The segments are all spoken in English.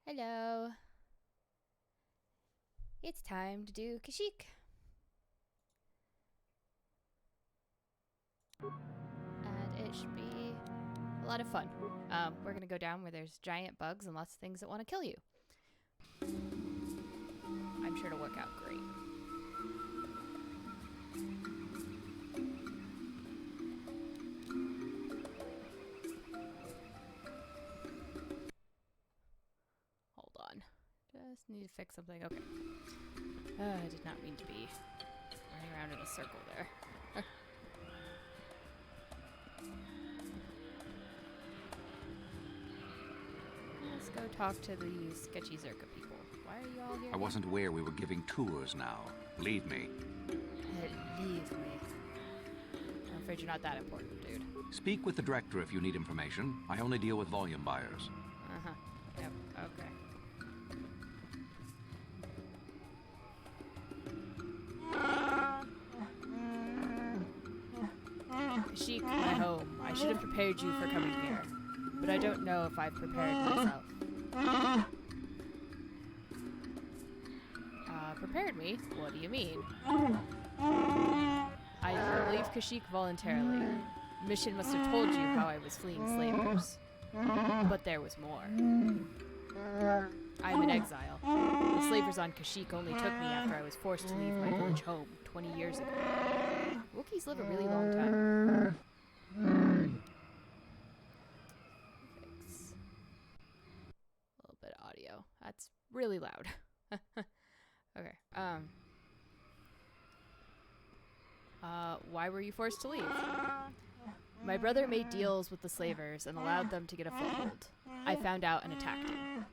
Hello. It's time to do Kashyyyk. And it should be a lot of fun. We're gonna go down where there's giant bugs and lots of things that want to kill you. I'm sure it'll work out great. Hold on. Just need to fix something. Okay. I did not mean to be running around in a circle there. Let's go talk to the sketchy Zerka people. Why are you all here? I wasn't aware we were giving tours now. Believe me. Leave me. I'm afraid you're not that important, dude. Speak with the director if you need information. I only deal with volume buyers. Uh-huh. Yep, okay. Kashyyyk, my home. I should have prepared you for coming here. But I don't know if I've prepared myself. Prepared me? What do you mean? I leave Kashyyyk voluntarily. Mission must have told you how I was fleeing slavers. But there was more. I'm in exile. The slavers on Kashyyyk only took me after I was forced to leave my village home 20 years ago. Wookiees live a really long time. Fix a little bit of audio. That's really loud. Okay. Why were you forced to leave? My brother made deals with the slavers and allowed them to get a foothold. I found out and attacked him.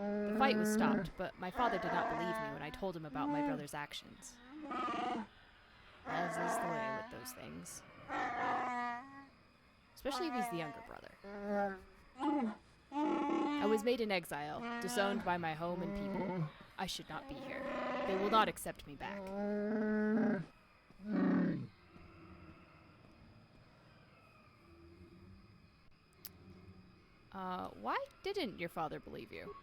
The fight was stopped, but my father did not believe me when I told him about my brother's actions. As is the way with those things. Especially if he's the younger brother. I was made an exile, disowned by my home and people. I should not be here. They will not accept me back. Why didn't your father believe you?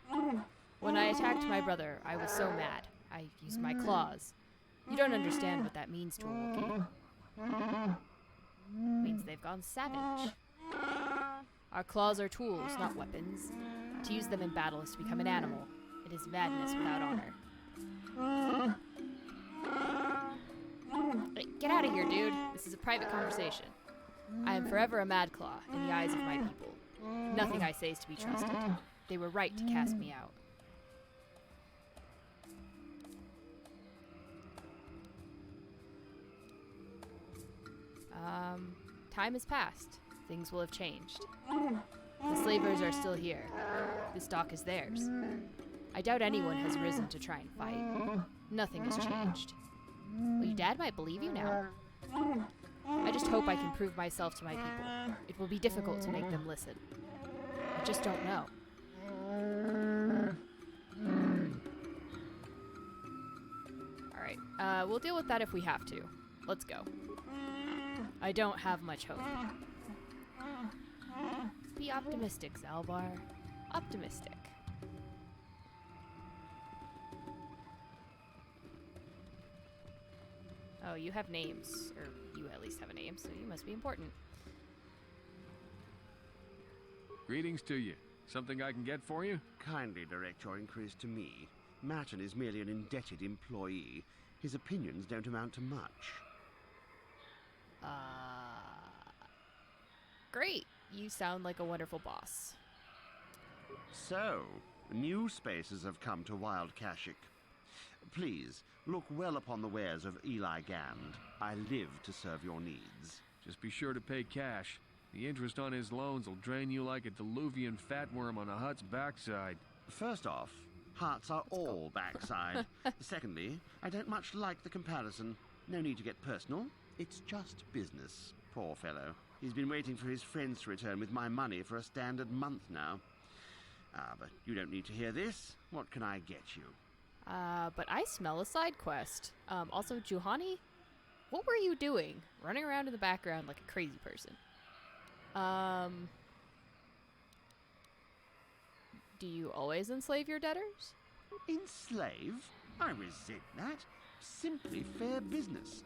When I attacked my brother, I was so mad. I used my claws. You don't understand what that means to a Wookiee. Means they've gone savage. Our claws are tools, not weapons. To use them in battle is to become an animal. It is madness without honor. Hey, get out of here, dude. This is a private conversation. I am forever a mad claw in the eyes of my people. Nothing I say is to be trusted. They were right to cast me out. Time has passed. Things will have changed. The slavers are still here. This dock is theirs. I doubt anyone has risen to try and fight. Nothing has changed. Well, your dad might believe you now. I just hope I can prove myself to my people. It will be difficult to make them listen. I just don't know. Alright, we'll deal with that if we have to. Let's go. I don't have much hope. Be optimistic, Zalbar. Optimistic. Oh, you have names. Or you at least have a name, so you must be important. Greetings to you. Something I can get for you? Kindly direct your inquiries to me. Martin is merely an indebted employee. His opinions don't amount to much. Great. You sound like a wonderful boss. So, new spaces have come to Wild Kashyyyk. Please, look well upon the wares of Eli Gand. I live to serve your needs. Just be sure to pay cash. The interest on his loans will drain you like a diluvian fatworm on a hut's backside. First off, hearts are all backside. Secondly, I don't much like the comparison. No need to get personal. It's just business. Poor fellow. He's been waiting for his friends to return with my money for a standard month now. But you don't need to hear this. What can I get you? But I smell a side quest. Also, Juhani, what were you doing? Running around in the background like a crazy person. Do you always enslave your debtors? Enslave? I resent that. Simply fair business.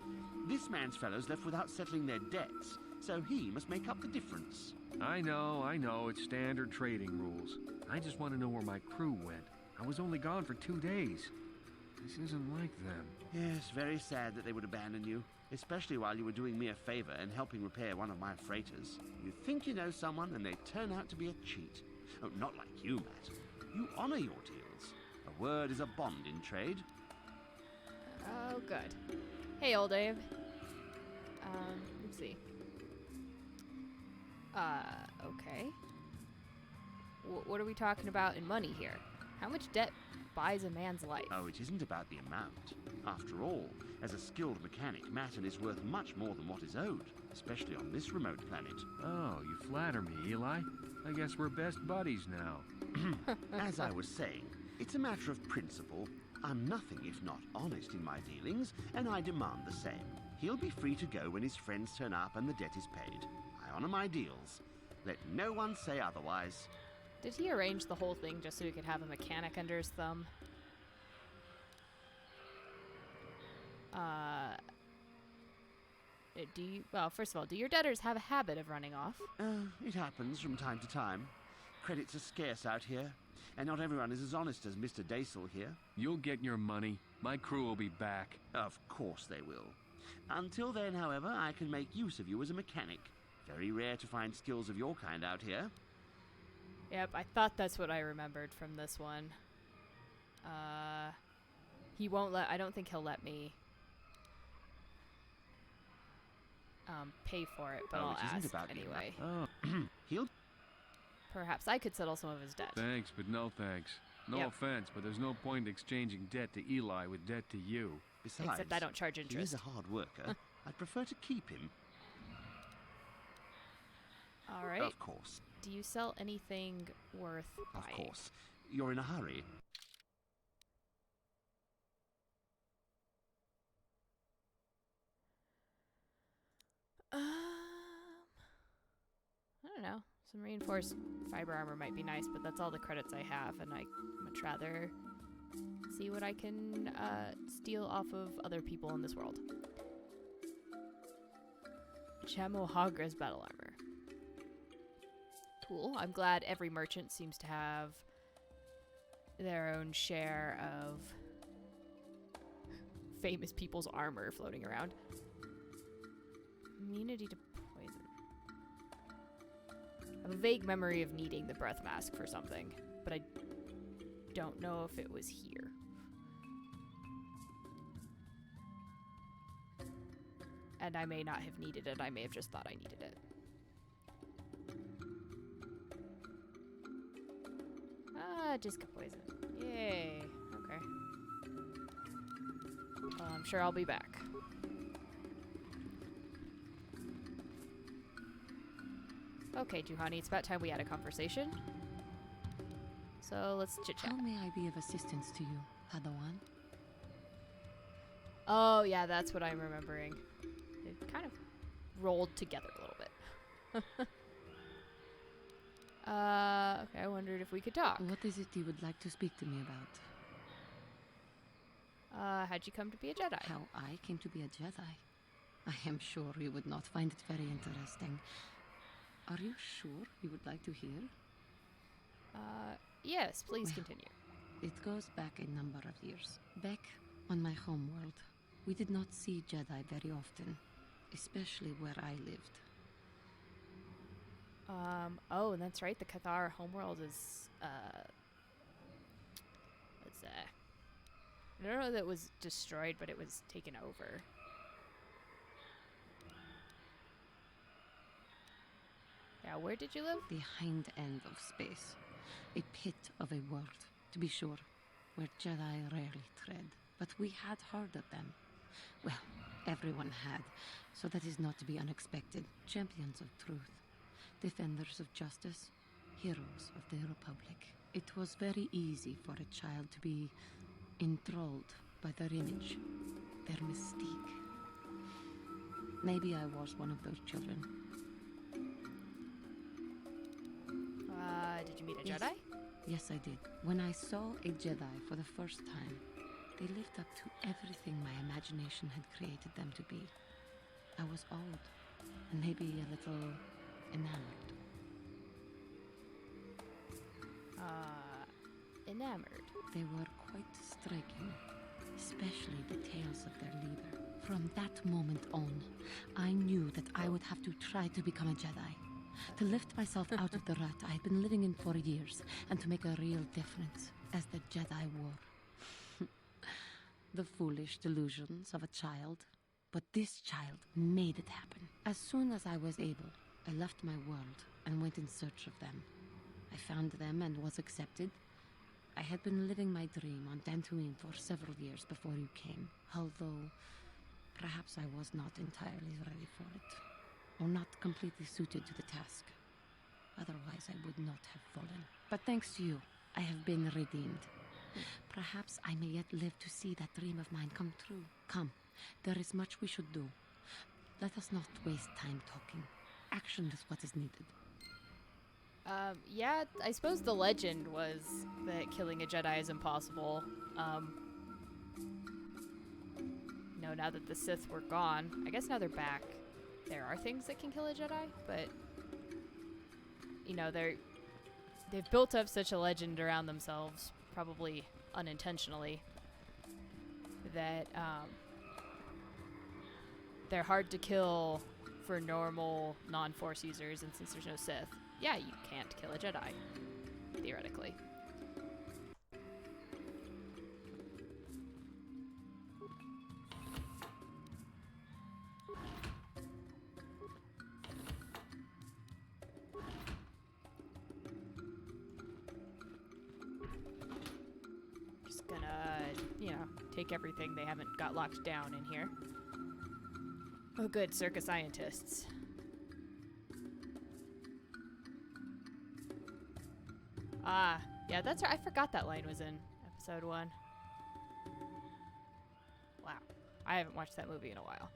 This man's fellows left without settling their debts, so he must make up the difference. I know, it's standard trading rules. I just want to know where my crew went. I was only gone for 2 days. This isn't like them. Yes, very sad that they would abandon you, especially while you were doing me a favor and helping repair one of my freighters. You think you know someone, and they turn out to be a cheat. Oh, not like you, Matt. You honor your deals. A word is a bond in trade. Oh, good. Hey, old Dave. Let's see. Okay. What are we talking about in money here? How much debt buys a man's life? Oh, it isn't about the amount. After all, as a skilled mechanic, Matten is worth much more than what is owed, especially on this remote planet. Oh, you flatter me, Eli. I guess we're best buddies now. As I was saying, it's a matter of principle. I'm nothing if not honest in my dealings, and I demand the same. He'll be free to go when his friends turn up and the debt is paid. I honor my deals. Let no one say otherwise. Did he arrange the whole thing just so he could have a mechanic under his thumb? Well, first of all, do your debtors have a habit of running off? It happens from time to time. Credits are scarce out here, and not everyone is as honest as Mr. Daisel here. You'll get your money. My crew will be back. Of course they will. Until then, however, I can make use of you as a mechanic. Very rare to find skills of your kind out here. Yep, I thought that's what I remembered from this one. He won't let... I don't think he'll let me pay for it, but I'll ask anyway. Oh, He'll... Perhaps I could settle some of his debt. thanks, but no thanks. No offense, but there's no point exchanging debt to Eli with debt to you. Besides, Except I don't charge he is interest. a hard worker. I'd prefer to keep him. All right. Of course. Do you sell anything worth Of buying? course. You're in a hurry. I don't know. Some reinforced fiber armor might be nice, but that's all the credits I have, and I'd much rather see what I can steal off of other people in this world. Chamohagra's battle armor. Cool. I'm glad every merchant seems to have their own share of famous people's armor floating around. Immunity to poison. I have a vague memory of needing the breath mask for something, but I don't know if it was here. And I may not have needed it. I may have just thought I needed it. Ah, just got poison. Yay. Okay. Well, I'm sure I'll be back. Okay, Juhani, it's about time we had a conversation. So let's chit-chat. How may I be of assistance to you, Padawan? Oh, yeah, that's what I'm remembering. It kind of rolled together a little bit. Okay, I wondered if we could talk. What is it you would like to speak to me about? How'd you come to be a Jedi? How I came to be a Jedi? I am sure you would not find it very interesting. Are you sure you would like to hear? Yes, please Well, continue. It goes back a number of years. Back on my home world, we did not see Jedi very often, especially where I lived. Oh, and that's right, the KOTOR homeworld is, what's that? I don't know that it was destroyed, but it was taken over. Yeah, where did you live? The hind end of space. A pit of a world, to be sure, where Jedi rarely tread. But we had heard of them. Well, everyone had, so that is not to be unexpected. Champions of truth, defenders of justice, heroes of the Republic. It was very easy for a child to be enthralled by their image, their mystique. Maybe I was one of those children. Did you meet a Yes. Jedi? Yes, I did. When I saw a Jedi for the first time, they lived up to everything my imagination had created them to be. I was old, and maybe a little enamored. Enamored. They were quite striking, especially the tales of their leader. From that moment on, I knew that I would have to try to become a Jedi. To lift myself out of the rut I had been living in for years, and to make a real difference as the Jedi were. The foolish delusions of a child. But this child made it happen. As soon as I was able, I left my world and went in search of them. I found them and was accepted. I had been living my dream on Dantooine for several years before you came, although perhaps I was not entirely ready for it, or not completely suited to the task. Otherwise, I would not have fallen. But thanks to you, I have been redeemed. Perhaps I may yet live to see that dream of mine come true. Come, there is much we should do. Let us not waste time talking. Action is what is needed. Yeah, I suppose the legend was that killing a Jedi is impossible. Now that the Sith were gone, I guess now they're back. There are things that can kill a Jedi, but they've built up such a legend around themselves, probably unintentionally, that they're hard to kill for normal non-Force users, and since there's no Sith, yeah, you can't kill a Jedi, theoretically. Just gonna, take everything they haven't got locked down in here. Oh good, circus scientists. Yeah, that's right. I forgot that line was in episode 1. Wow. I haven't watched that movie in a while.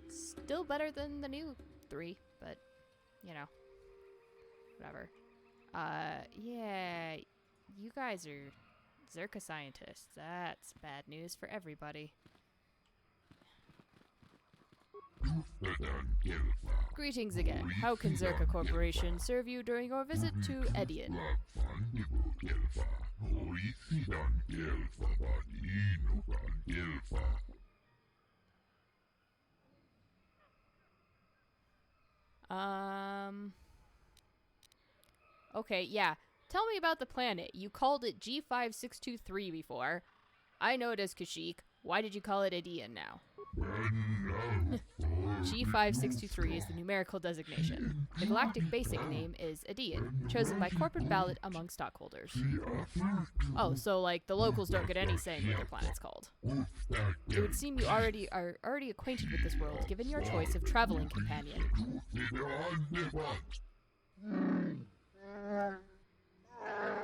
Still better than the new 3, but, whatever. Yeah, you guys are Zerka scientists. That's bad news for everybody. Greetings again. How can Zerka Corporation serve you during your visit to Edian? Okay, yeah. Tell me about the planet. You called it G5623 before. I know it as Kashyyyk. Why did you call it Edian now? G5623 is the numerical designation. The galactic basic name is Edian, chosen by corporate ballot among stockholders. Oh, so the locals don't get any say in what their planet's called. It would seem you are already acquainted with this world, given your choice of traveling companion.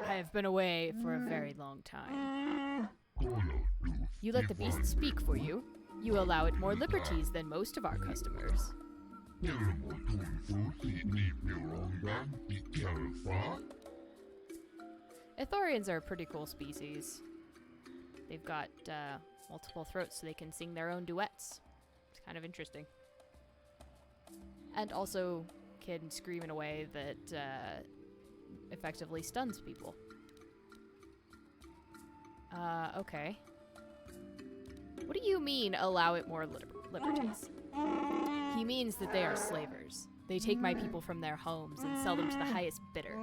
I have been away for a very long time. You let the beast speak for you. You allow it more liberties than most of our customers. Ithorians are a pretty cool species. They've got multiple throats so they can sing their own duets. It's kind of interesting. And also can scream in a way that effectively stuns people. Okay. What do you mean, allow it more liberties? He means that they are slavers. They take my people from their homes and sell them to the highest bidder.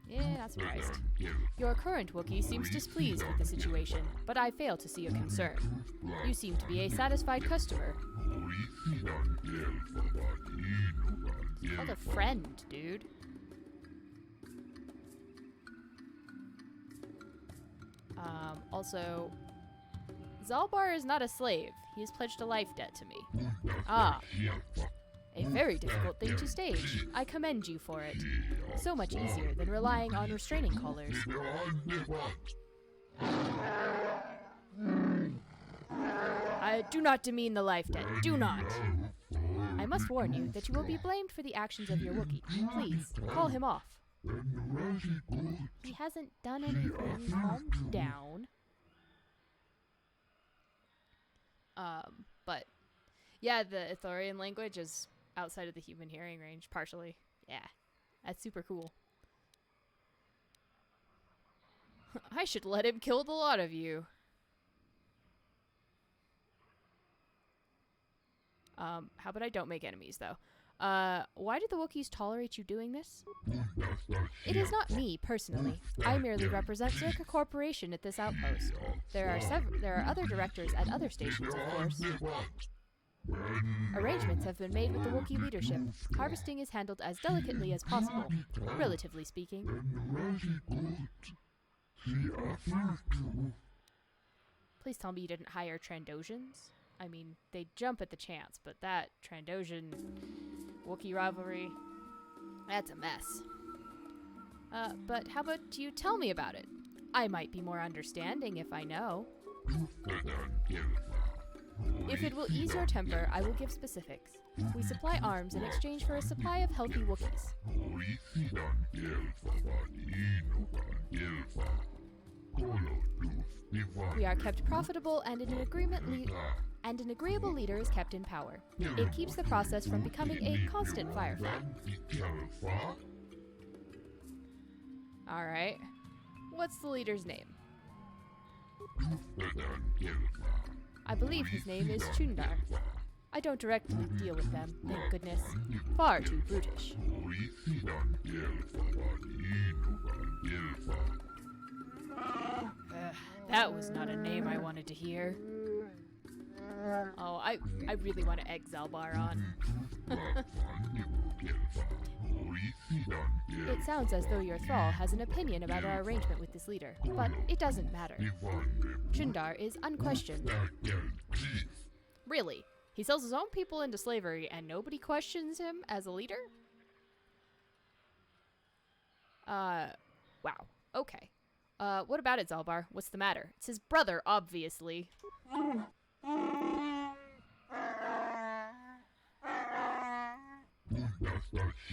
Yeah, not surprised. Your current Wookiee seems displeased with the situation, but I fail to see your concern. You seem to be a satisfied customer. Called a friend, dude. Also, Zalbar is not a slave. He has pledged a life debt to me. Ah. A very difficult thing to stage. I commend you for it. So much easier than relying on restraining collars. I do not demean the life debt. Do not. I must warn you that you will be blamed for the actions of your Wookiee. Please, call him off. He hasn't done anything. Calm down. But yeah, the Ithorian language is outside of the human hearing range, partially. Yeah, that's super cool. I should let him kill the lot of you. How about I don't make enemies, though? Why do the Wookiees tolerate you doing this? It is not me, personally. I merely represent Zerka Corporation at this outpost. There are other directors at other stations, of course. Arrangements have been made with the Wookiee leadership. Harvesting is handled as delicately as possible, relatively speaking. Please tell me you didn't hire Trandoshans? I mean, they jump at the chance, but that Trandoshan Wookiee rivalry, that's a mess. But how about you tell me about it? I might be more understanding if I know. If it will ease your temper, I will give specifics. We supply arms in exchange for a supply of healthy Wookiees. We are kept profitable and an agreeable leader is kept in power. It keeps the process from becoming a constant firefight. Alright. What's the leader's name? I believe his name is Chundar. I don't directly deal with them, thank goodness. Far too brutish. That was not a name I wanted to hear. Oh, I really want to egg Zalbar on. It sounds as though your thrall has an opinion about our arrangement with this leader, but it doesn't matter. Chundar is unquestioned. Really? He sells his own people into slavery and nobody questions him as a leader? Wow. Okay. What about it, Zalbar? What's the matter? It's his brother, obviously.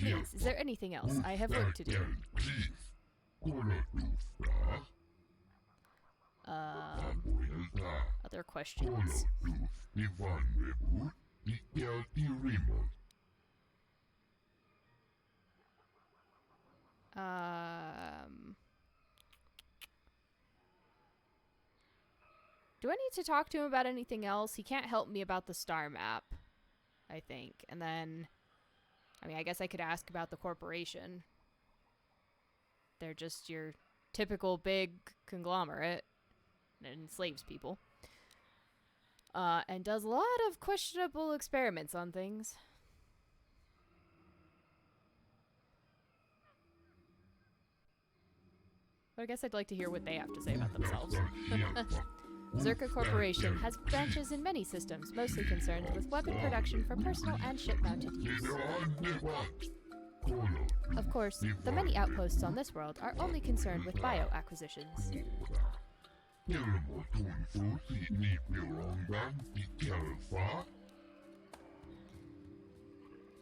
Please, is there anything else? I have work to do. Other questions? Do I need to talk to him about anything else? He can't help me about the star map, I think. And then, I mean, I guess I could ask about the corporation. They're just your typical big conglomerate that enslaves people. And does a lot of questionable experiments on things. But I guess I'd like to hear what they have to say about themselves. Zerka Corporation has branches in many systems, mostly concerned with weapon production for personal and ship-mounted use. Of course, the many outposts on this world are only concerned with bio-acquisitions.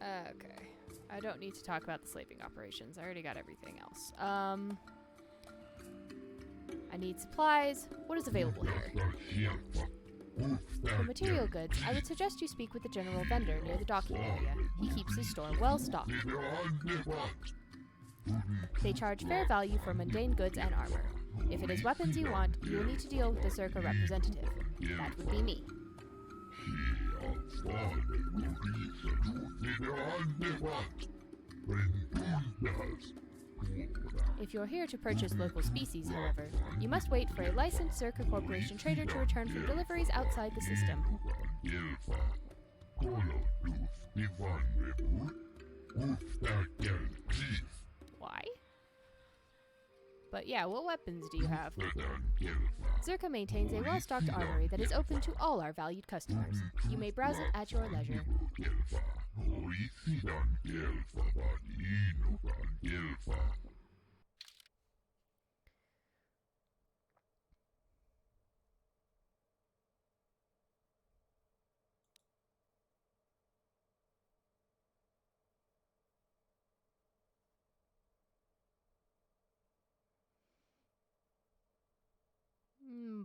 Okay. I don't need to talk about the slaving operations. I already got everything else. I need supplies. What is available here? For material goods, I would suggest you speak with the general vendor near the docking area. He keeps his store well stocked. They charge fair value for mundane goods and armor. If it is weapons you want, you will need to deal with the Zerka representative. That would be me. If you're here to purchase local species, however, you must wait for a licensed Zerka Corporation trader to return from deliveries outside the system. Why? But yeah, what weapons do you have? Zerka maintains a well-stocked armory that is open to all our valued customers. You may browse it at your leisure.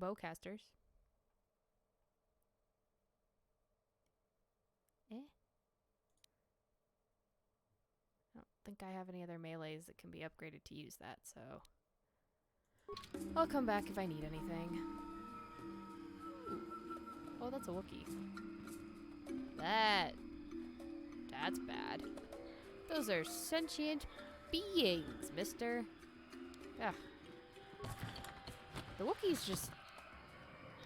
some bowcasters. I don't think I have any other melees that can be upgraded to use that, so I'll come back if I need anything. Oh, that's a Wookie. That's bad. Those are sentient beings, mister. Ugh. The Wookiees just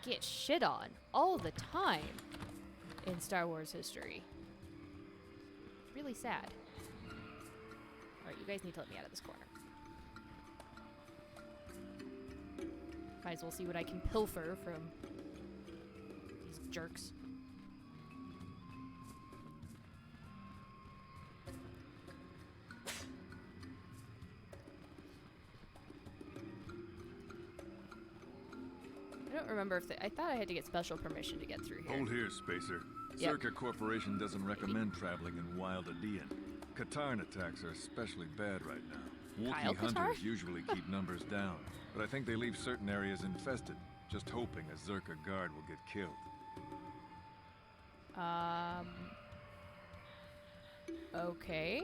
get shit on all the time in Star Wars history. It's really sad. Alright, you guys need to let me out of this corner. Might as well see what I can pilfer from these jerks. I don't remember if I thought I had to get special permission to get through here. Hold here, Spacer. Yep. Circa Corporation doesn't recommend traveling in Wild Adean. Katarn attacks are especially bad right now. Kyle Wookiee Katarn? hunters usually keep numbers down, but I think they leave certain areas infested, just hoping a Zerka guard will get killed. Okay.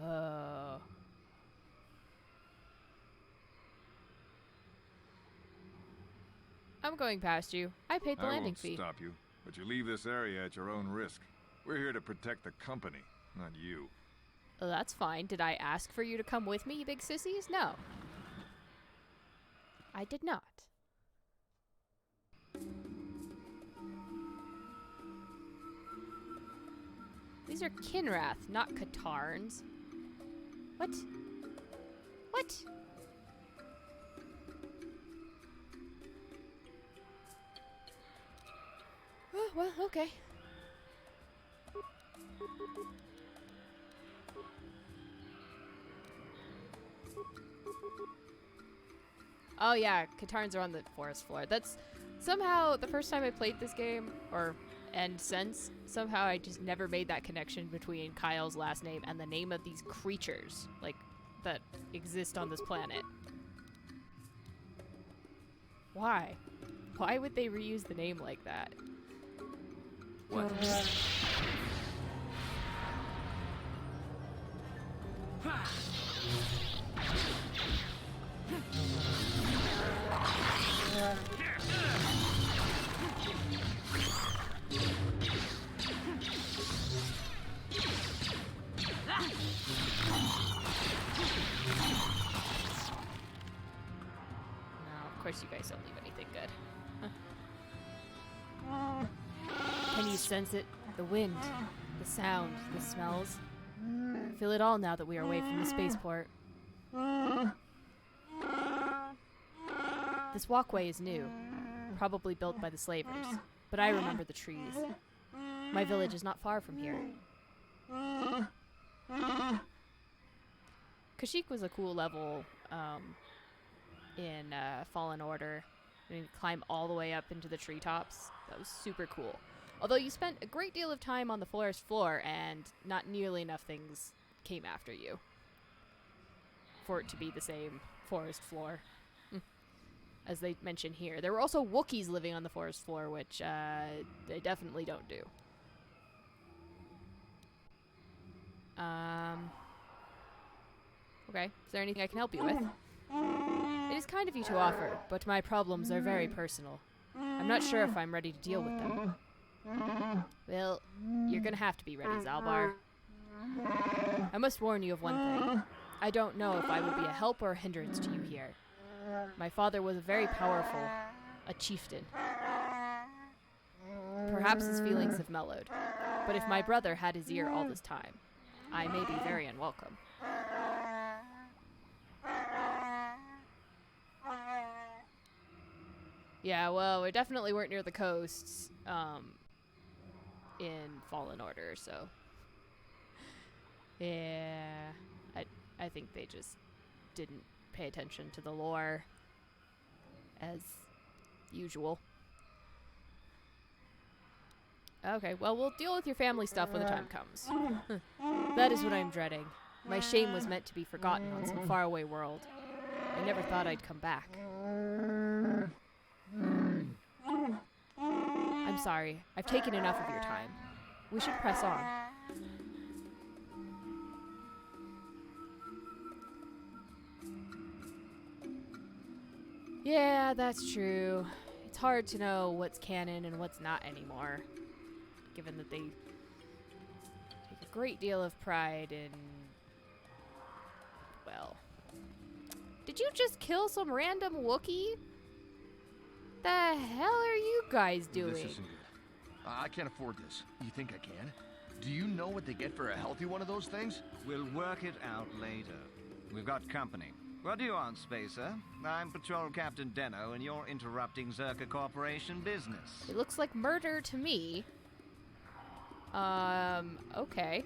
Oh. I'm going past you. I paid the I landing won't fee. stop you, but you leave this area at your own risk. We're here to protect the company, not you. Oh, that's fine. Did I ask for you to come with me, you big sissies? No. I did not. These are Kinrath, not Katarns. What? What? Oh, well, okay. Oh yeah, Katarns are on the forest floor. That's somehow the first time I played this game, and since, somehow I just never made that connection between Kyle's last name and the name of these creatures, like, that exist on this planet. Why? Why would they reuse the name like that? What? Of course you guys don't leave anything good. Can you sense it? The wind, the sound, the smells. I feel it all now that we are away from the spaceport. This walkway is new, probably built by the slavers, but I remember the trees. My village is not far from here. Kashyyyk was a cool level in Fallen Order. You climb all the way up into the treetops. That was super cool. Although you spent a great deal of time on the forest floor and not nearly enough things came after you for it to be the same forest floor. As they mention here. There were also Wookiees living on the forest floor, which they definitely don't do. Okay, is there anything I can help you with? It is kind of you to offer, but my problems are very personal. I'm not sure if I'm ready to deal with them. Well, you're gonna have to be ready, Zalbar. I must warn you of one thing. I don't know if I will be a help or a hindrance to you here. My father was very powerful, a chieftain. Perhaps his feelings have mellowed, but if my brother had his ear all this time, I may be very unwelcome. Yeah, well, we definitely weren't near the coasts in Fallen Order, so yeah, I think they just didn't pay attention to the lore as usual. Okay, well, we'll deal with your family stuff when the time comes. That is what I'm dreading. My shame was meant to be forgotten on some faraway world. I never thought I'd come back. I'm sorry. I've taken enough of your time. We should press on. Yeah, that's true. It's hard to know what's canon and what's not anymore, given that they take a great deal of pride in... well... Did you just kill some random Wookie? The hell are you guys doing? This isn't good. I can't afford this. You think I can? Do you know what they get for a healthy one of those things? We'll work it out later. We've got company. What do you want, Spacer? I'm Patrol Captain Deno, and you're interrupting Zerka Corporation business. It looks like murder to me. Okay.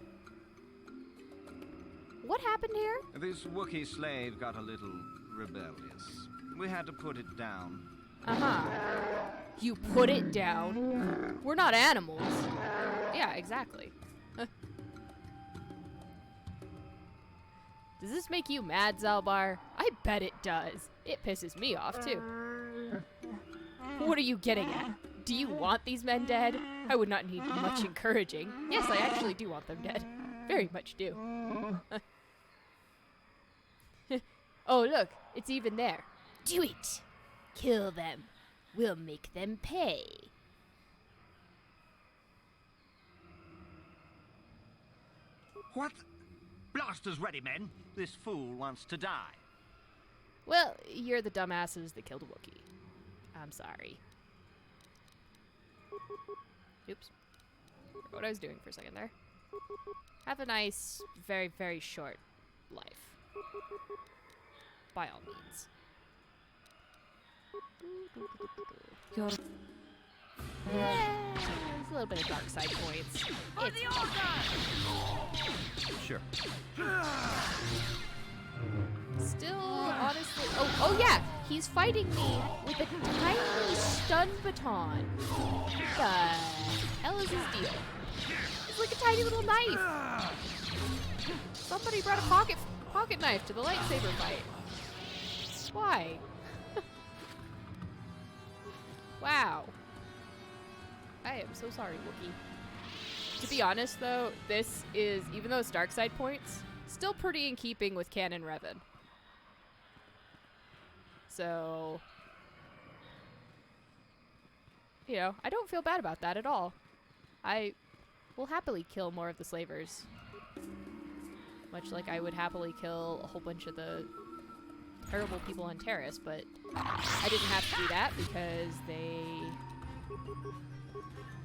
What happened here? This Wookiee slave got a little rebellious. We had to put it down. Uh-huh. You put it down? We're not animals. Yeah, exactly. Does this make you mad, Zalbar? I bet it does. It pisses me off, too. What are you getting at? Do you want these men dead? I would not need much encouraging. Yes, I actually do want them dead. Very much do. Oh, look. It's even there. Do it. Kill them. We'll make them pay. What? Blasters ready, men. This fool wants to die. Well, you're the dumbasses that killed a Wookiee. I'm sorry. Oops. Forgot what I was doing for a second there. Have a nice, very, very short life. By all means. Yeah, there's a little bit of dark side points. Sure. Still, honestly... Oh yeah! He's fighting me with a tiny stun baton. What the hell is his deal? It's like a tiny little knife. Somebody brought a pocket knife to the lightsaber fight. Why? Wow. I am so sorry, Wookie. To be honest, though, this is, even though it's dark side points, still pretty in keeping with canon Revan. So, you know, I don't feel bad about that at all. I will happily kill more of the slavers. Much like I would happily kill a whole bunch of the terrible people on Terrace, but I didn't have to do that because they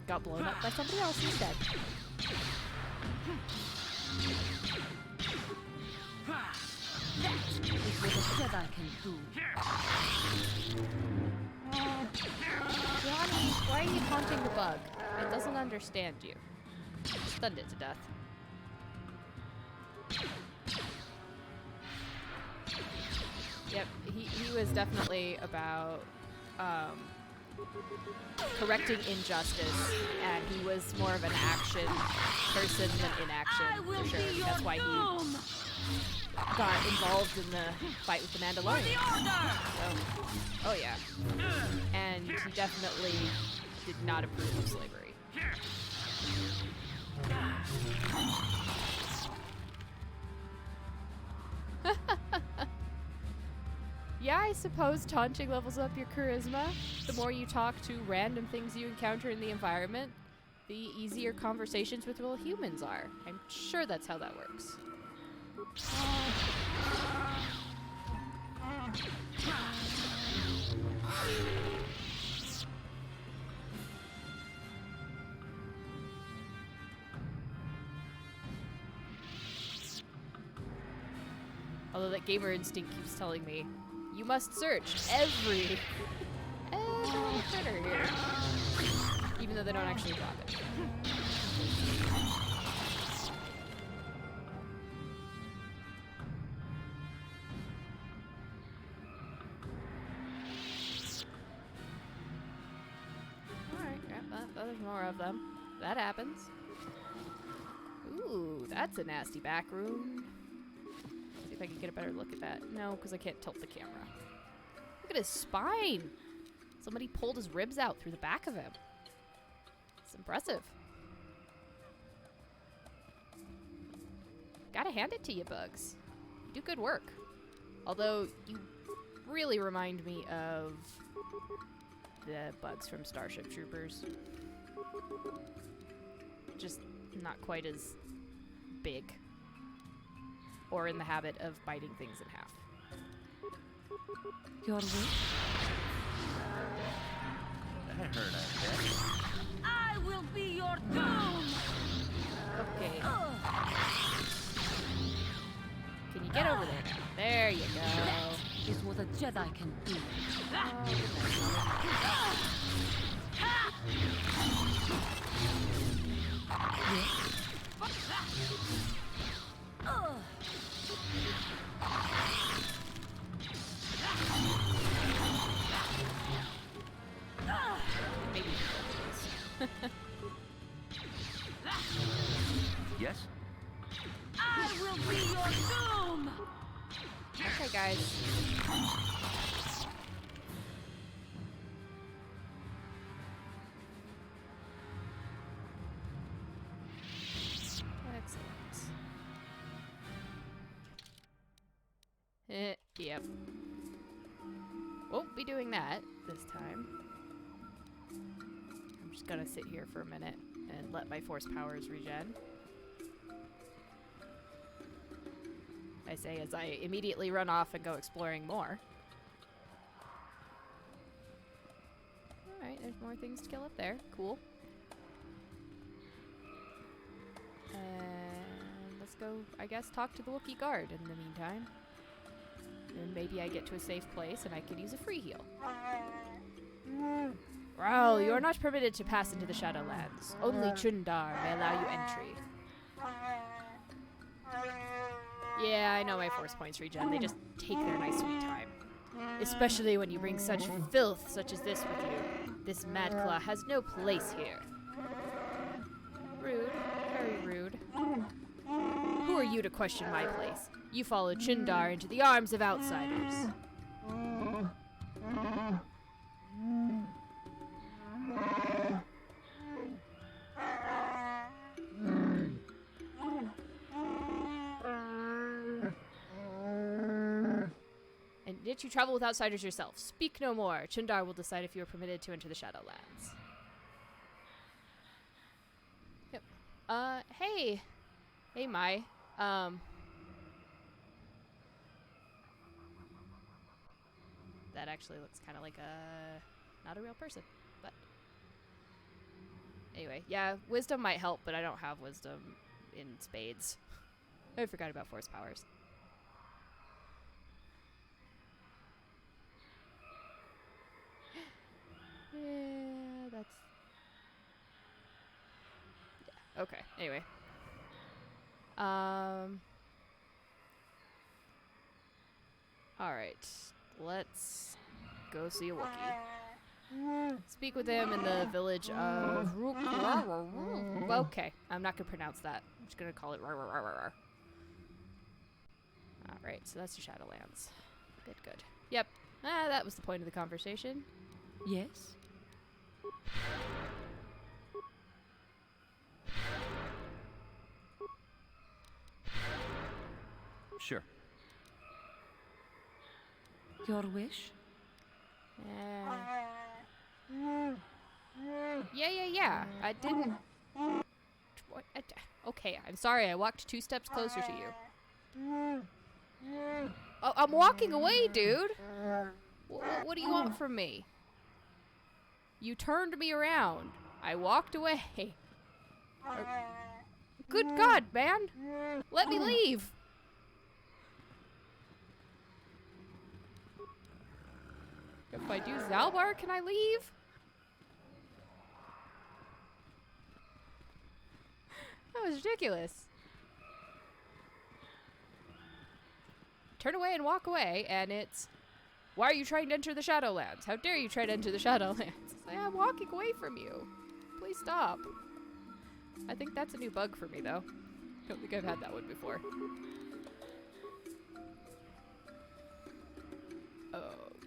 got blown up by somebody else instead. That is what a Jedi can do. Johnny, why are you taunting the bug? It doesn't understand you. Stunned it to death. Yep, he was definitely about correcting injustice, and he was more of an action person than inaction, for sure. That's why he got involved in the fight with the Mandalorian. So, oh yeah. And he definitely did not approve of slavery. Yeah, I suppose taunting levels up your charisma. The more you talk to random things you encounter in the environment, the easier conversations with real humans are. I'm sure that's how that works. Although that gamer instinct keeps telling me, you must search every critter here. Even though they don't actually drop it. Alright, yeah, there's more of them. That happens. Ooh, that's a nasty back room. if I could get a better look at that. No, because I can't tilt the camera. Look at his spine. Somebody pulled his ribs out through the back of him. It's impressive. Gotta hand it to you, Bugs. You do good work. Although, you really remind me of the Bugs from Starship Troopers. Just not quite as big. Or in the habit of biting things in half. Your wish? I heard that. I will be your doom! Okay. Can you get over there now? There you go. Is what a Jedi can do. Maybe. Yes? I will be your doom! Okay, guys. Excellent. Yep. Won't be doing that this time. I'm just gonna sit here for a minute and let my force powers regen. I say as I immediately run off and go exploring more. Alright, there's more things to kill up there. Cool. And let's go, I guess, talk to the Wookiee guard in the meantime. And maybe I get to a safe place and I can use a free heal. Ral, you are not permitted to pass into the Shadowlands. Only Chundar may allow you entry. Yeah, I know my force points regen. They just take their nice sweet time. Especially when you bring such filth such as this with you. This mad claw has no place here. Rude. Very rude. Who are you to question my place? You followed Chundar into the arms of outsiders. And yet you travel with outsiders yourself. Speak no more. Chundar will decide if you are permitted to enter the Shadowlands. Yep. Hey. Hey, Mai. That actually looks kind of like not a real person, but anyway, yeah, wisdom might help, but I don't have wisdom in spades. I forgot about force powers. Yeah, that's... Yeah, okay, anyway. Alright, let's go see a Wookiee. Speak with him in the village of... Okay, I'm not gonna pronounce that. I'm just gonna call it Alright, so that's the Shadowlands. Good, good. Yep, that was the point of the conversation. Yes? Sure. Your wish? Yeah. I didn't... Okay, I'm sorry. I walked 2 steps closer to you. Oh, I'm walking away, dude. What do you want from me? You turned me around. I walked away. Good God, man. Let me leave. If I do Zalbar, can I leave? That was ridiculous. Turn away and walk away, and it's... Why are you trying to enter the Shadowlands? How dare you try to enter the Shadowlands? It's like, I'm walking away from you. Please stop. I think that's a new bug for me, though. Don't think I've had that one before. Oh,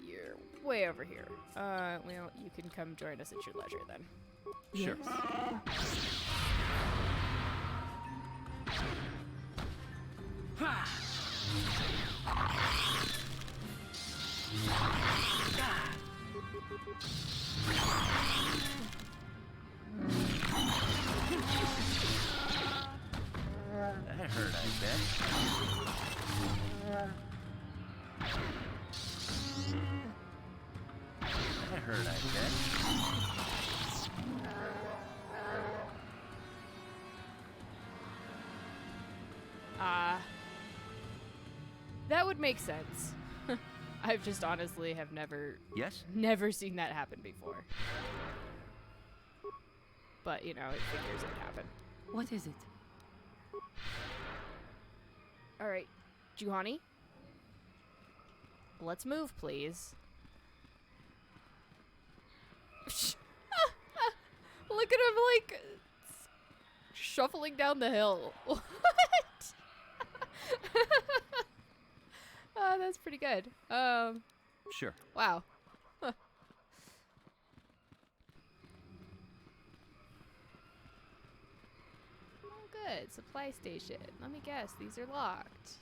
you're way over here. Well, you can come join us at your leisure then. Sure. That hurt, I bet. That hurt, I bet. That would make sense. I've just honestly have never seen that happen before. But, you know, it figures it happen. What is it? Alright, Juhani? Let's move, please. Look at him, like, shuffling down the hill. What? Oh, that's pretty good. Sure. Wow. Huh. Oh, good. Supply station. Let me guess, these are locked.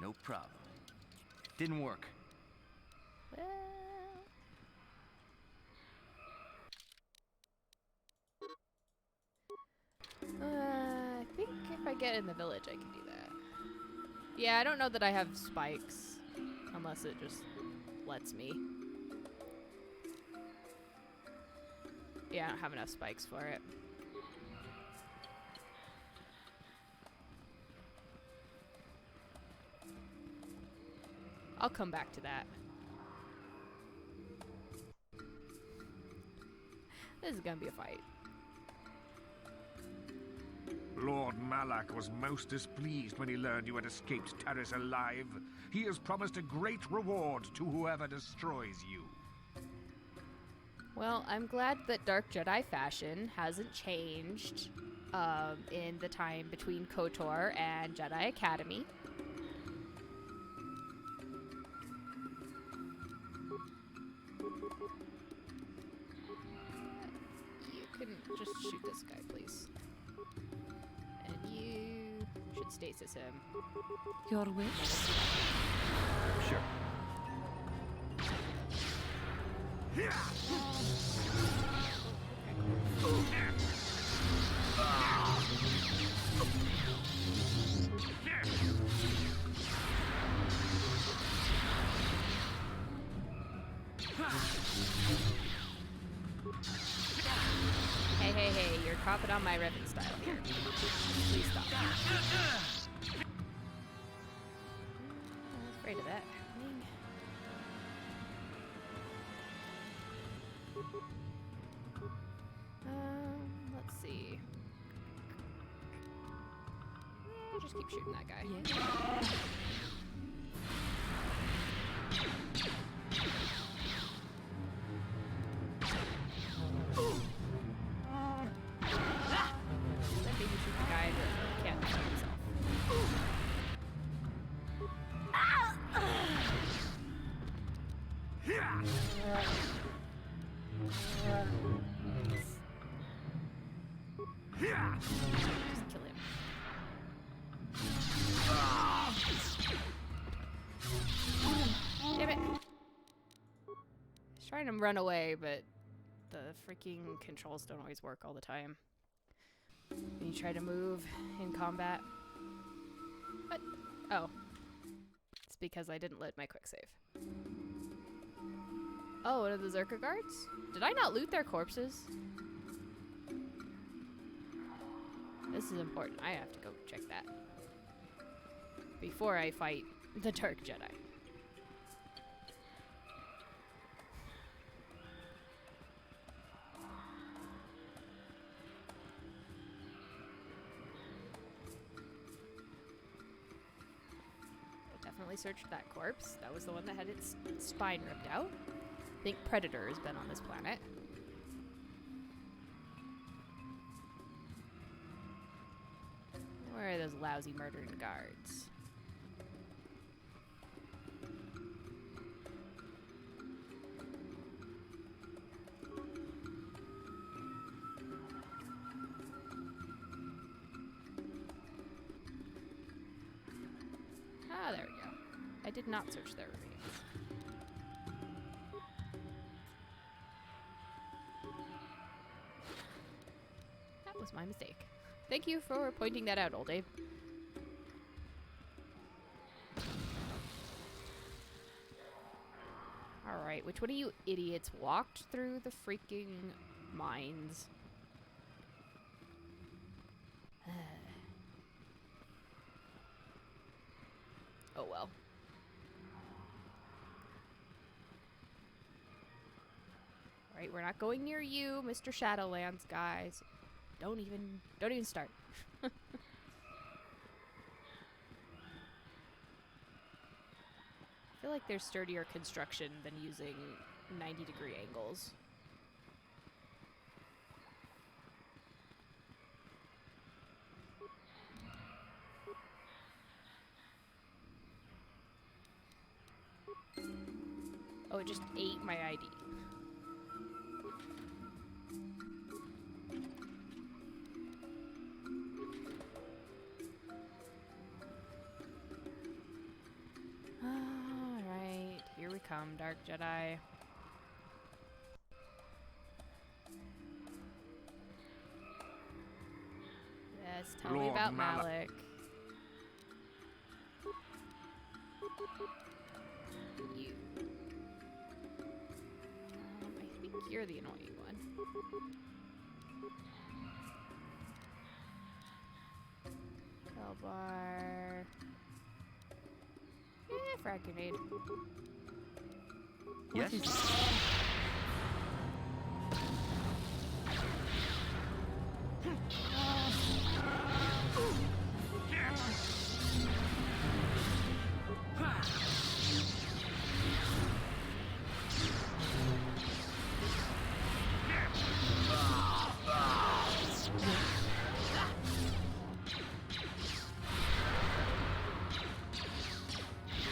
No problem. Didn't work. Well... I think if I get in the village, I can do that. Yeah, I don't know that I have spikes, unless it just lets me. Yeah, I don't have enough spikes for it. I'll come back to that. This is gonna be a fight. Lord Malak was most displeased when he learned you had escaped Terrace alive. He has promised a great reward to whoever destroys you. Well, I'm glad that Dark Jedi fashion hasn't changed in the time between KOTOR and Jedi Academy. You can just shoot this guy, please. And you should stasis him. Your wish? Sure. Hey, you're copping on my Revan style here. Please stop. I was afraid of that happening. Let's see. Yeah, just keep shooting that guy. Yeah. Then maybe shoot the guy that can't defend himself. Just kill him. Damn it! He's trying to run away, but the freaking controls don't always work all the time. When you try to move in combat. What? Oh. It's because I didn't load my quick save. Oh, one of the Zerka guards? Did I not loot their corpses? This is important. I have to go check that. Before I fight the Dark Jedi. Definitely searched that corpse. That was the one that had its spine ripped out. I think Predator has been on this planet. Where are those lousy murdering guards? Ah, there we go. I did not search their remains. That was my mistake. Thank you for pointing that out, old Abe. Alright, which one of you idiots walked through the freaking mines? Oh well. Alright, we're not going near you, Mr. Shadowlands, guys. Don't even start. I feel like there's sturdier construction than using 90-degree angles. Oh, it just ate my ID. Alright, here we come, Dark Jedi. Yes, tell me Lord about Malak. Malik. You. I think you're the annoying one. Bar. Frag grenade. Yes?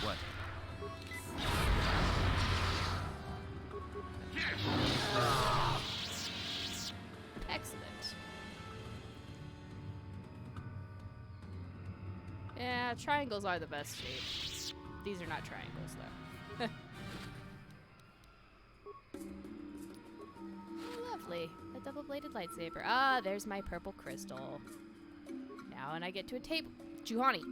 What? Excellent. Yeah, triangles are the best shape. These are not triangles, though. Lovely. A double-bladed lightsaber. Ah, there's my purple crystal. Now, and I get to a table. Juhani.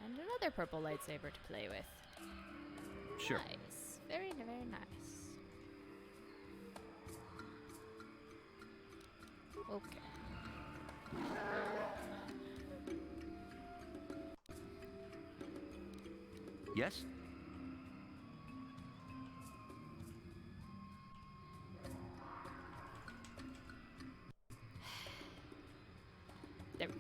And another purple lightsaber to play with. Sure. Nice. Very, very nice. Okay. Yes? There we go.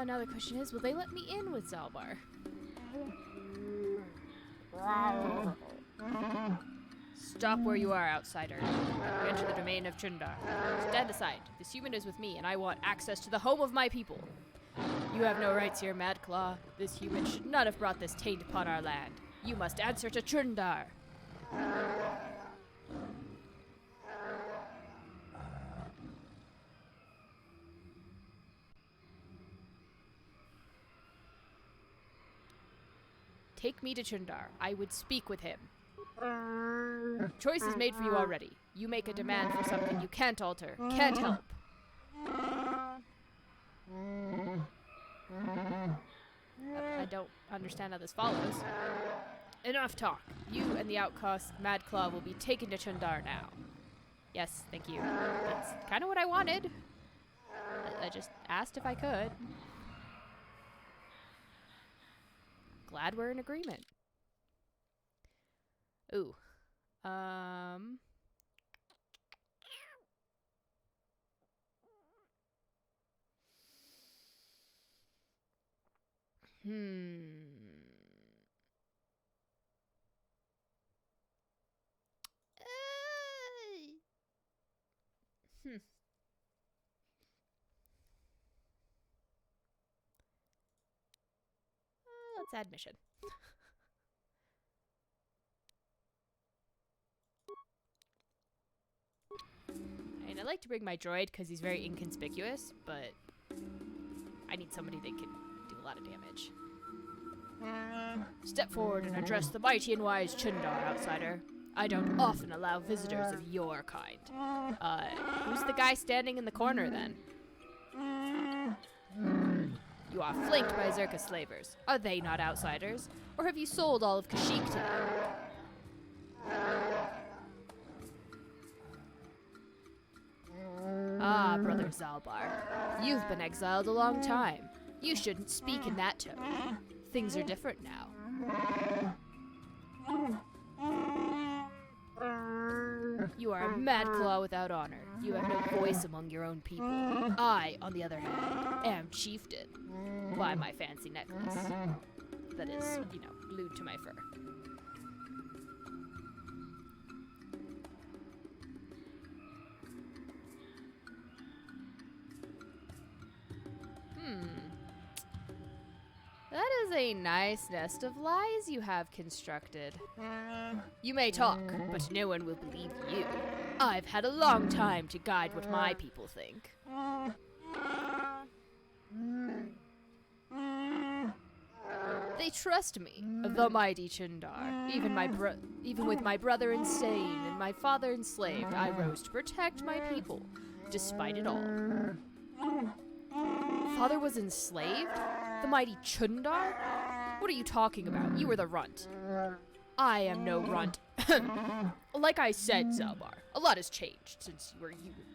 Now the question is, will they let me in with Zalbar? Stop where you are, outsider. You enter the domain of Chundar. Stand aside. This human is with me, and I want access to the home of my people. You have no rights here, Mad Claw. This human should not have brought this taint upon our land. You must answer to Chundar. Take me to Chundar. I would speak with him. Choice is made for you already. You make a demand for something you can't alter, can't help. I don't understand how this follows. Enough talk. You and the outcast Mad Claw will be taken to Chundar now. Yes, thank you. That's kind of what I wanted. I just asked if I could. Glad we're in agreement. Ooh. Sad mission. And I like to bring my droid because he's very inconspicuous, but I need somebody that can do a lot of damage. Step forward and address the mighty and wise Chundar, outsider. I don't often allow visitors of your kind. Who's the guy standing in the corner, then? You are flanked by Zerka slavers. Are they not outsiders? Or have you sold all of Kashyyyk to them? Ah, Brother Zalbar. You've been exiled a long time. You shouldn't speak in that tone. Things are different now. You are a mad claw without honor. You have no voice among your own people. I, on the other hand, am chieftain. Why my fancy necklace? That is, glued to my fur. That is a nice nest of lies you have constructed. You may talk, but no one will believe you. I've had a long time to guide what my people think. They trust me, the mighty Chundar. Even with my brother insane and my father enslaved, I rose to protect my people, despite it all. Father was enslaved? The mighty Chundar? What are you talking about? You were the runt. I am no runt. Like I said, Zalbar, a lot has changed since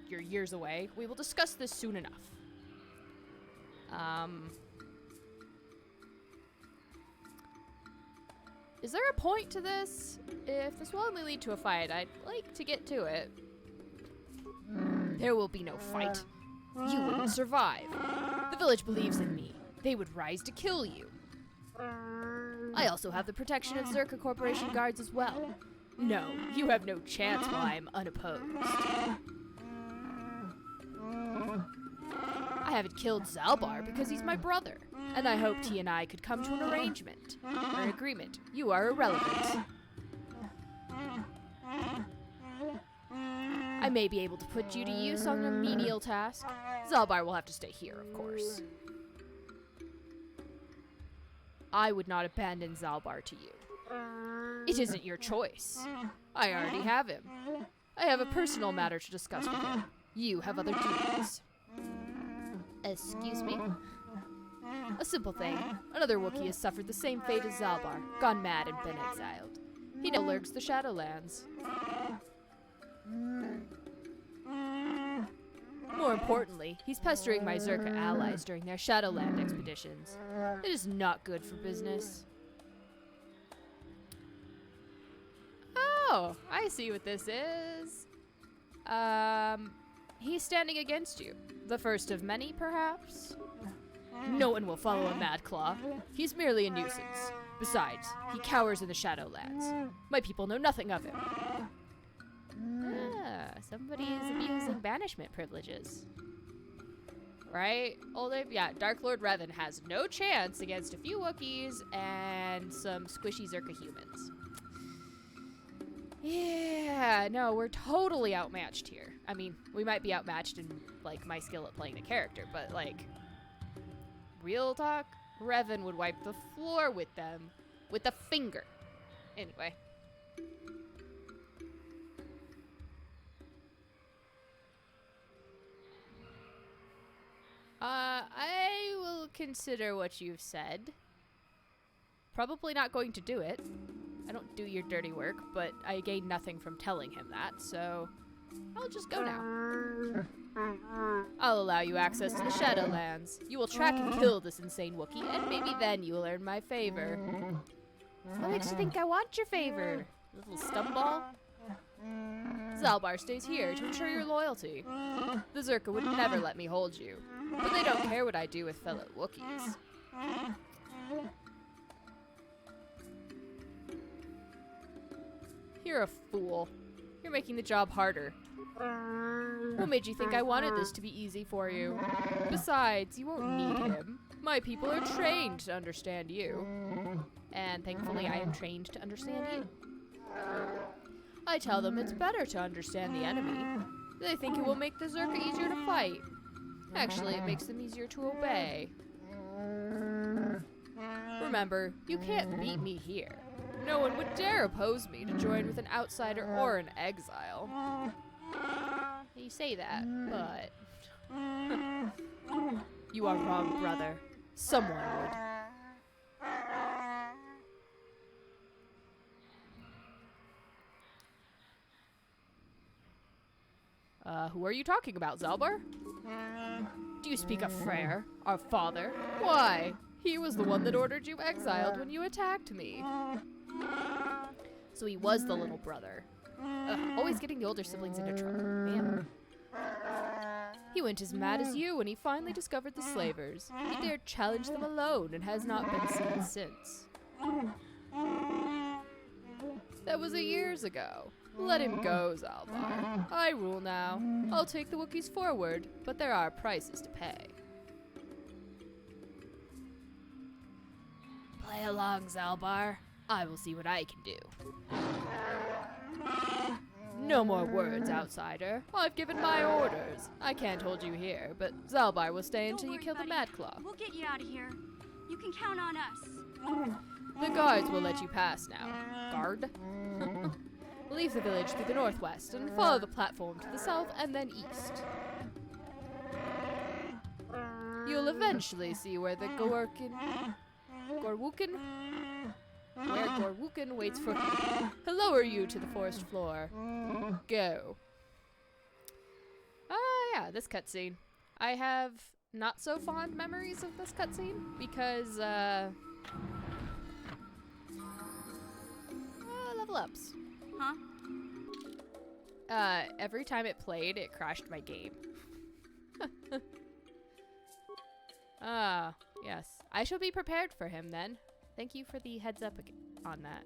you're years away. We will discuss this soon enough. Is there a point to this? If this will only lead to a fight, I'd like to get to it. There will be no fight. You wouldn't survive. The village believes in me. They would rise to kill you. I also have the protection of Zerka Corporation guards as well. No, you have no chance while I am unopposed. I haven't killed Zalbar because he's my brother, and I hoped he and I could come to an arrangement, or an agreement. You are irrelevant. I may be able to put you to use on a menial task. Zalbar will have to stay here, of course. I would not abandon Zalbar to you. It isn't your choice. I already have him. I have a personal matter to discuss with him. You have other duties. Excuse me? A simple thing. Another Wookiee has suffered the same fate as Zalbar, gone mad and been exiled. He now lurks the Shadowlands. More importantly, he's pestering my Zerka allies during their Shadowland expeditions. It is not good for business. Oh, I see what this is. He's standing against you. The first of many, perhaps? No one will follow a Mad Claw. He's merely a nuisance. Besides, he cowers in the Shadowlands. My people know nothing of him. Somebody is abusing banishment privileges. Right? Yeah, Dark Lord Revan has no chance against a few Wookiees and some squishy Zerka humans. Yeah, no, we're totally outmatched here. I mean, we might be outmatched in, like, my skill at playing the character, but, like, real talk, Revan would wipe the floor with them with a finger. Anyway. I will consider what you've said. Probably not going to do it. I don't do your dirty work, but I gain nothing from telling him that, so I'll just go now. I'll allow you access to the Shadowlands. You will track and kill this insane Wookiee, and maybe then you will earn my favor. What makes you think I want your favor, little scumball? Zalbar stays here to ensure your loyalty. The Zerka would never let me hold you, but they don't care what I do with fellow Wookiees. You're a fool. You're making the job harder. What made you think I wanted this to be easy for you? Besides, you won't need him. My people are trained to understand you. And thankfully, I am trained to understand you. I tell them it's better to understand the enemy. They think it will make the Zerka easier to fight. Actually, it makes them easier to obey. Remember, you can't beat me here. No one would dare oppose me to join with an outsider or an exile. You say that, but... You are wrong, brother. Someone would. Who are you talking about, Zalbar? Do you speak of Freyr, our father? Why? He was the one that ordered you exiled when you attacked me. So he was the little brother. Always getting the older siblings into trouble. Man. He went as mad as you when he finally discovered the slavers. He dared challenge them alone and has not been seen since. That was years ago. Let him go, Zalbar. I rule now. I'll take the Wookiees forward, but there are prices to pay. Play along, Zalbar. I will see what I can do. No more words, outsider. I've given my orders. I can't hold you here, but Zalbar will stay until you kill the Madclaw. We'll get you out of here. You can count on us. The guards will let you pass now. Guard? Leave the village through the northwest and follow the platform to the south and then east. You'll eventually see where the Gorwookin waits for you. He'll lower you to the forest floor. Go. Yeah, this cutscene. I have not so fond memories of this cutscene because, level ups. Huh? Every time it played, it crashed my game. Yes. I shall be prepared for him then. Thank you for the heads up on that.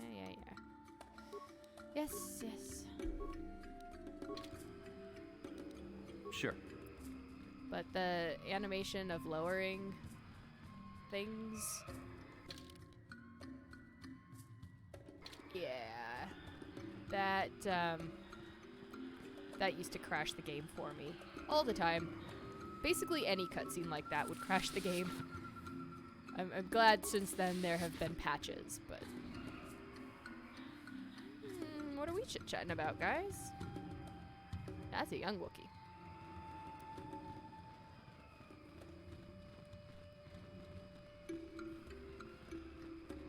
Yeah. Yes. Sure. But the animation of lowering things... Yeah. That used to crash the game for me. All the time. Basically any cutscene like that would crash the game. I'm glad since then there have been patches, but... what are we chit-chatting about, guys? That's a young Wookiee.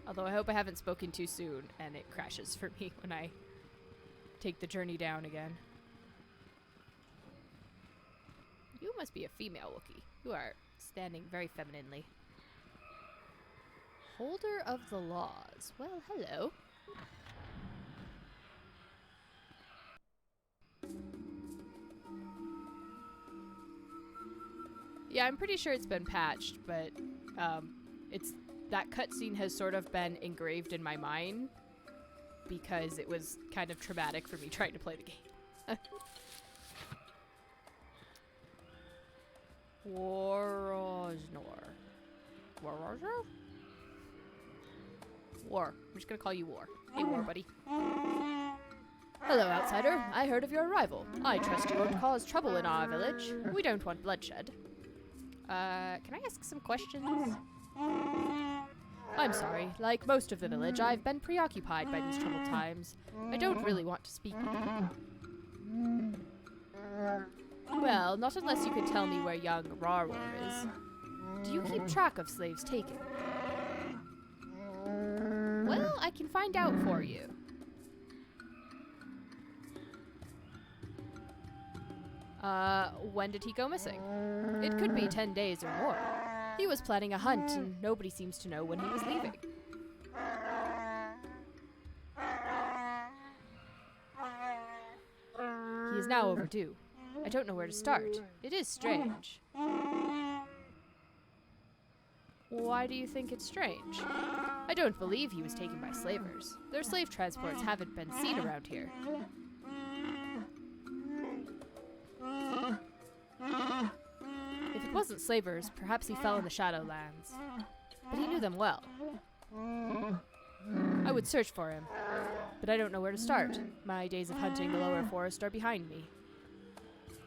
Although I hope I haven't spoken too soon and it crashes for me when I take the journey down again. You must be a female Wookiee. You are standing very femininely. Holder of the laws. Well, hello. Yeah, I'm pretty sure it's been patched, but that cutscene has sort of been engraved in my mind because it was kind of traumatic for me trying to play the game. War. I'm just gonna call you War. Hey, War, buddy. Hello, outsider. I heard of your arrival. I trust you won't cause trouble in our village. We don't want bloodshed. Can I ask some questions? I'm sorry. Like most of the village, I've been preoccupied by these troubled times. I don't really want to speak with you. Well, not unless you could tell me where young Rarwar is. Do you keep track of slaves taken? Well, I can find out for you. When did he go missing? It could be 10 days or more. He was planning a hunt, and nobody seems to know when he was leaving. He is now overdue. I don't know where to start. It is strange. Why do you think it's strange? I don't believe he was taken by slavers. Their slave transports haven't been seen around here. wasn't slavers, perhaps he fell in the Shadowlands. But he knew them well. I would search for him, but I don't know where to start. My days of hunting the lower forest are behind me.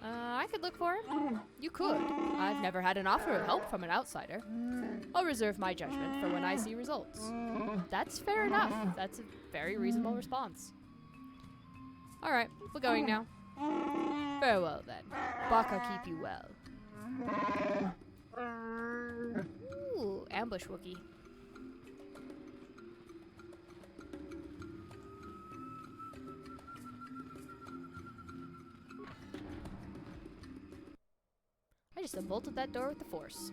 I could look for him. You could. I've never had an offer of help from an outsider. I'll reserve my judgment for when I see results. That's fair enough. That's a very reasonable response. Alright, we're going now. Farewell, then. Baka keep you well. Ooh, ambush Wookie. I just unbolted that door with the force.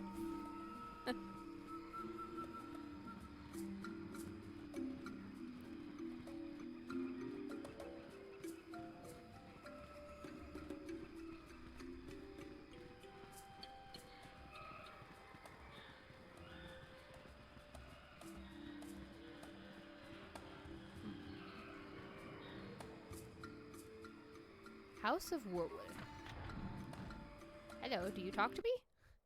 House of Warwood. Hello, do you talk to me?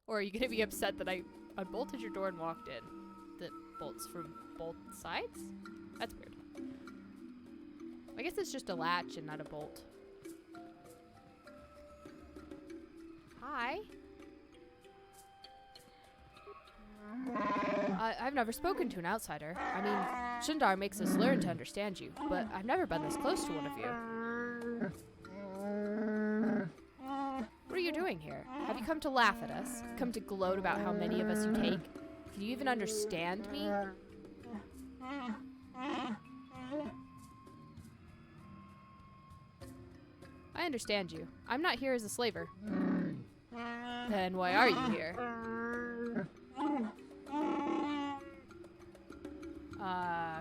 Or are you gonna be upset that I unbolted your door and walked in? The bolts from both sides? That's weird. I guess it's just a latch and not a bolt. Hi. I've never spoken to an outsider. I mean, Shundar makes us learn to understand you, but I've never been this close to one of you. What are you doing here? Have you come to laugh at us? Come to gloat about how many of us you take? Can you even understand me? I understand you. I'm not here as a slaver. Then why are you here?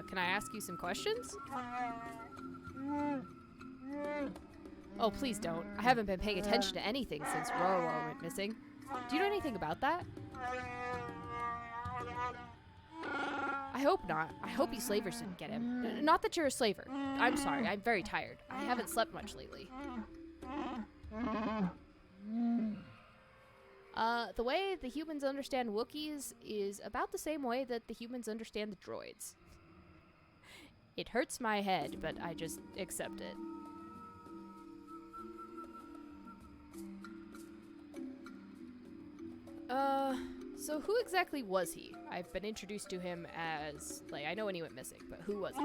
Can I ask you some questions? Oh, please don't. I haven't been paying attention to anything since Rorwar went missing. Do you know anything about that? I hope not. I hope you slavers didn't get him. Not that you're a slaver. I'm sorry, I'm very tired. I haven't slept much lately. The way the humans understand Wookiees is about the same way that the humans understand the droids. It hurts my head, but I just accept it. So who exactly was he? I've been introduced to him as, like, I know when he went missing, but who was he?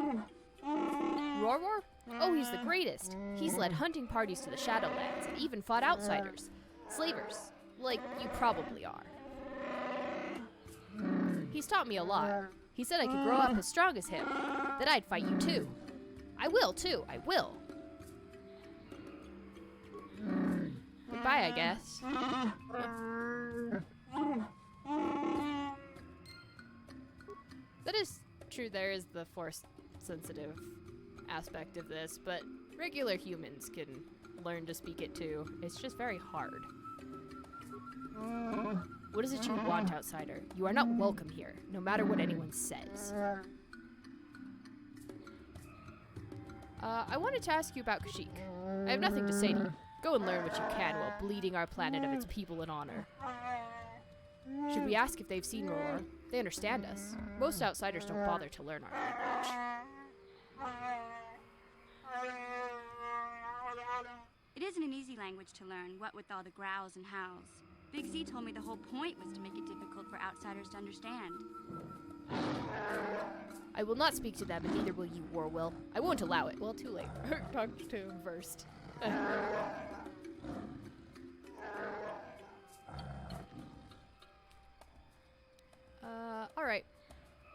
Rorwar? Oh, he's the greatest. He's led hunting parties to the Shadowlands and even fought outsiders. Slavers. Like you probably are. He's taught me a lot. He said I could grow up as strong as him. That I'd fight you too. I will too, I will. Goodbye, I guess. That is true, there is the force-sensitive aspect of this, but regular humans can learn to speak it too. It's just very hard. What is it you want, outsider? You are not welcome here, no matter what anyone says. I wanted to ask you about Kashyyyk. I have nothing to say to you. Go and learn what you can while bleeding our planet of its people in honor. Should we ask if they've seen Roar? They understand us. Most outsiders don't bother to learn our language. It isn't an easy language to learn, what with all the growls and howls. Big Z told me the whole point was to make it difficult for outsiders to understand. I will not speak to them, and neither will you, Warwill. I won't allow it. Well, too late. Talked to him first. Alright.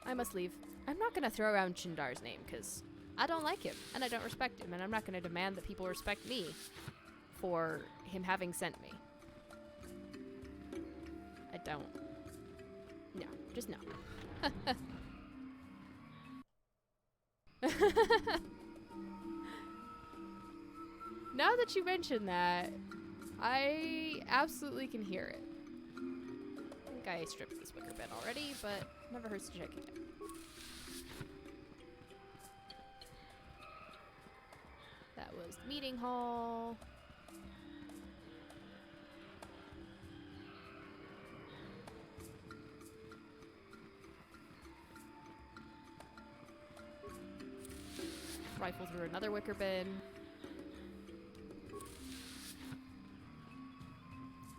I must leave. I'm not gonna throw around Shindar's name, because I don't like him, and I don't respect him, and I'm not gonna demand that people respect me for him having sent me. I don't. No, just no. Now that you mention that, I absolutely can hear it. I think I stripped this wicker bin already, but never hurts to check again. That was the meeting hall. rifle through another wicker bin.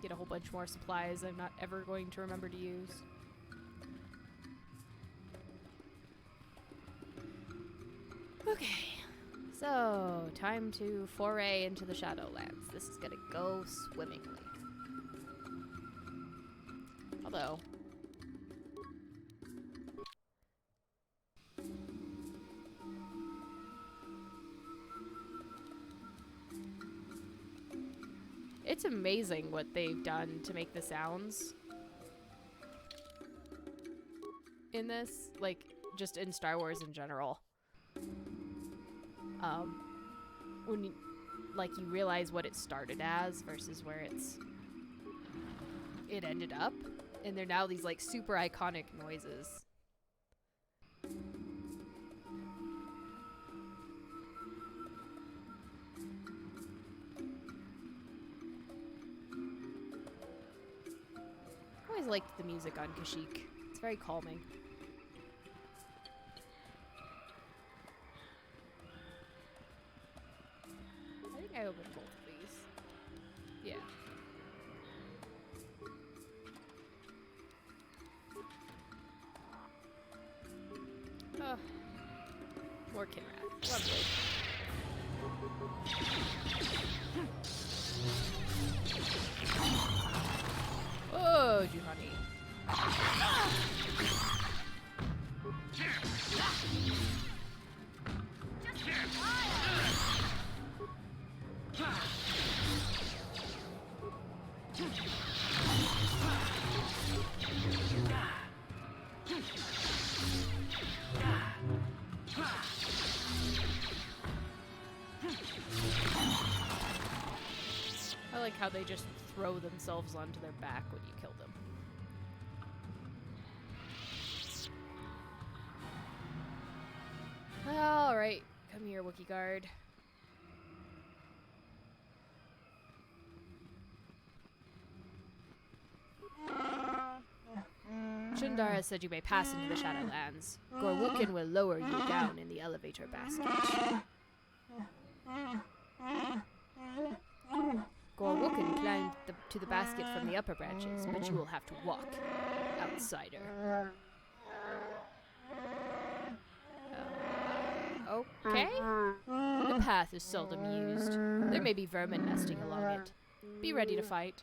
Get a whole bunch more supplies I'm not ever going to remember to use. Okay, so time to foray into the Shadowlands. This is gonna go swimmingly. Although... it's amazing what they've done to make the sounds in this, like, just in Star Wars in general. When you, like, you realize what it started as versus where it ended up, and they're now these, like, super iconic noises. I always liked the music on Kashyyyk. It's very calming. I think I opened both of these. Yeah. Oh. More Kinrat. Lovely. Oh, Juhani. I like how they just throw themselves onto their back when you kill them. Alright, come here, Wookie guard. Shundara said you may pass into the Shadowlands. Gorwookin will lower you down in the elevator basket. Gorwookin climbed to the basket from the upper branches, but you will have to walk, outsider. Okay? The path is seldom used. There may be vermin nesting along it. Be ready to fight.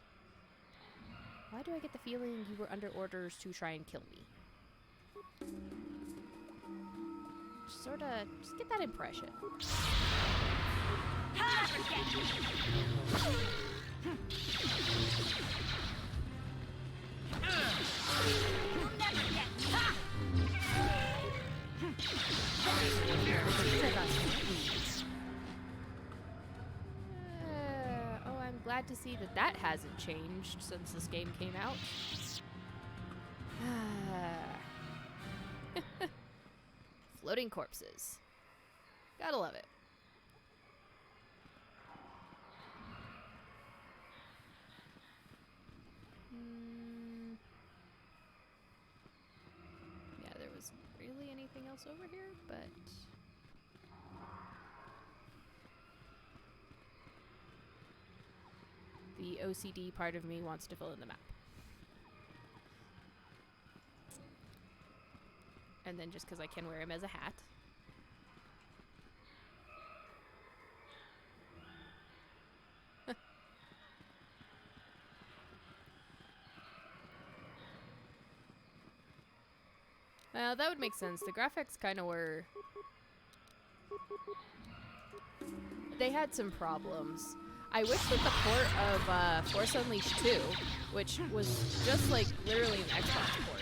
Why do I get the feeling you were under orders to try and kill me? Just get that impression. Oh, I'm glad to see that hasn't changed since this game came out. Floating corpses. Gotta love it. Yeah, there wasn't really anything else over here, but... the OCD part of me wants to fill in the map. And then just because I can wear him as a hat. Well, that would make sense. The graphics kind of were... they had some problems. I wish that the port of Force Unleashed 2, which was just like literally an Xbox port,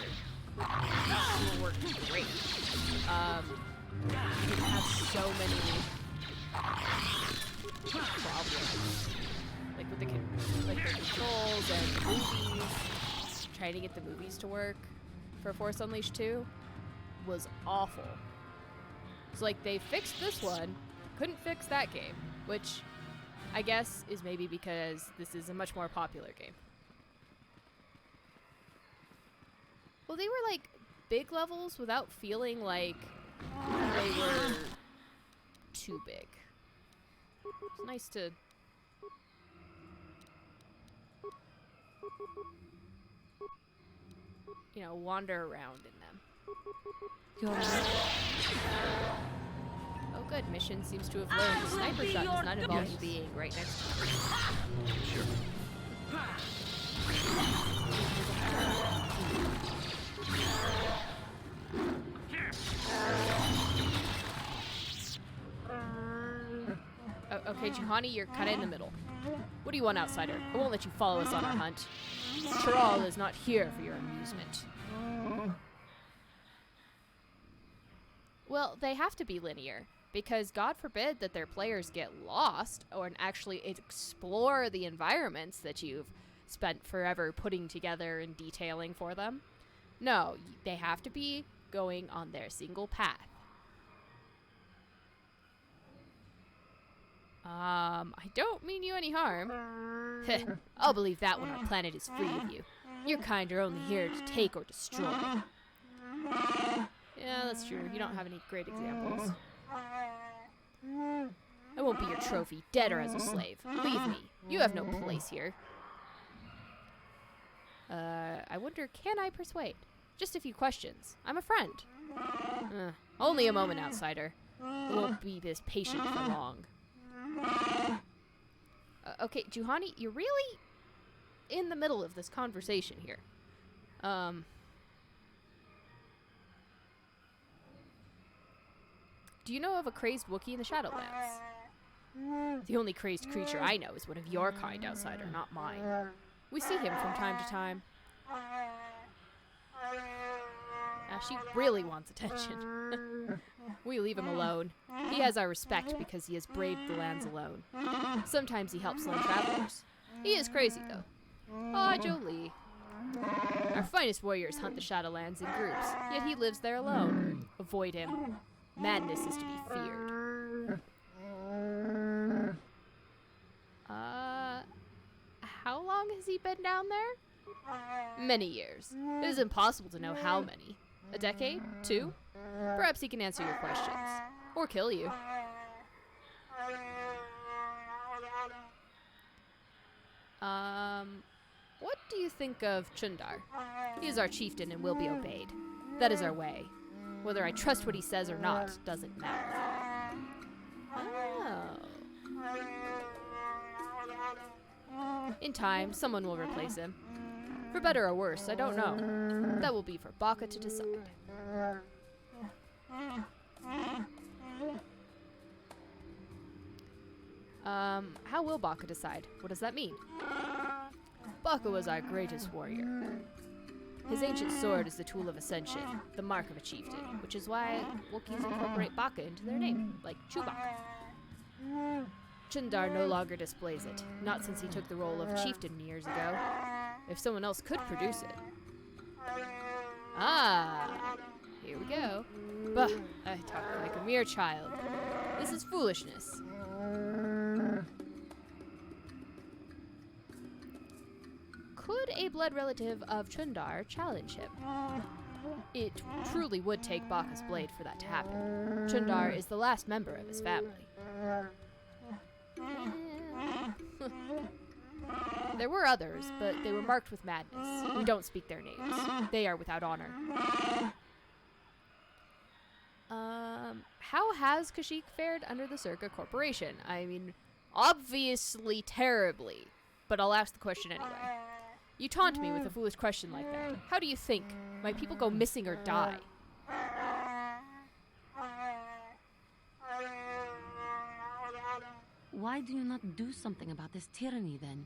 worked great. You didn't have so many problems, like with the controls and movies. Trying to get the movies to work for Force Unleashed 2 was awful. So like they fixed this one, couldn't fix that game, which I guess is maybe because this is a much more popular game. Well, they were like big levels without feeling like they were too big. It's nice to... you know, wander around in them. Oh good, mission seems to have learned the sniper shot does not involve you being right next to you. Sure. Okay, Juhani, you're kind of in the middle. What do you want, outsider? I won't let you follow us on our hunt. Chiral is not here for your amusement. Well, they have to be linear, because God forbid that their players get lost or actually explore the environments that you've spent forever putting together and detailing for them. No, they have to be going on their single path. I don't mean you any harm. I'll believe that when our planet is free of you. Your kind are only here to take or destroy. Yeah, that's true. You don't have any great examples. I won't be your trophy, dead or as a slave. Leave me. You have no place here. I wonder, can I persuade? Just a few questions. I'm a friend. Only a moment, outsider. I won't be this patient for long. Okay, Juhani, you're really in the middle of this conversation here. Do you know of a crazed Wookiee in the Shadowlands? The only crazed creature I know is one of your kind, outsider, not mine. We see him from time to time. She really wants attention. We leave him alone. He has our respect because he has braved the lands alone. Sometimes he helps lone travelers. He is crazy, though. Ah, Jolie. Our finest warriors hunt the Shadowlands in groups, yet he lives there alone. Avoid him. Madness is to be feared. How long has he been down there? Many years. It is impossible to know how many. A decade? 2? Perhaps he can answer your questions. Or kill you. What do you think of Chundar? He is our chieftain and will be obeyed. That is our way. Whether I trust what he says or not doesn't matter. Oh. In time, someone will replace him. For better or worse, I don't know. That will be for Baka to decide. How will Baka decide? What does that mean? Baka was our greatest warrior. His ancient sword is the tool of ascension, the mark of a chieftain, which is why Wookiees incorporate Baka into their name, like Chewbacca. Chundar no longer displays it, not since he took the role of chieftain years ago. If someone else could produce it. Ah, here we go. Bah, I talk like a mere child. This is foolishness. Could a blood relative of Chundar challenge him? It truly would take Baka's blade for that to happen. Chundar is the last member of his family. There were others, but they were marked with madness. We don't speak their names. They are without honor. How has Kashyyyk fared under the Circa Corporation? I mean, obviously terribly, but I'll ask the question anyway. You taunt me with a foolish question like that. How do you think? My people go missing or die? Why do you not do something about this tyranny, then?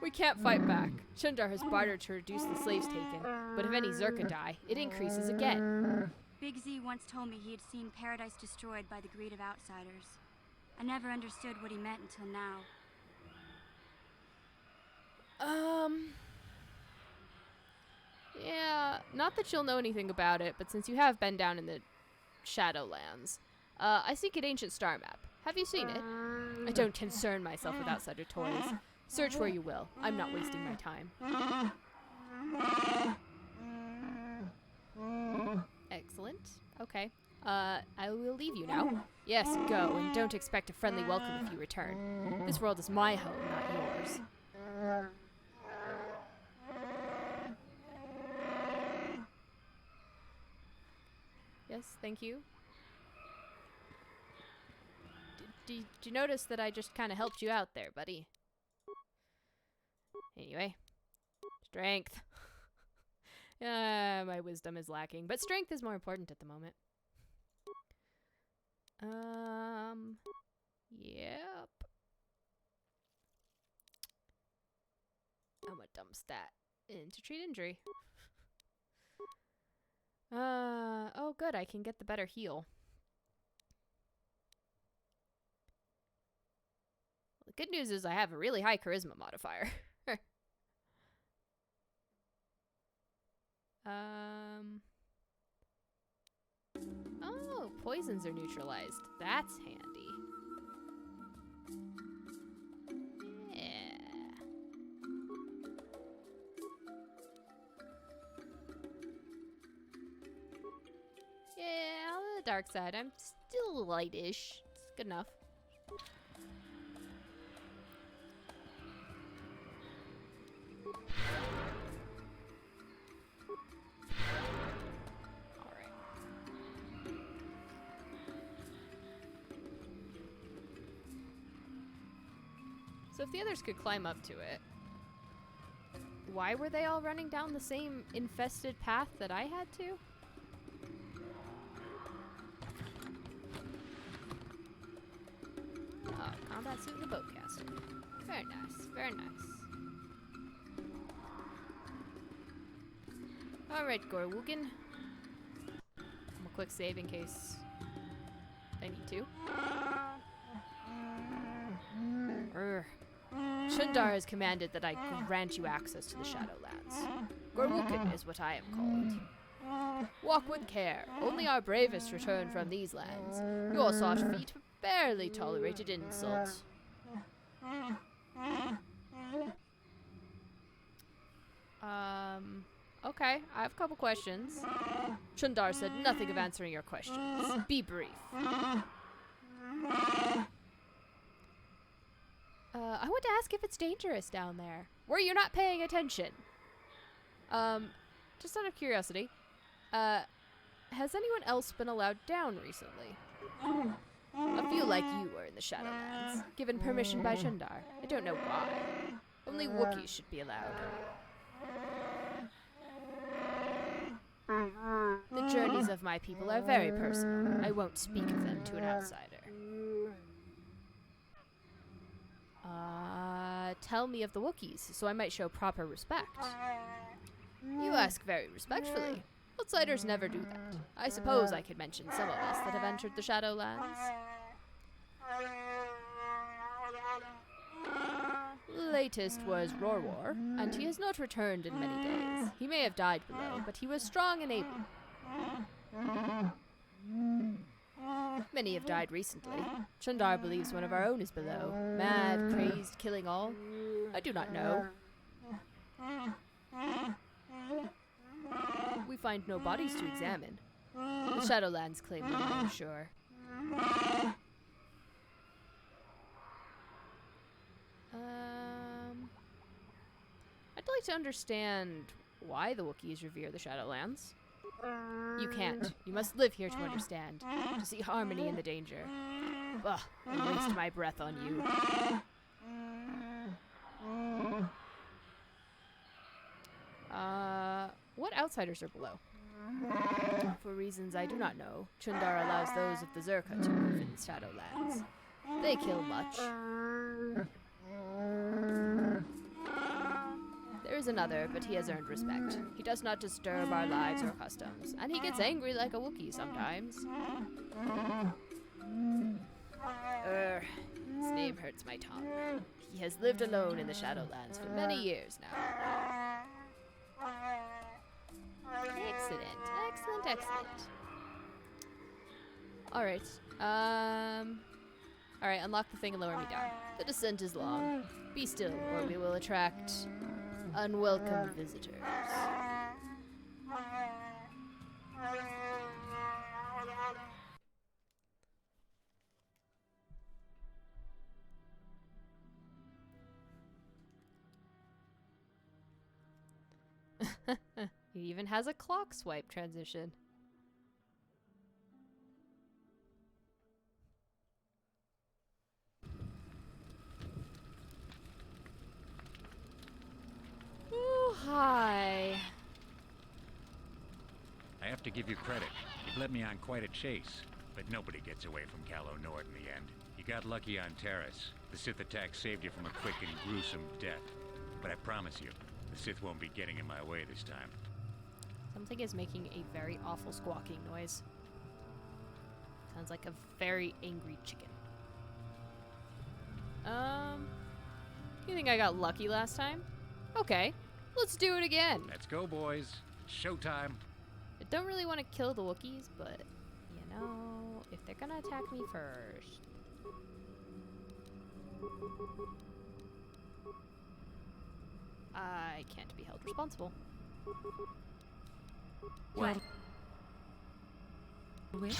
We can't fight back. Chundar has bartered to reduce the slaves taken, but if any Zerka die, it increases again. Big Z once told me he had seen paradise destroyed by the greed of outsiders. I never understood what he meant until now. Yeah, not that you'll know anything about it, but since you have been down in the Shadowlands, I seek an ancient star map. Have you seen it? I don't concern myself with outsider toys. Search where you will. I'm not wasting my time. Excellent. Okay. I will leave you now. Yes, go, and don't expect a friendly welcome if you return. This world is my home, not yours. Yes, thank you. Did you notice that I just kind of helped you out there, buddy? Anyway. Strength. My wisdom is lacking, but strength is more important at the moment. Yep. I'm gonna dump stat into treat injury. Oh good, I can get the better heal. The good news is I have a really high charisma modifier. Oh, poisons are neutralized. That's handy. Yeah. Yeah, on the dark side, I'm still lightish. It's good enough. So if the others could climb up to it, why were they all running down the same infested path that I had to? Oh, combat suit and the bowcaster. Very nice, very nice. Alright, Gorwookin. I'm a quick save in case I need to. Chundar has commanded that I grant you access to the Shadowlands. Gorwookin is what I am called. Walk with care. Only our bravest return from these lands. Your soft feet barely tolerated insult. Okay, I have a couple questions. Chundar said nothing of answering your questions. Be brief. I want to ask if it's dangerous down there. Were you not paying attention? Just out of curiosity, has anyone else been allowed down recently? A few like you were in the Shadowlands, given permission by Chundar. I don't know why. Only Wookiees should be allowed. The journeys of my people are very personal. I won't speak of them to an outsider. Tell me of the Wookiees, so I might show proper respect. You ask very respectfully. Outsiders never do that. I suppose I could mention some of us that have entered the Shadowlands. Latest was Rorwar, and he has not returned in many days. He may have died below, but he was strong and able. Many have died recently. Chundar believes one of our own is below. Mad, crazed, killing all. I do not know. We find no bodies to examine. The Shadowlands claim them, I'm sure. I'd like to understand why the Wookiees revere the Shadowlands. You can't. You must live here to understand, to see harmony in the danger. Ugh, I waste my breath on you. What outsiders are below? For reasons I do not know, Chundar allows those of the Zerka to move in the Shadowlands. They kill much. There is another, but he has earned respect. He does not disturb our lives or customs, and he gets angry like a Wookiee sometimes. His name hurts my tongue. He has lived alone in the Shadowlands for many years now. Excellent, excellent, excellent. Alright, alright, unlock the thing and lower me down. The descent is long. Be still, or we will attract unwelcome visitors. He even has a clock swipe transition. Ooh, hi. I have to give you credit. You've led me on quite a chase, but nobody gets away from Calo Nord in the end. You got lucky on Terrace. The Sith attack saved you from a quick and gruesome death. But I promise you, the Sith won't be getting in my way this time. Something is making a very awful squawking noise. Sounds like a very angry chicken. You think I got lucky last time? Okay, let's do it again. Let's go, boys. Showtime. I don't really want to kill the Wookiees, but, you know, if they're gonna attack me first... I can't be held responsible. What? Wish?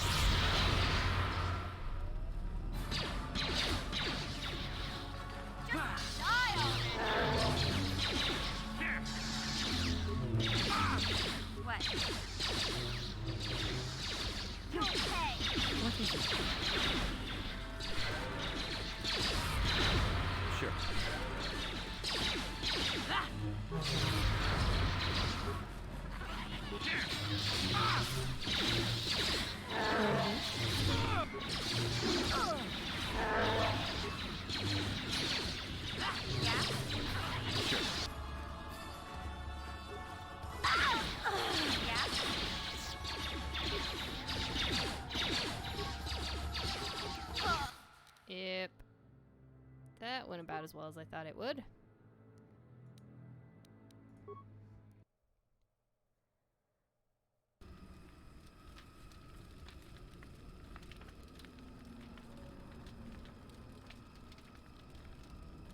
What? You okay? What is it? Sure. Yep. That went about as well as I thought it would.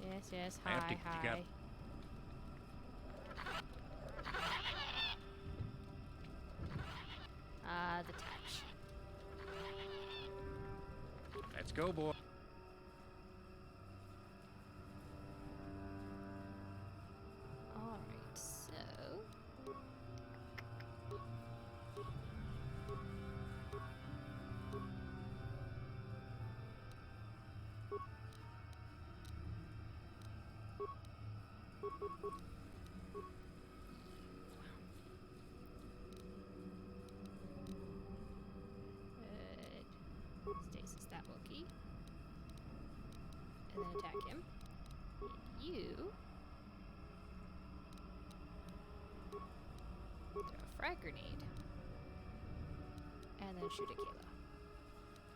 Yes, yes, I have hi, to- you hi. got- The touch. Let's go, boy. Alright, so... Stasis that Wookiee. And then attack him. And you... throw a frag grenade. And then shoot a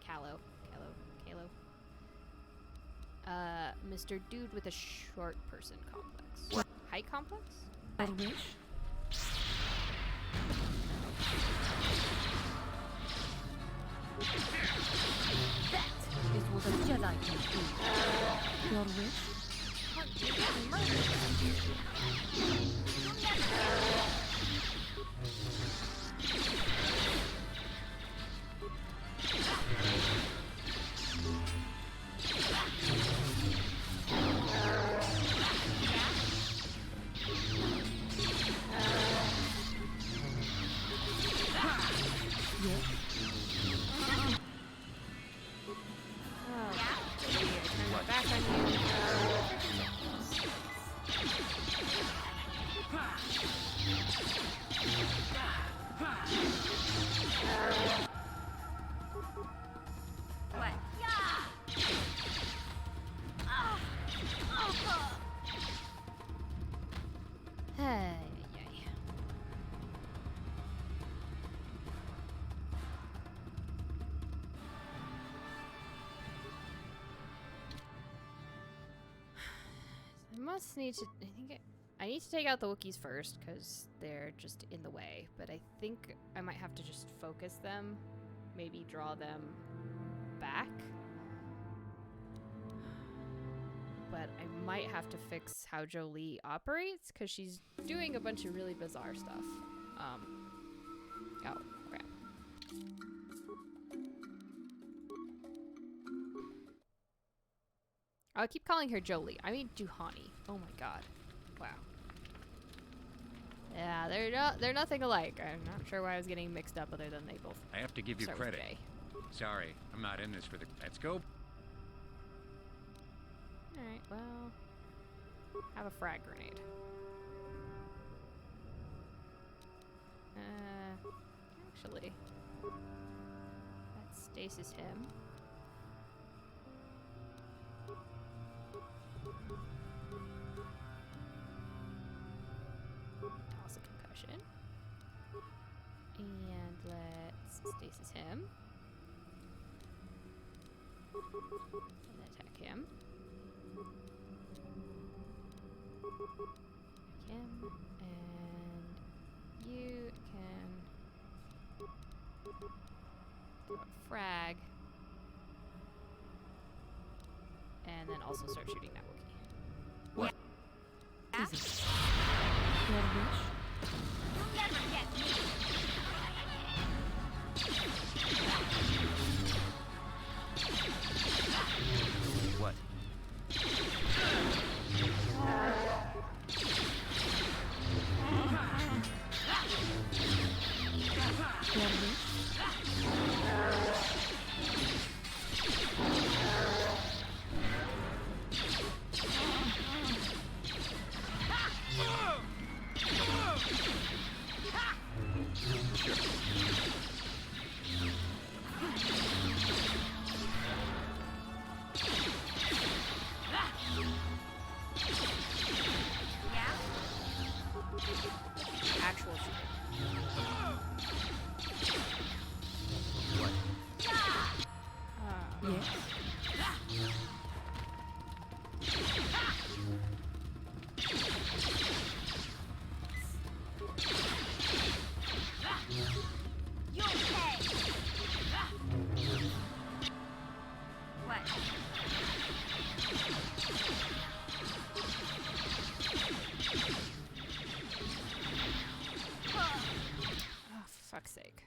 Kalo. Mr. Dude with a short person complex. What? Height complex? I wish? That is what a Jedi can do. Your wish? Back on you. What? Hey, I must need to. I need to take out the Wookiees first because they're just in the way. But I think I might have to just focus them, maybe draw them back. But I might have to fix how Jolie operates because she's doing a bunch of really bizarre stuff. Oh, crap. I keep calling her Jolie. I mean Duhani. Oh my god. Wow. Yeah, they're nothing alike. I'm not sure why I was getting mixed up other than they both I have to give you start with credit. J. Sorry, I'm not in this for the... Let's go. Alright, well... have a frag grenade. Actually... let's stasis him. Toss a concussion. And let's stasis him. And attack him. Attack him. And you can throw a frag. And then also start shooting that Wookiee. What? Jesus. You'll never get me. What? Actual shooting. What? Yes. You'll pay. What? Oh, for fuck's sake.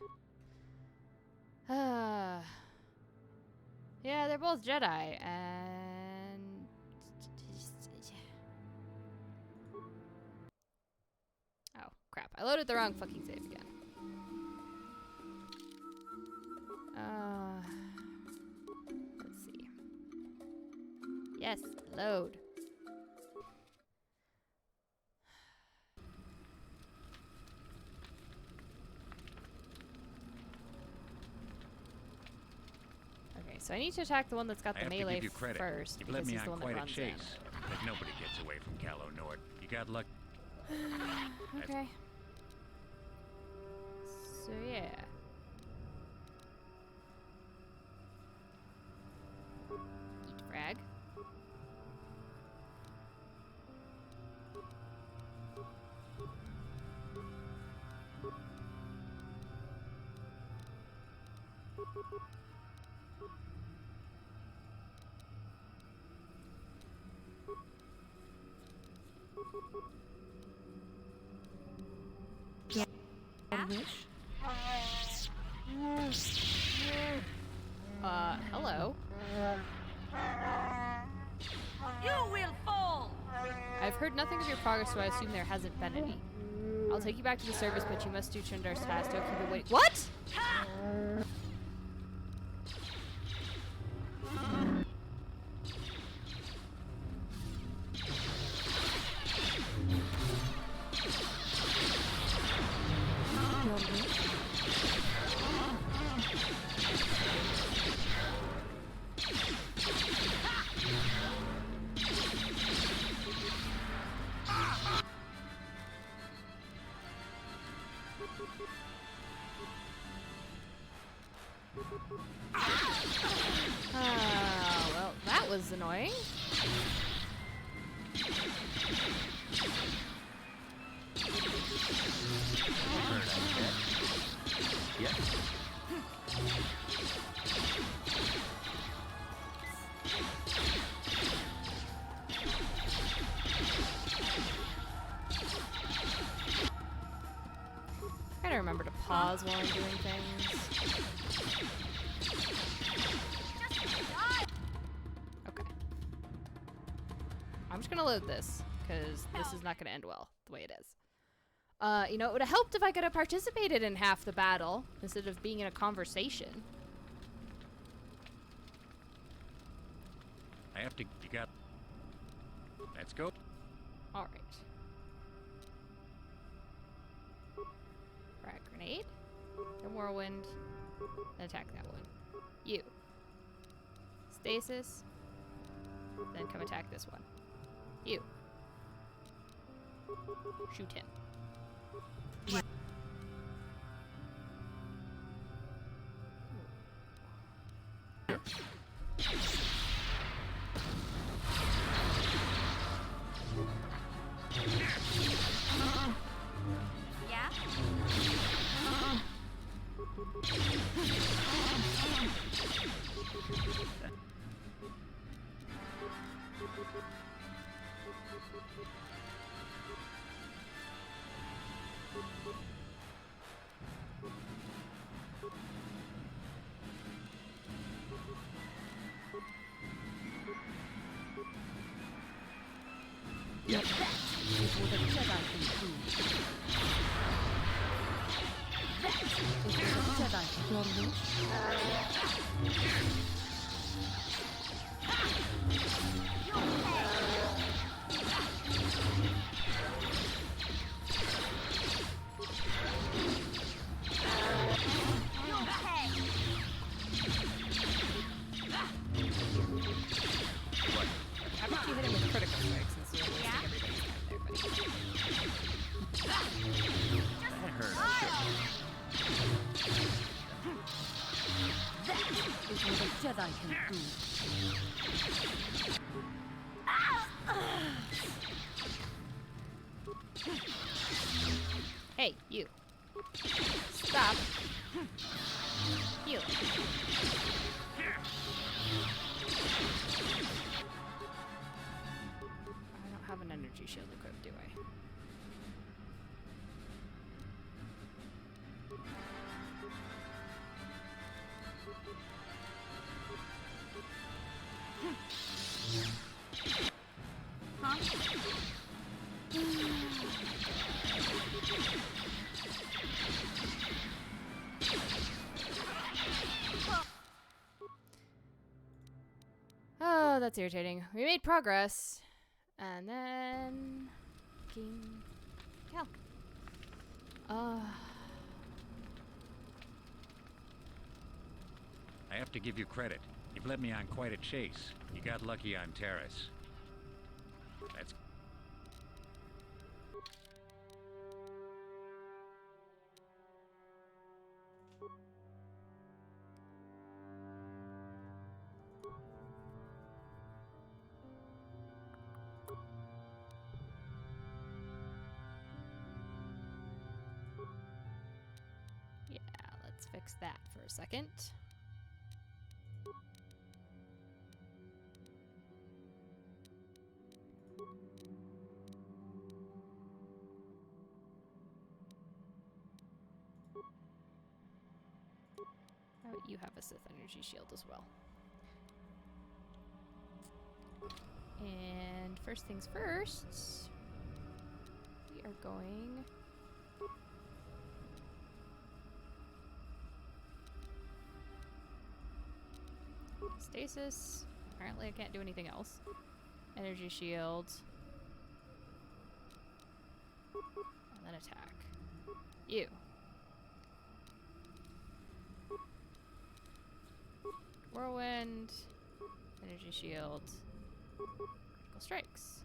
Yeah, they're both Jedi, and... oh, crap. I loaded the wrong fucking save again. Let's see. Yes, load. Okay, so I need to attack the one that's got I the have to melee give you credit. first, You've because led me he's on the one that quite a runs chase, but nobody gets away from Calo Nord. You got luck. in. Okay. So yeah. Eat frag. Hello. You will fall. I've heard nothing of your progress, so I assume there hasn't been any. I'll take you back to the service, but you must do Chundar's task. Don't keep it waiting. What? Well, that was annoying. Yes? Gotta remember to pause while I'm doing things. Okay. I'm just gonna load this, because this is not gonna end well, the way it is. You know, it would have helped if I could have participated in half the battle instead of being in a conversation. I have to... You got... Let's go. Alright. Frag grenade. Then whirlwind. Then attack that one. You. Stasis. Then come attack this one. You. Shoot him. Yeah? How about you hit him with critical strikes and see if everybody's back there, That hurt. Is what a Jedi can do. Hey, you. Stop. Heal. I don't have an energy shield equipped, do I? Huh? Oh, that's irritating. We made progress. And then... King... Cal. I have to give you credit. You've led me on quite a chase. You got lucky on Terrace. That's... Yeah, let's fix that for a second. How about you have a Sith energy shield as well? And first things first, we are going... Stasis. Apparently I can't do anything else. Energy shield. And then attack. You. Whirlwind. Energy shield. Critical strikes.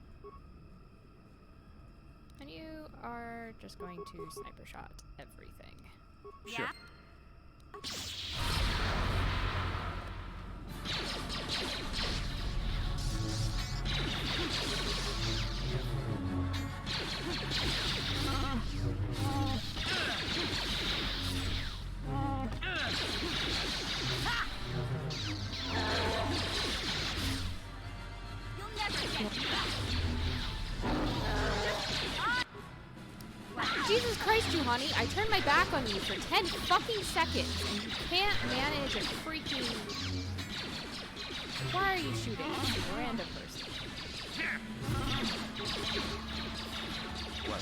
And you are just going to sniper shot everything. Yeah? You'll never get me. Jesus Christ, Juhani, I turned my back on you for 10 fucking seconds and you can't manage a freaking... Why are you shooting at a random person? What?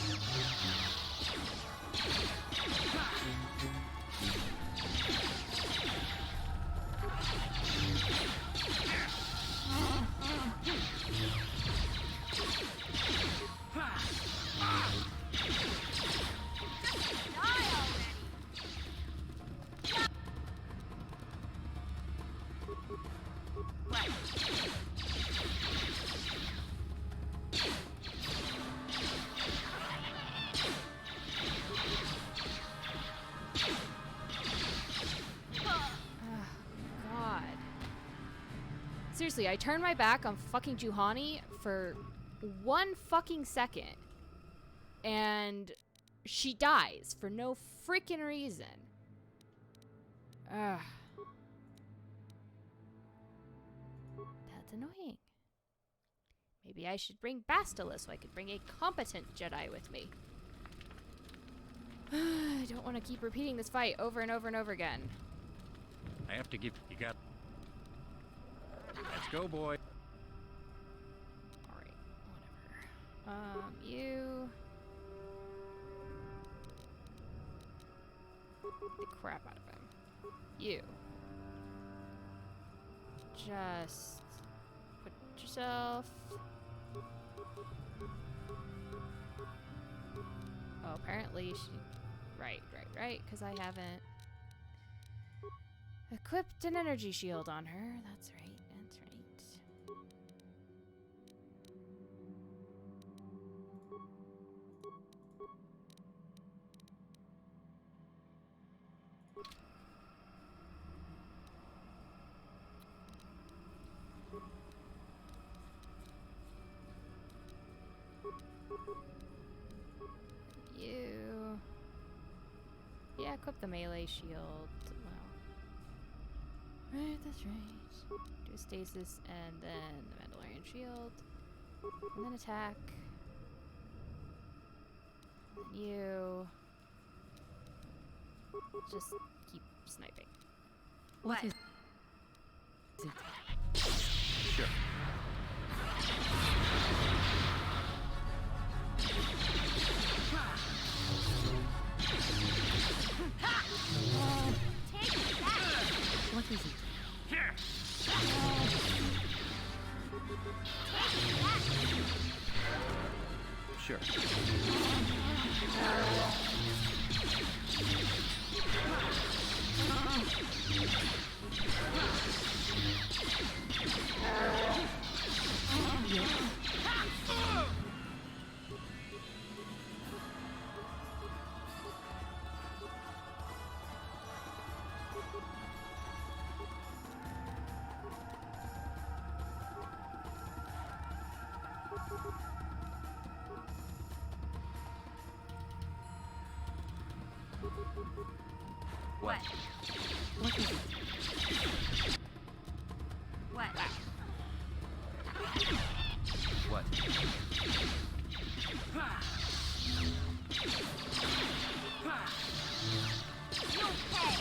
seriously, I turned my back on fucking Juhani for 1 fucking second. And she dies for no freaking reason. Ugh. That's annoying. Maybe I should bring Bastila so I could bring a competent Jedi with me. I don't want to keep repeating this fight over and over and over again. I have to give you got. Let's go, boy. Alright, whatever. You. Beat the crap out of him. You. Just put yourself. Oh, apparently she. Right, because I haven't equipped an energy shield on her. That's right. You. Yeah, equip the melee shield. Well. Right, that's right. Do stasis and then the Mandalorian shield. And then attack. And you. Just keep sniping. What is it? Sure. What is it? Sure. What? What is it? What? What? You'll pay!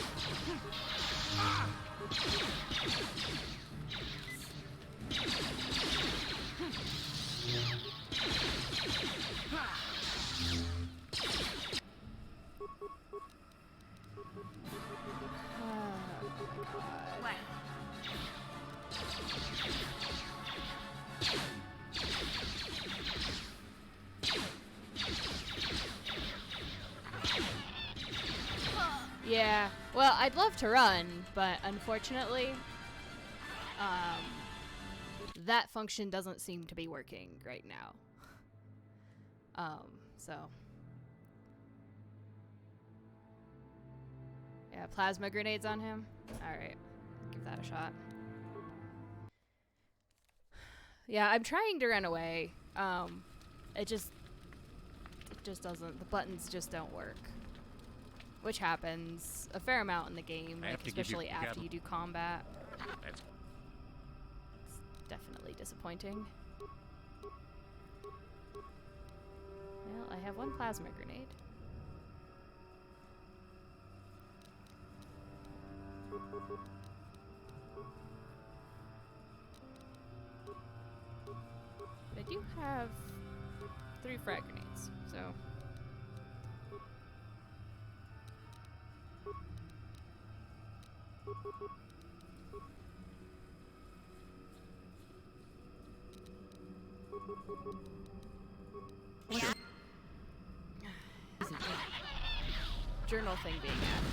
What? Yeah, well, I'd love to run, but unfortunately, that function doesn't seem to be working right now. So. Yeah, plasma grenades on him. Alright, give that a shot. Yeah, I'm trying to run away. It just doesn't, the buttons just don't work. Which happens a fair amount in the game, like, especially after you do combat. It's definitely disappointing. Well, I have one plasma grenade. But I do have 3 frag grenades, so. Sure. Journal thing being added.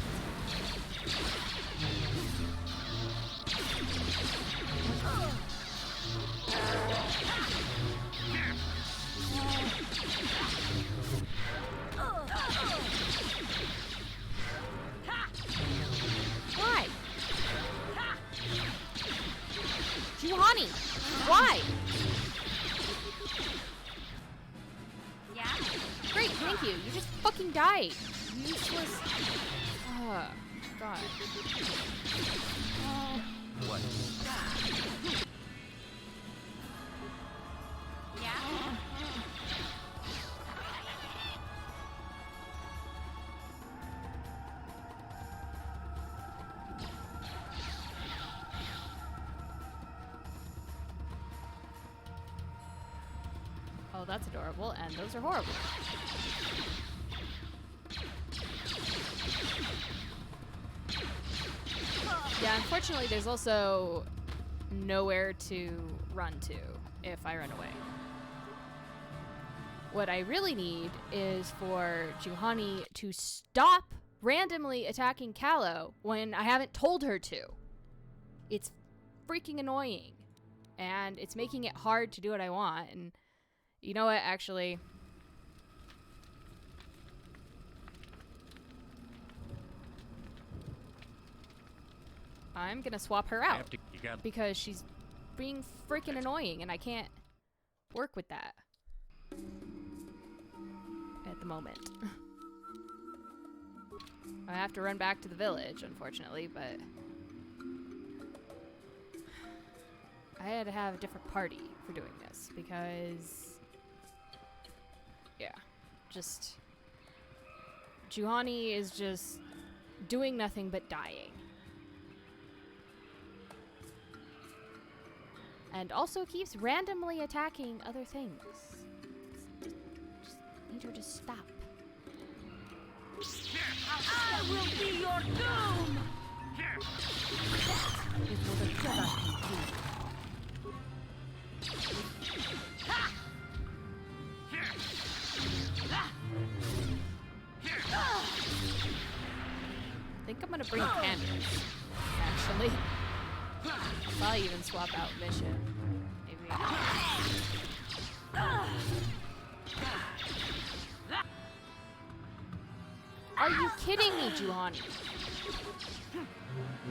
Why? Juhani! Why? Yeah? Great, thank you. You just fucking died. Useless. Oh, God. What? Yeah? Oh, that's adorable, and those are horrible. Yeah, unfortunately, there's also nowhere to run to if I run away. What I really need is for Juhani to stop randomly attacking Callow when I haven't told her to. It's freaking annoying, and it's making it hard to do what I want, and you know what, actually... I'm gonna swap her out because she's being freaking annoying and I can't work with that at the moment. I have to run back to the village, unfortunately, but I had to have a different party for doing this because, yeah, just Juhani is just doing nothing but dying. And also keeps randomly attacking other things. Just need her to stop. I will be your doom! It was a Jedi can I think I'm gonna bring candles, actually. Probably even swap out mission. Maybe. Are you kidding me, Juhani?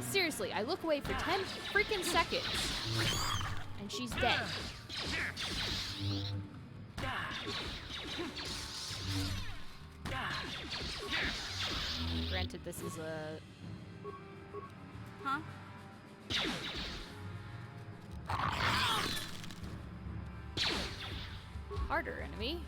Seriously, I look away for 10 freaking seconds, and she's dead. Granted, this is a... Huh? harder enemy.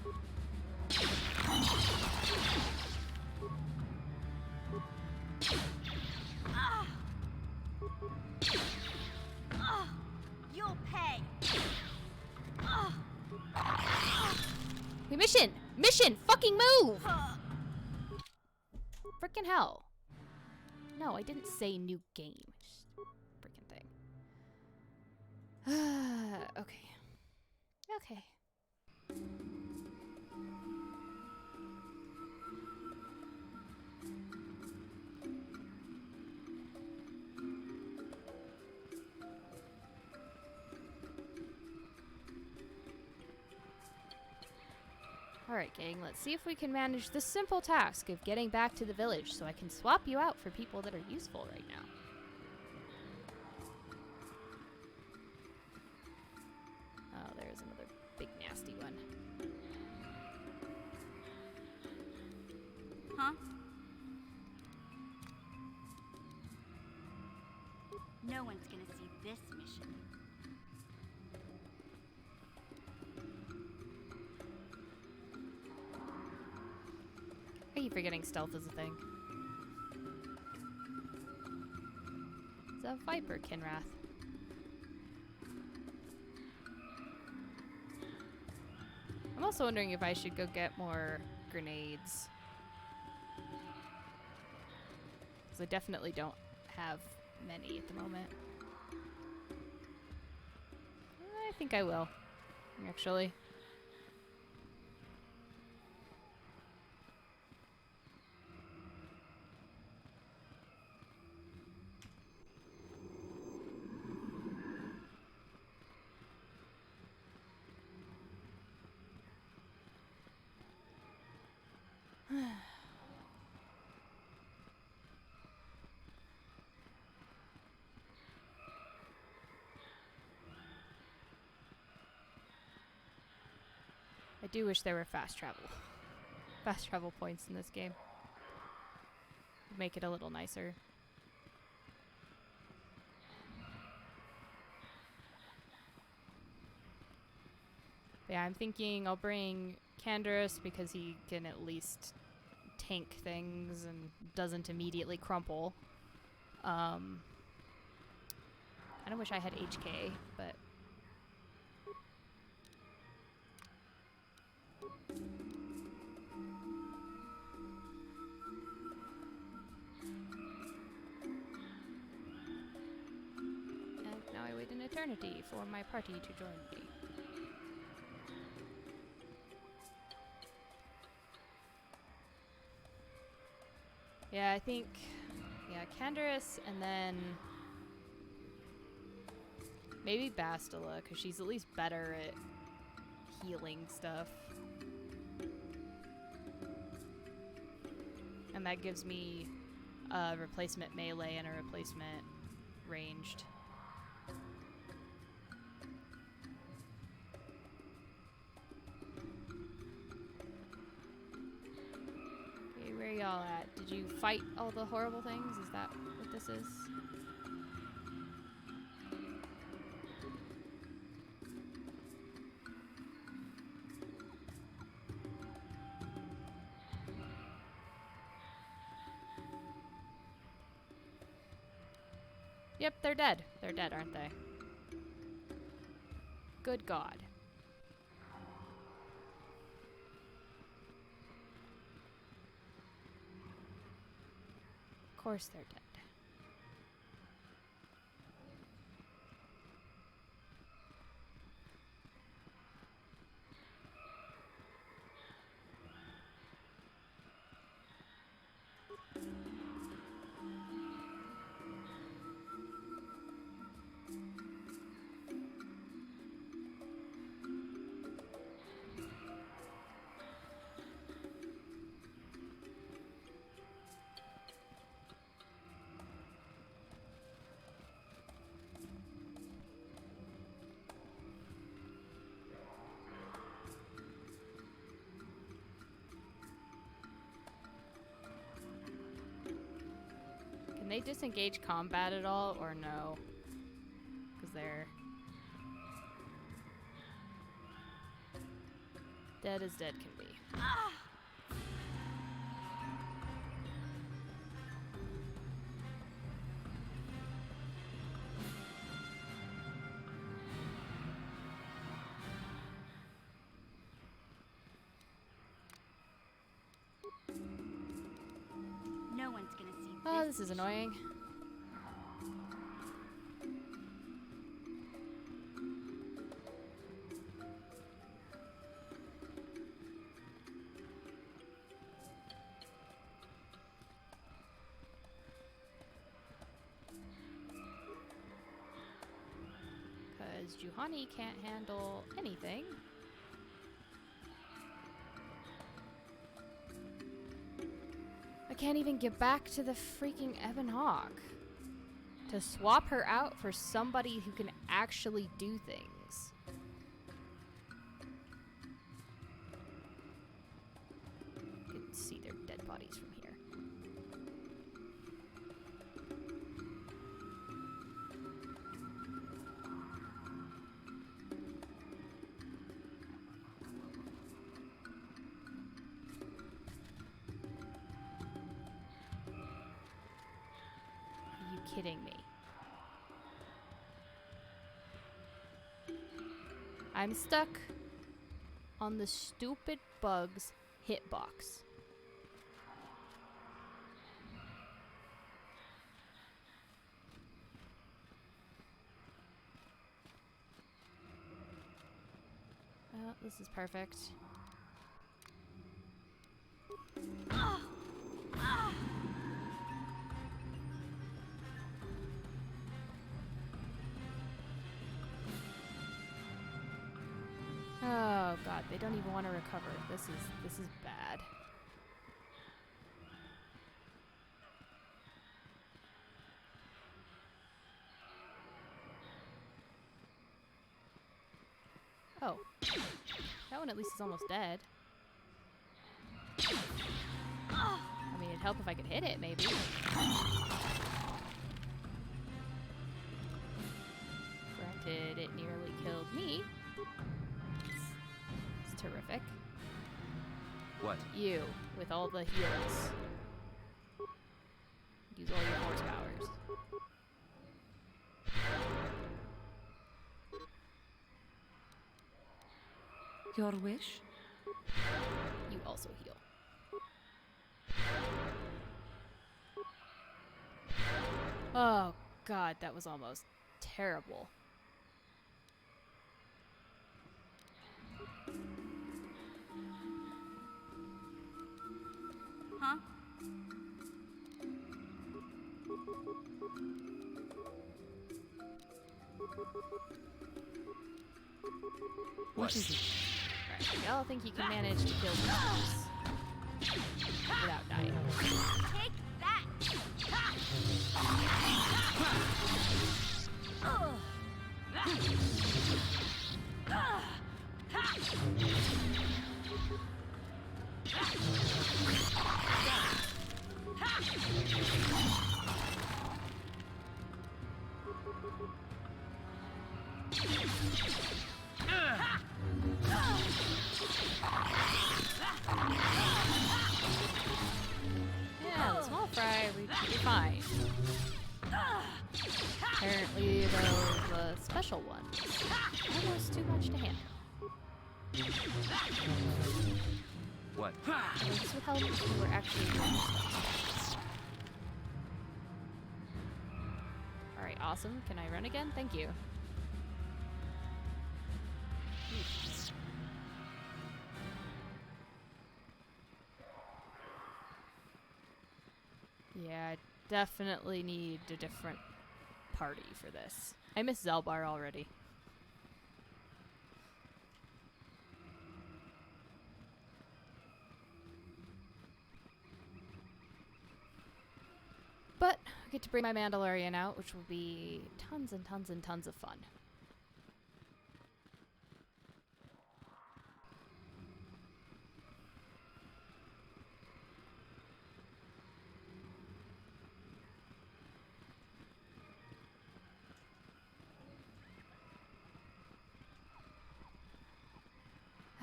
You'll pay. Hey, mission! Mission! Fucking move! Frickin' hell. No, I didn't say new game. Frickin' thing. Okay. Okay. Alright, gang, let's see if we can manage the simple task of getting back to the village so I can swap you out for people that are useful right now. Oh, there's another big nasty one. Huh? No one's gonna see this mission. I keep forgetting stealth is a thing. It's a Viper, Kinrath. I'm also wondering if I should go get more grenades. Because I definitely don't have many at the moment. I think I will, actually. I do wish there were fast travel points in this game. Would make it a little nicer. But yeah, I'm thinking I'll bring Canderous because he can at least tank things and doesn't immediately crumple. Kinda wish I had HK, but and now I wait an eternity for my party to join me. Yeah, I think, yeah, Canderous and then maybe Bastila, because she's at least better at healing stuff. And that gives me a replacement melee and a replacement ranged. Okay, where y'all at? Did you fight all the horrible things? Is that what this is? Yep, they're dead. They're dead, aren't they? Good God. Of course they're dead. Can they disengage combat at all, or no? Because they're dead as dead can be. No one's gonna see Oh, this is annoying. Because Juhani can't handle anything. I can't even get back to the freaking Ebon Hawk to swap her out for somebody who can actually do things. You can see their dead bodies from here. Are you kidding me? I'm stuck on the stupid bug's hitbox. Well, this is perfect. Oh god, they don't even want to recover. This is bad. Oh. No, one at least is almost dead. I mean, it'd help if I could hit it, maybe. Granted, it nearly killed me. It's terrific. What? You, with all the heals. Use all your force powers. Your wish? You also heal. Oh god, that was almost terrible. Huh? What? Alright, y'all think you can manage to kill these without dying. Take that! Yeah, the small fry, we'd be fine. Apparently, the special one almost too much to handle. What? This would help if we were actually doing stuff. Alright, awesome. Can I run again? Thank you. Yeah, I definitely need a different party for this. I miss Zelbar already. But I get to bring my Mandalorian out, which will be tons and tons and tons of fun.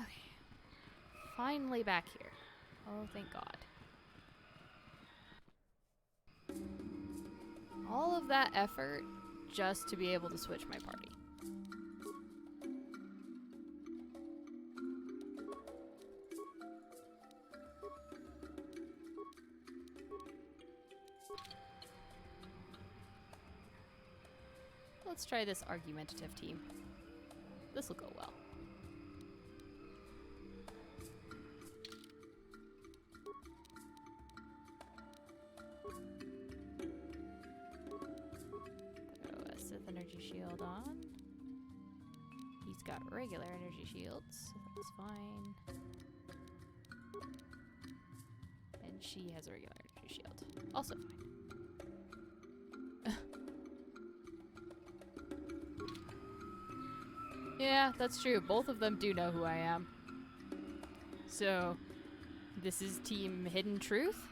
Okay. Finally back here. Oh, thank God. All of that effort just to be able to switch my party. Let's try this argumentative team. This will go well. Shield on. He's got regular energy shields, so that's fine. And she has a regular energy shield. Also fine. Yeah, that's true. Both of them do know who I am. So, this is Team Hidden Truth?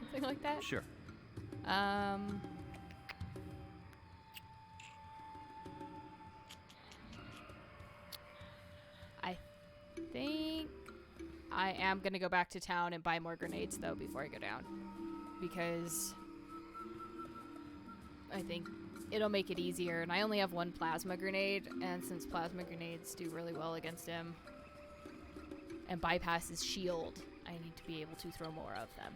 Something like that? Sure. I think I am gonna go back to town and buy more grenades though before I go down, because I think it'll make it easier, and I only have one plasma grenade, and since plasma grenades do really well against him and bypass his shield, I need to be able to throw more of them.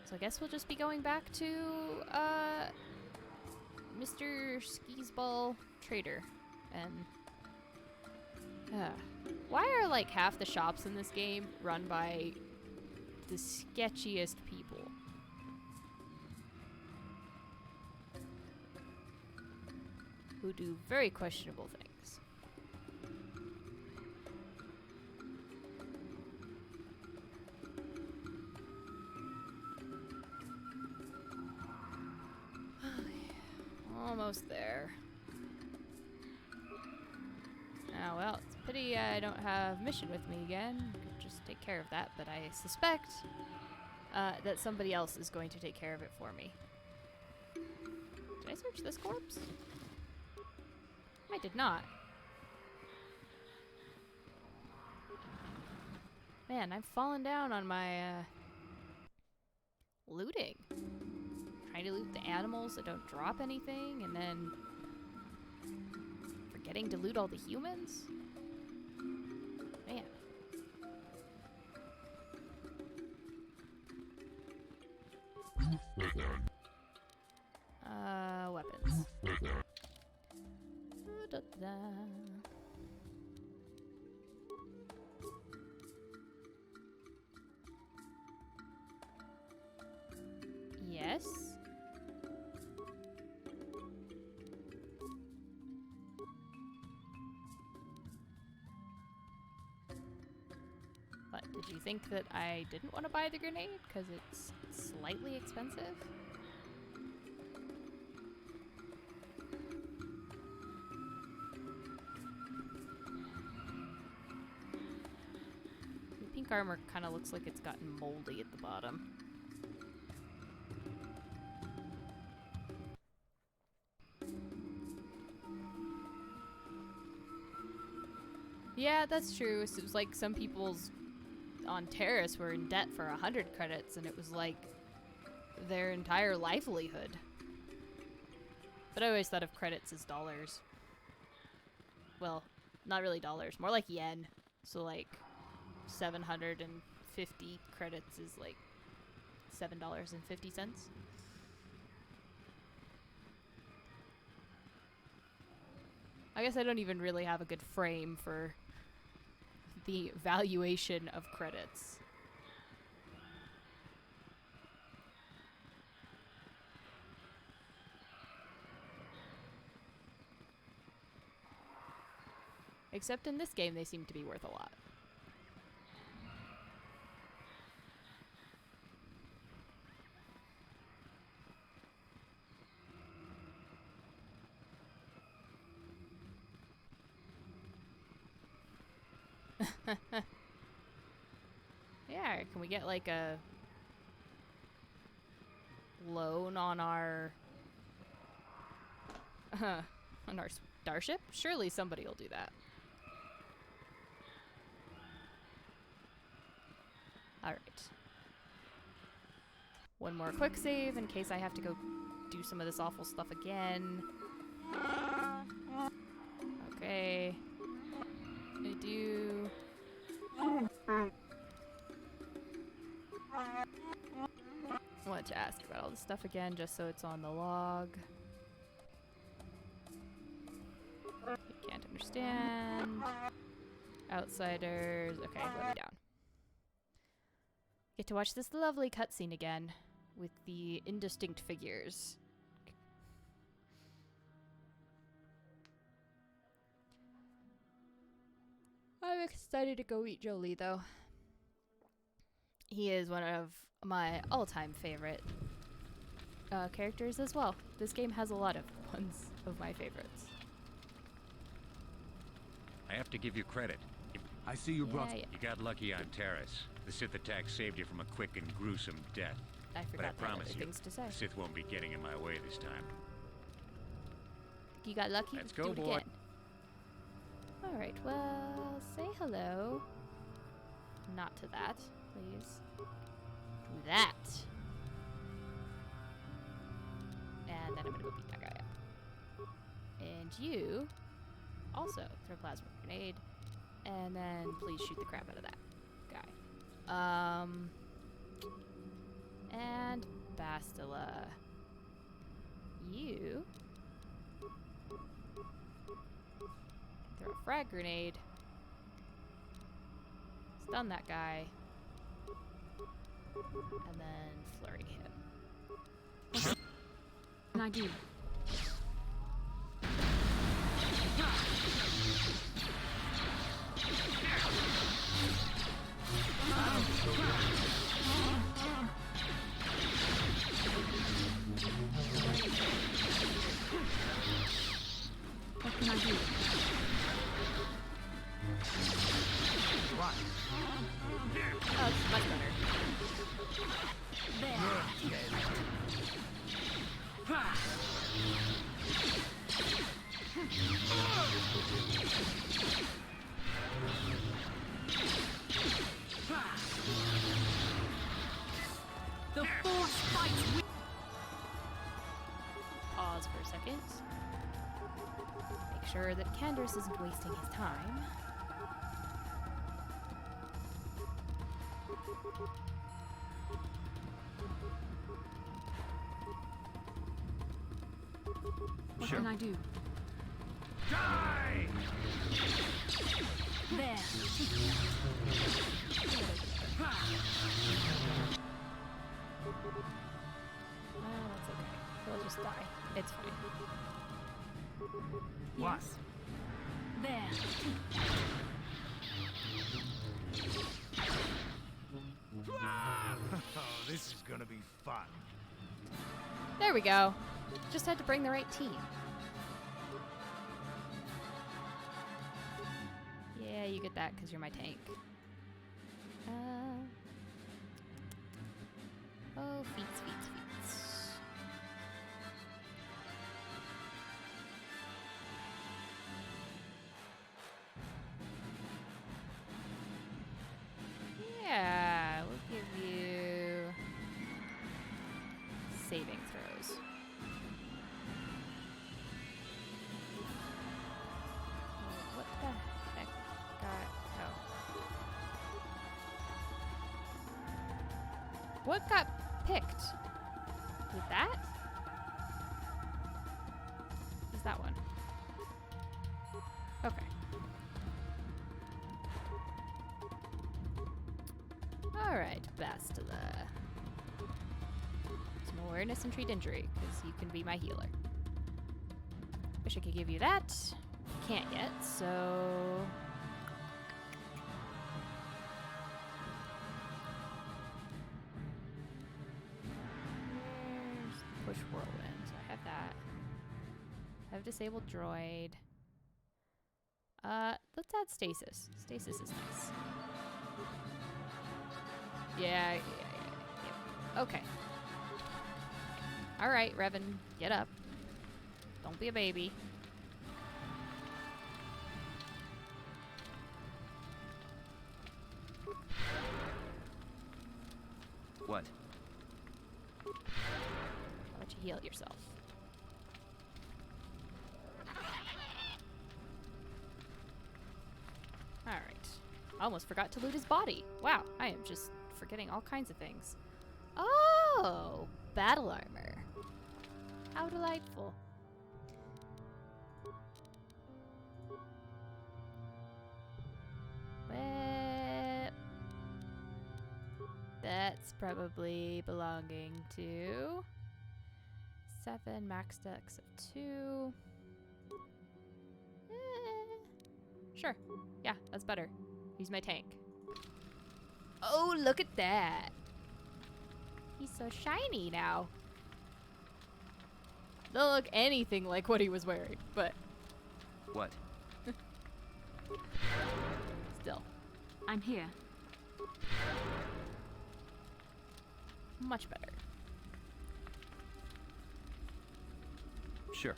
So I guess we'll just be going back to Mr. Skisball Trader, and why are like half the shops in this game run by the sketchiest people? Who do very questionable things. Almost there. Pity I don't have Mission with me again. Could just take care of that, but I suspect that somebody else is going to take care of it for me. Did I search this corpse? I did not. Man, I've fallen down on my looting. Trying to loot the animals that don't drop anything, and then forgetting to loot all the humans? Man. Weapons. Da-da. Yes. But did you think that I didn't want to buy the grenade because it's slightly expensive? The pink armor kind of looks like it's gotten moldy at the bottom. Yeah, that's true. So it was like some people's on Terrace were in debt for 100 credits, and it was like their entire livelihood. But I always thought of credits as dollars. Well, not really dollars, more like yen. So like 750 credits is like $7.50. I guess I don't even really have a good frame for the valuation of credits. Except in this game, they seem to be worth a lot. Yeah, can we get like a loan on our starship? Surely somebody will do that. All right. One more quick save in case I have to go do some of this awful stuff again. Okay. I do. I want to ask about all this stuff again just so it's on the log. You can't understand. Outsiders. Okay, let me down. Get to watch this lovely cutscene again with the indistinct figures. I'm excited to go meet Jolie, though. He is one of my all-time favorite characters as well. This game has a lot of ones of my favorites. I have to give you credit. I see you brought... You got lucky on Terrace. The Sith attack saved you from a quick and gruesome death. I forgot but I promise other you, things to say. the Sith won't be getting in my way this time. You got lucky? Let's do go, it boy. again. Alright, well, say hello. Not to that, please. Do that. And then I'm gonna go beat that guy up. And you also throw a plasma grenade. And then please shoot the crap out of that guy. And Bastila. You throw a frag grenade. Stun that guy. And then flurry him. What can I do? What can I do? What? Oh, it's much better. The force fights with. Pause for a second. Make sure that Candace isn't wasting his time. What can I do? Die! There. That's okay. He'll just die. It's fine. What? Yes. There. Oh, this is gonna be fun. There we go. Just had to bring the right team. Yeah, you get that because you're my tank. Oh, feats. Yeah, we'll give you saving throws. What the heck got... Oh. What got picked? With that? Is that one? Okay. Alright, Bastila. Some awareness and treat injury, because you can be my healer. Wish I could give you that. Can't yet, so... Where's push whirlwind? So I have that. I have disabled droid. Let's add stasis. Stasis is nice. Yeah. Okay. Alright, Revan, get up. Don't be a baby. What? I'll let you heal yourself. Alright. Almost forgot to loot his body. Wow, I am just forgetting all kinds of things. Oh! Battle armor. How delightful. Well, that's probably belonging to 7 max dex of 2. Sure. Yeah, that's better. He's my tank. Oh, look at that. He's so shiny now. Don't look anything like what he was wearing, but What? still. I'm here. Much better. Sure.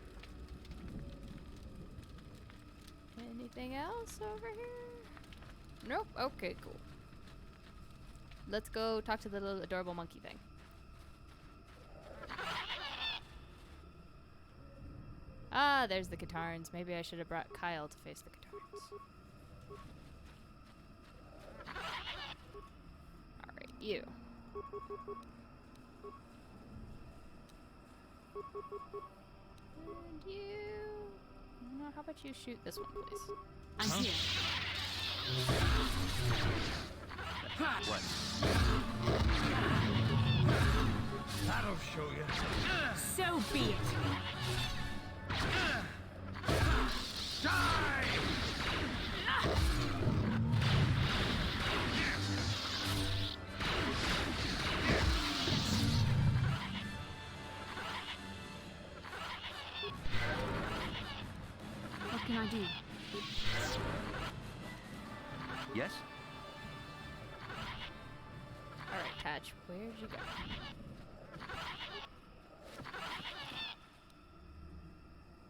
Anything else over here? Nope. Okay, cool. Let's go talk to the little adorable monkey thing. Ah, there's the Katarns. Maybe I should have brought Kyle to face the Katarns. Alright, you. And you... No, how about you shoot this one, please? I'm here. What? That'll show you. So be it. Die! What can I do? Yes? Alright, Tatch, where'd you go?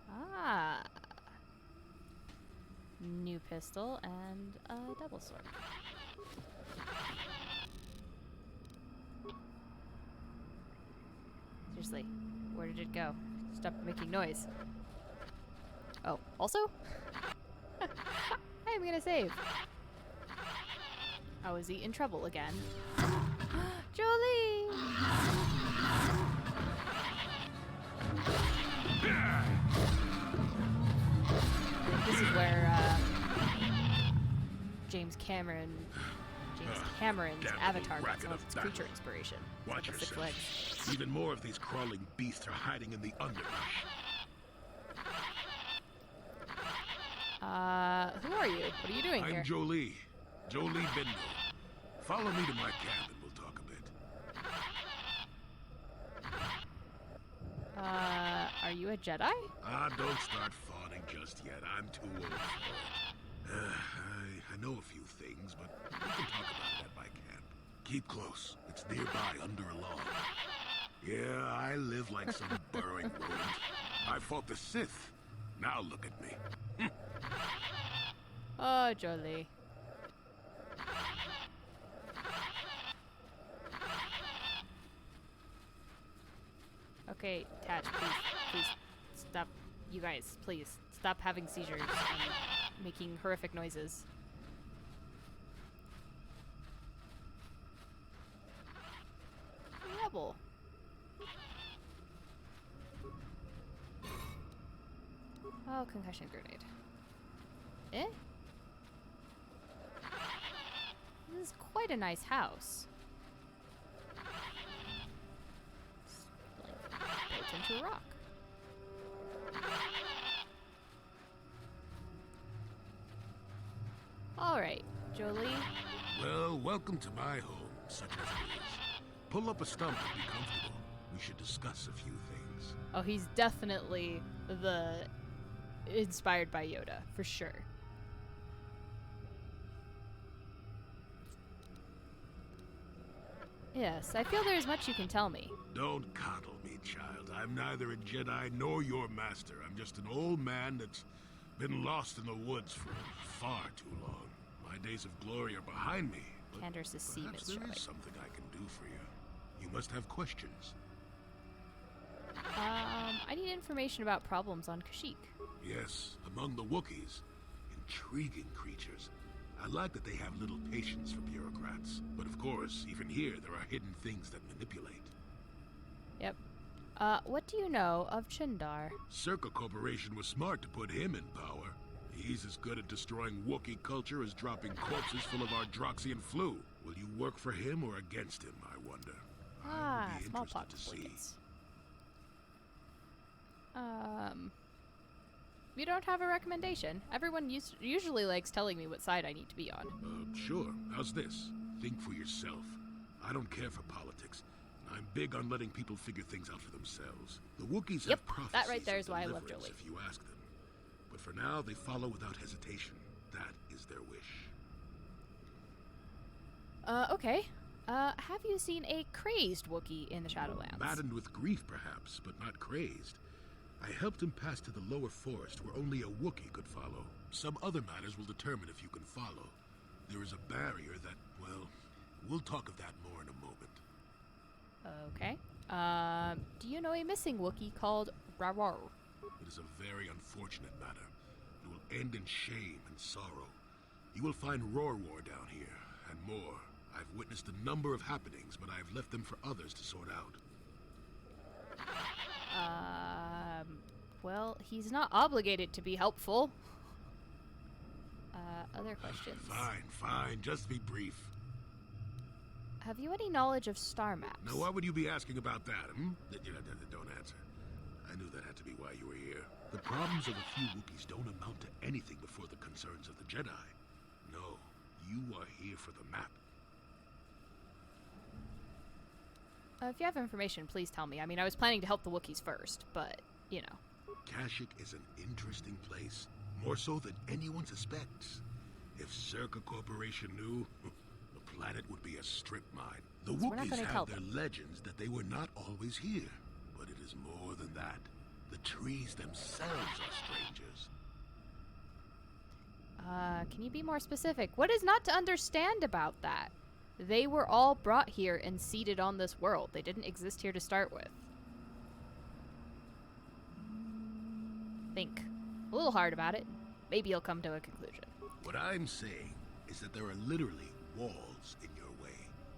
Ah. New pistol and a double sword. Seriously, where did it go? Stop making noise. Oh, also? I am gonna save. Oh, is he in trouble again? Jolie! This is where James Cameron's Avatar got some of its creature inspiration. Watch Like the 6 yourself. legs. Even more of these crawling beasts are hiding in the underbrush. Who are you? What are you doing here? I'm Jolie. Jolie Bindle. Follow me to my camp and we'll talk a bit. Are you a Jedi? Don't start fawning just yet. I'm too old for it. I know a few things, but we can talk about it at my camp. Keep close. It's nearby under a log. Yeah, I live like some burrowing rodent. I fought the Sith. Now look at me. Oh, Jolie. Okay, Tatch, please stop. You guys, please stop having seizures and making horrific noises. Rebel. Oh, concussion grenade. Eh? This is quite a nice house. It's like built into a rock. Alright, Jolie. Well, welcome to my home, such as it is. Pull up a stump and be comfortable. We should discuss a few things. Oh, he's definitely the inspired by Yoda, for sure. Yes, I feel there is much you can tell me. Don't coddle me, child. I'm neither a Jedi nor your master. I'm just an old man that's been lost in the woods for far too long. My days of glory are behind me. Cander's seam Perhaps is there showing. is something I can do for you. You must have questions. I need information about problems on Kashyyyk. Yes, among the Wookiees. Intriguing creatures. I like that they have little patience for bureaucrats. But of course, even here, there are hidden things that manipulate. Yep. What do you know of Chundar? Circa Corporation was smart to put him in power. He's as good at destroying Wookiee culture as dropping corpses full of Ardroxian flu. Will you work for him or against him, I wonder? I would be interested to see. You don't have a recommendation. Everyone usually likes telling me what side I need to be on. Sure. How's this? Think for yourself. I don't care for politics. I'm big on letting people figure things out for themselves. The Wookiees have prophecies that right there is of why I love deliverance Jolie. if you ask them. But for now, they follow without hesitation. That is their wish. Okay. Have you seen a crazed Wookiee in the Shadowlands? Maddened with grief, perhaps, but not crazed. I helped him pass to the lower forest where only a Wookiee could follow. Some other matters will determine if you can follow. There is a barrier that, well, we'll talk of that more in a moment. Okay. Do you know a missing Wookiee called Rawar? It is a very unfortunate matter. It will end in shame and sorrow. You will find Rorwar down here, and more. I've witnessed a number of happenings, but I've left them for others to sort out. Well, he's not obligated to be helpful. Other questions? Fine. Just be brief. Have you any knowledge of star maps? Now, why would you be asking about that, Don't answer. I knew that had to be why you were here. The problems of a few Wookiees don't amount to anything before the concerns of the Jedi. No, you are here for the map. If you have information, please tell me. I mean, I was planning to help the Wookiees first, but, you know. Kashyyyk is an interesting place. More so than anyone suspects. If Circa Corporation knew, the planet would be a strip mine. The So we're not Wookiees gonna tell have their legends that they were not always here. But it is more than that. The trees themselves are strangers. Can you be more specific? What is not to understand about that? They were all brought here and seeded on this world. They didn't exist here to start with. Think a little hard about it. Maybe you'll come to a conclusion. What I'm saying is that there are literally walls in your way,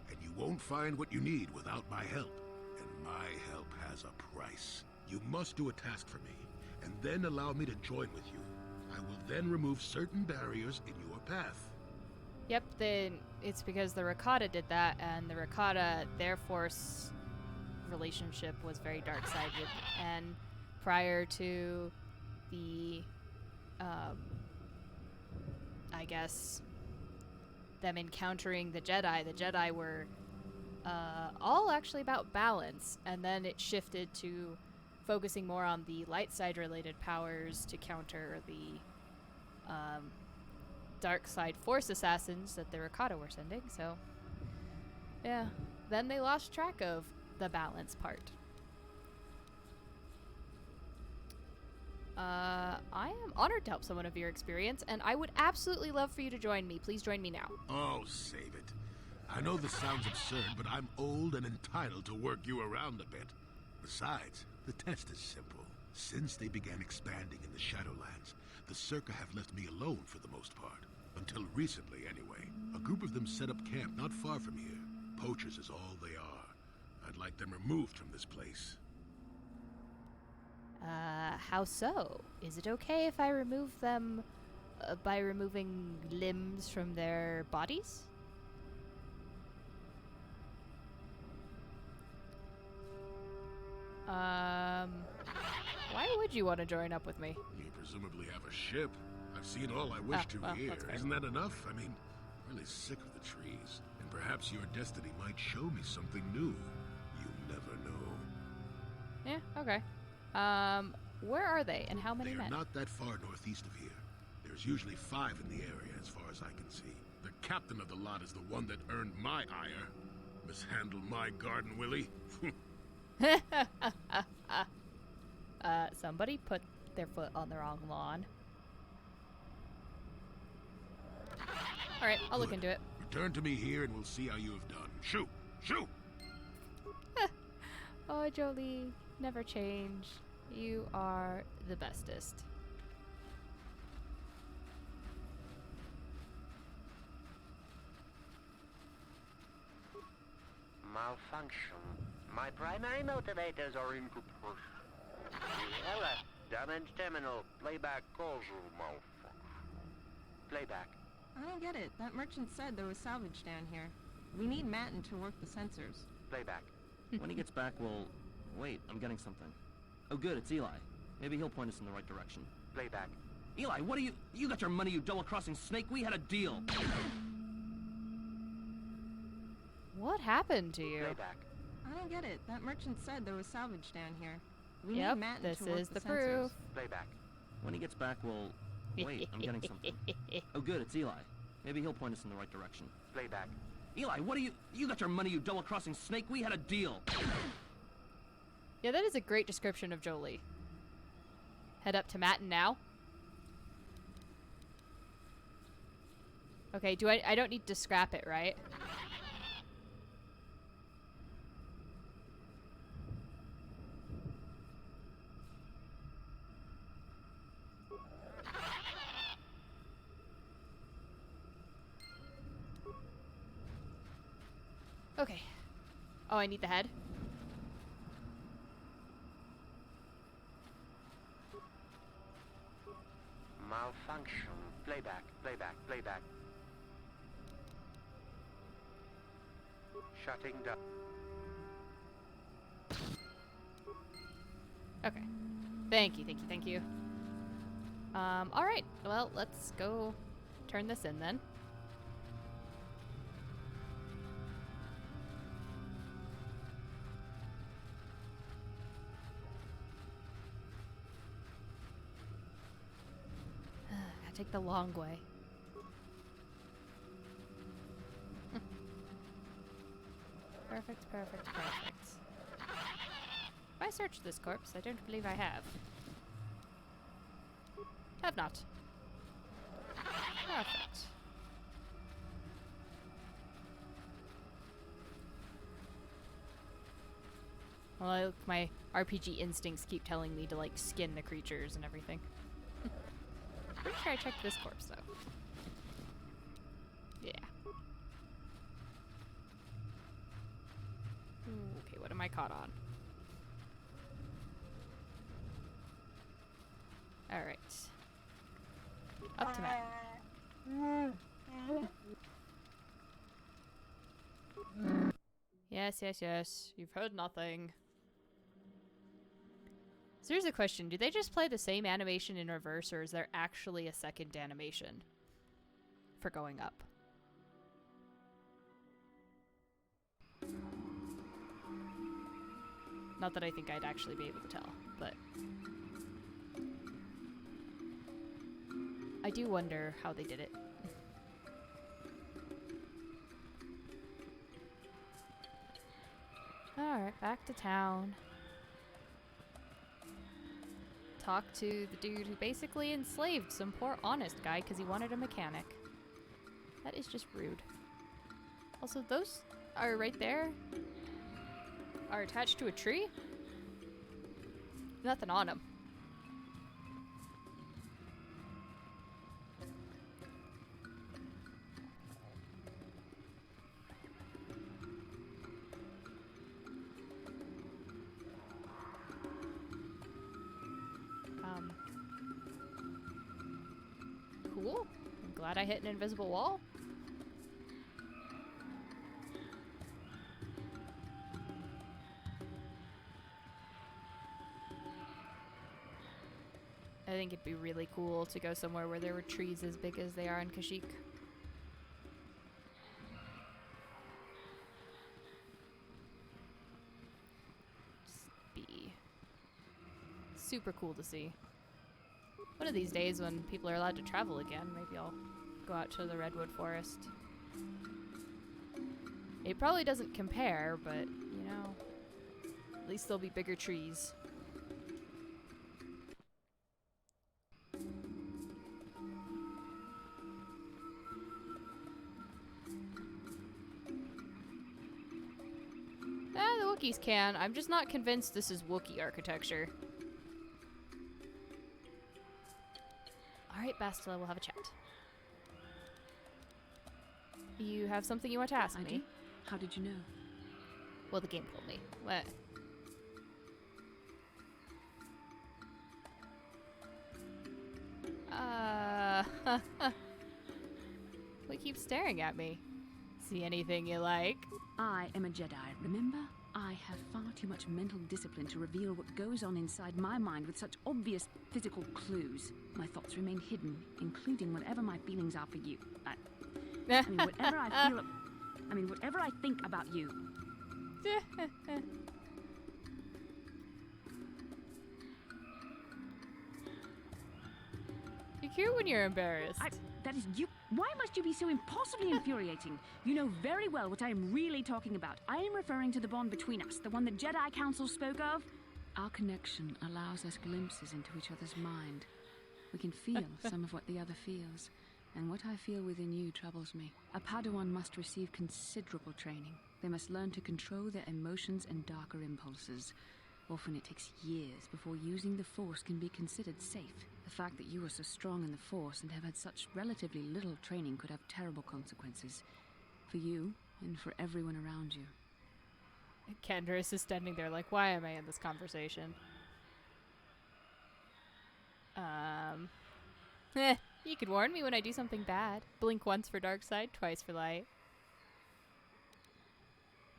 and you won't find what you need without my help. And my help has a price. You must do a task for me, and then allow me to join with you. I will then remove certain barriers in your path. Yep, then it's because the Rakata did that, and the Rakata, their force relationship was very dark-sided. And prior to the, I guess, them encountering the Jedi were all actually about balance, and then it shifted to focusing more on the light side related powers to counter the dark side force assassins that the Rakata were sending. So yeah, then they lost track of the balance part. I am honored to help someone of your experience, and I would absolutely love for you to join me. Please join me now. Oh, save it. I know this sounds absurd, but I'm old and entitled to work you around a bit. Besides, the test is simple. Since they began expanding in the Shadowlands, the Circa have left me alone for the most part. Until recently, anyway. A group of them set up camp not far from here. Poachers is all they are. I'd like them removed from this place. How so? Is it okay if I remove them by removing limbs from their bodies? Why would you want to join up with me? You presumably have a ship. I've seen all I wish to here. Isn't that enough? I mean, I'm really sick of the trees. And perhaps your destiny might show me something new. You never know. Yeah, okay. Where are they, and how many men? They're not that far northeast of here. There's usually 5 in the area, as far as I can see. The captain of the lot is the one that earned my ire. Mishandle my garden, Willie. Somebody put their foot on the wrong lawn. Alright, I'll look into it. Return to me here and we'll see how you have done. Shoot! Shoot! Oh, Jolie, never change. You are the bestest. Malfunction. My primary motivators are incorporation. Error. Damage terminal. Playback causal malfunction. Playback. I don't get it. That merchant said there was salvage down here. We need Matten to work the sensors. Playback. When he gets back, we'll... Wait, I'm getting something. Oh good, it's Eli. Maybe he'll point us in the right direction. Playback. Eli, what are you... You got your money, you double-crossing snake. We had a deal. What happened to you? Playback. I don't get it. That merchant said there was salvage down here. We Yep, need Matten this to work is the the sensors. proof. Playback. When he gets back, we'll... Wait, I'm getting something. Oh good, it's Eli. Maybe he'll point us in the right direction. Playback. Eli, what are you... You got your money, you double-crossing snake. We had a deal. Yeah, that is a great description of Jolie. Head up to Matten now. Okay, I don't need to scrap it, right? Okay. Oh, I need the head. Malfunction. Playback. Playback. Playback. Shutting down. Okay. Thank you, thank you, thank you. Alright. Well, let's go turn this in then. Gotta take the long way. Perfect, perfect, perfect. Have I searched this corpse? I don't believe I have. Have not. Perfect. Well, my RPG instincts keep telling me to, like, skin the creatures and everything. Pretty sure I checked this corpse, though. Yeah. Ooh, okay, what am I caught on? Alright. Up to Matt. Yes, yes, yes. You've heard nothing. So here's a question. Do they just play the same animation in reverse, or is there actually a second animation for going up? Not that I think I'd actually be able to tell, but I do wonder how they did it. Alright, back to town. Talk to the dude who basically enslaved some poor honest guy because he wanted a mechanic. That is just rude. Also, those are right there are attached to a tree? Nothing on them. Cool. I'm glad I hit an invisible wall. I think it'd be really cool to go somewhere where there were trees as big as they are in Kashyyyk. Just be super cool to see. One of these days when people are allowed to travel again, maybe I'll go out to the redwood forest. It probably doesn't compare, but, you know, at least there'll be bigger trees. The Wookiees can. I'm just not convinced this is Wookiee architecture. Alright, Bastila, we'll have a chat. You have something you want to ask me? Do? How did you know? Well, the game told me. What? What keeps staring at me? See anything you like? I am a Jedi, remember? I have far too much mental discipline to reveal what goes on inside my mind with such obvious physical clues. My thoughts remain hidden, including whatever my feelings are for you. I mean, whatever I feel... whatever I think about you. You're cute when you're embarrassed. That is you. Why must you be so impossibly infuriating? You know very well what I am really talking about. I am referring to the bond between us, the one the Jedi Council spoke of. Our connection allows us glimpses into each other's mind. We can feel some of what the other feels, and what I feel within you troubles me. A Padawan must receive considerable training. They must learn to control their emotions and darker impulses. Often it takes years before using the Force can be considered safe. The fact that you are so strong in the Force and have had such relatively little training could have terrible consequences. For you, and for everyone around you. Candace is standing there like, why am I in this conversation? You could warn me when I do something bad. Blink once for dark side, twice for light.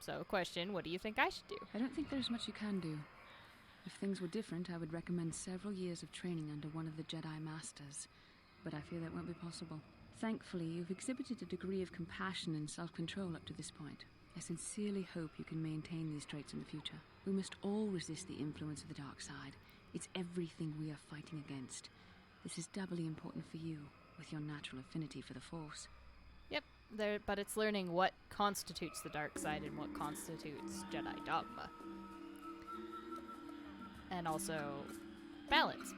So, question, what do you think I should do? I don't think there's much you can do. If things were different, I would recommend several years of training under one of the Jedi Masters. But I fear that won't be possible. Thankfully, you've exhibited a degree of compassion and self-control up to this point. I sincerely hope you can maintain these traits in the future. We must all resist the influence of the dark side. It's everything we are fighting against. This is doubly important for you, with your natural affinity for the Force. Yep, but it's learning what constitutes the dark side and what constitutes Jedi dogma. And also, balance.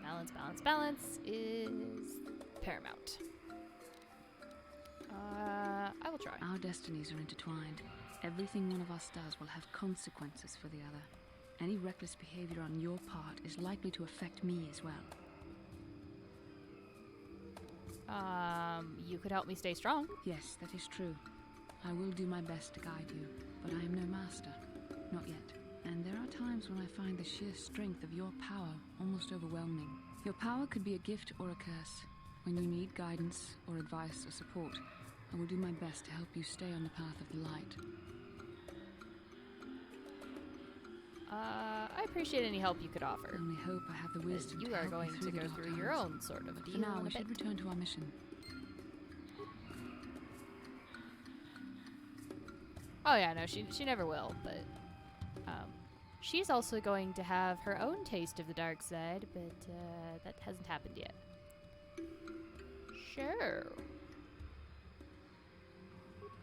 Balance is paramount. I will try. Our destinies are intertwined. Everything one of us does will have consequences for the other. Any reckless behavior on your part is likely to affect me as well. You could help me stay strong. Yes, that is true. I will do my best to guide you, but I am no master. Not yet. And there are times when I find the sheer strength of your power almost overwhelming. Your power could be a gift or a curse. When you need guidance or advice or support, I will do my best to help you stay on the path of the light. I appreciate any help you could offer. I only hope I have the wisdom you to are help going you to through go the through dark your times. own sort of For deal now, in a we bit. should return to our mission. Oh yeah, no, she never will, but she's also going to have her own taste of the dark side, but that hasn't happened yet. Sure.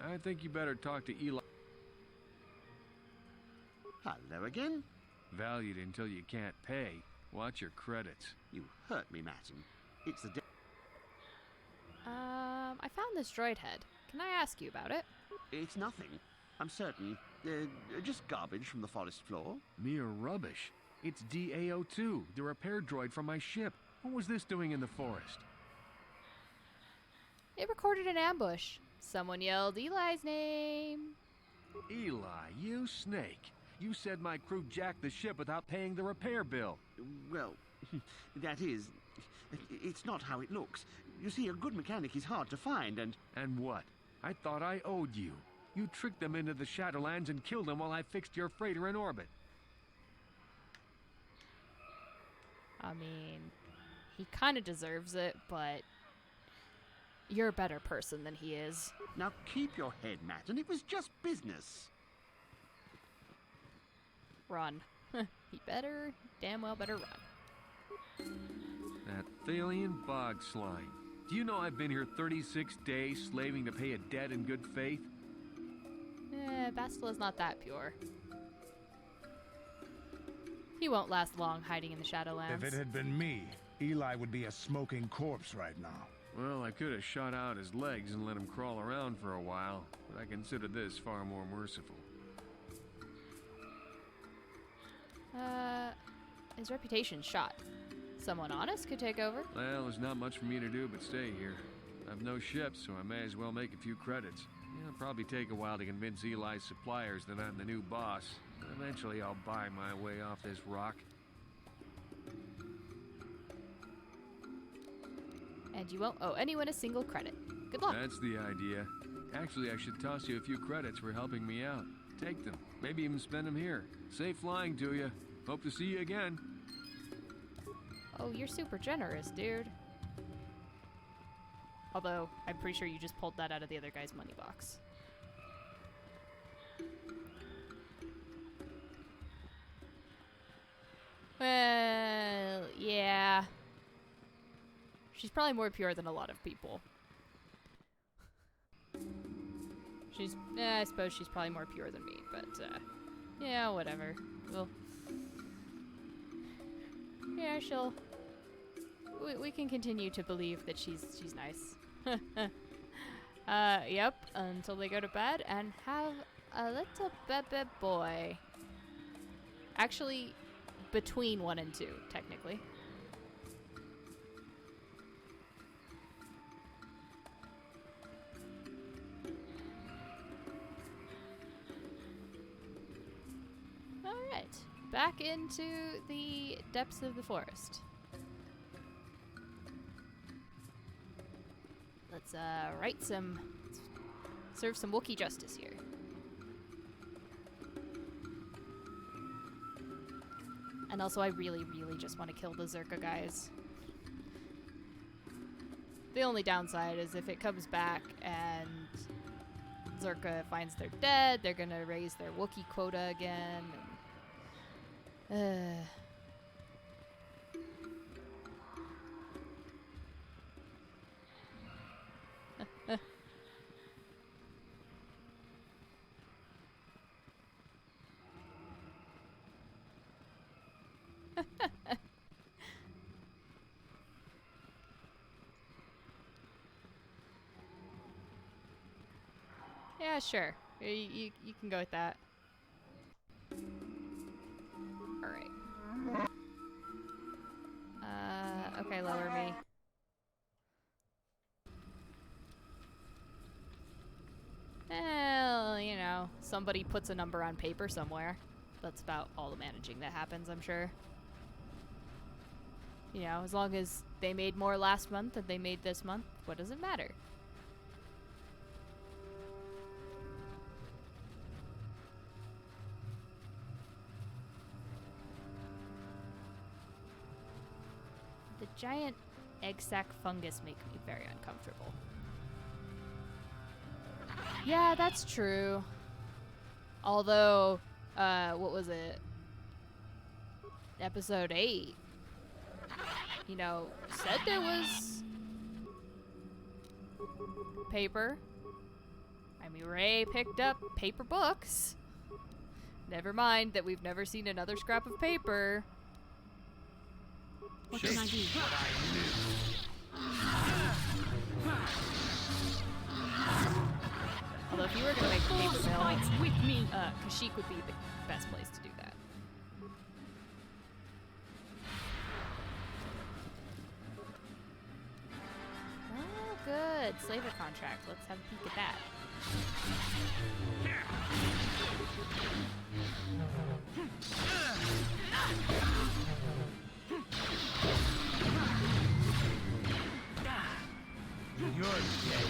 I think you better talk to Eli. Hello again. Valued until you can't pay. Watch your credits. You hurt me, Martin. It's the I found this droid head. Can I ask you about it? It's nothing. I'm certain. Just garbage from the forest floor. Mere rubbish. It's DAO2, the repair droid from my ship. What was this doing in the forest? It recorded an ambush. Someone yelled Eli's name. Eli, you snake. You said my crew jacked the ship without paying the repair bill. Well, that is... It's not how it looks. You see, a good mechanic is hard to find, and... And what? I thought I owed you. You tricked them into the Shadowlands and killed them while I fixed your freighter in orbit. I mean, he kind of deserves it, but you're a better person than he is. Now keep your head, Martin. It was just business. Run. He damn well better run. That Thalian bog slime. Do you know I've been here 36 days slaving to pay a debt in good faith? Bastila is not that pure. He won't last long hiding in the Shadowlands. If it had been me, Eli would be a smoking corpse right now. Well, I could have shot out his legs and let him crawl around for a while, but I consider this far more merciful. His reputation's shot. Someone honest could take over. Well, there's not much for me to do but stay here. I've no ship, so I may as well make a few credits. It'll probably take a while to convince Eli's suppliers that I'm the new boss. But eventually I'll buy my way off this rock. And you won't owe anyone a single credit. Good luck. That's the idea. Actually, I should toss you a few credits for helping me out. Take them. Maybe even spend them here. Safe flying to you. Hope to see you again. Oh, you're super generous, dude. Although, I'm pretty sure you just pulled that out of the other guy's money box. Well, yeah. She's probably more pure than a lot of people. I suppose she's probably more pure than me, but, yeah, whatever. Well, yeah, we can continue to believe that she's nice. Yep, until they go to bed and have a little baby boy. Actually, between 1 and 2, technically. Alright, back into the depths of the forest. Let's serve some Wookiee justice here. And also I really just want to kill the Zerka guys. The only downside is if it comes back and Zerka finds they're dead, they're gonna raise their Wookiee quota again. Yeah, sure. You can go with that. Alright. Okay, lower me. Well, you know, somebody puts a number on paper somewhere. That's about all the managing that happens, I'm sure. You know, as long as they made more last month than they made this month, what does it matter? The giant egg sac fungus make me very uncomfortable. Yeah, that's true. Although, what was it? Episode 8. You know, said there was paper. I mean, Ray picked up paper books. Never mind that we've never seen another scrap of paper. What can I do? Although if you were gonna make a paper mill, Fight with me. Kashyyyk would be the best place to do that. Oh, good. Slaver contract. Let's have a peek at that. You're dead.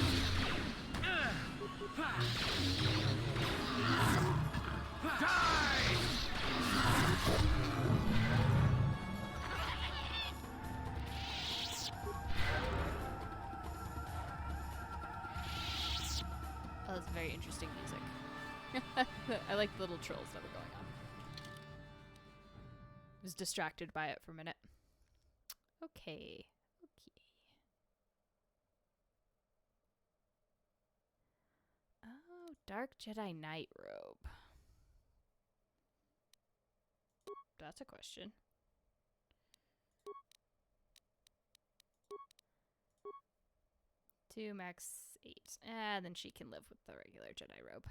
Oh, that's very interesting music. I like the little trolls that were going on. Was distracted by it for a minute. Okay. Oh, Dark Jedi Knight robe. That's a question. Two max 8. Then she can live with the regular Jedi robe.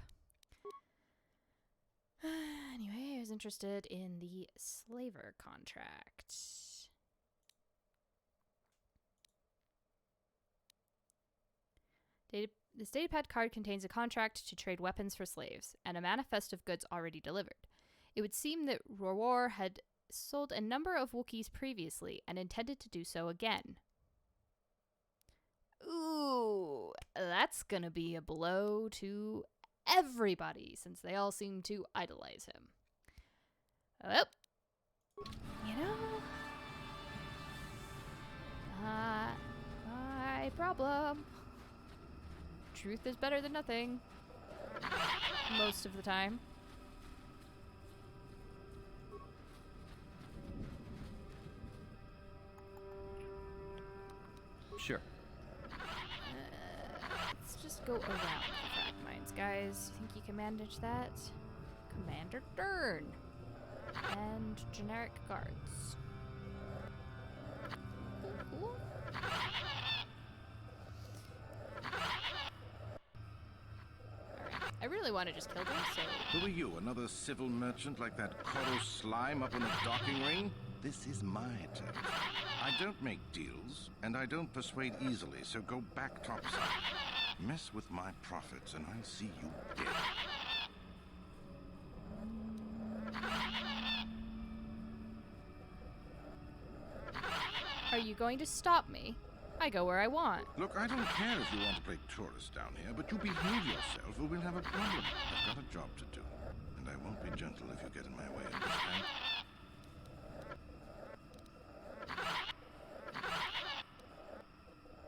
Anyway, I was interested in the slaver contract. This datapad card contains a contract to trade weapons for slaves, and a manifest of goods already delivered. It would seem that Rorwar had sold a number of Wookiees previously, and intended to do so again. Ooh, that's gonna be a blow to everybody, since they all seem to idolize him. Well, you know, my problem. Truth is better than nothing. Most of the time. Sure. Let's just go around the frac mines, guys. Think you can manage that? Commander Dern. And generic guards. Cool. I really want to just kill them, so... Who are you, another civil merchant like that KOTOR slime up on the docking ring? This is my turn. I don't make deals, and I don't persuade easily, so go back topside. Mess with my profits, and I'll see you dead. Are you going to stop me? I go where I want. Look, I don't care if you want to play tourist down here, but you behave yourself or we'll have a problem. I've got a job to do, and I won't be gentle if you get in my way, understand?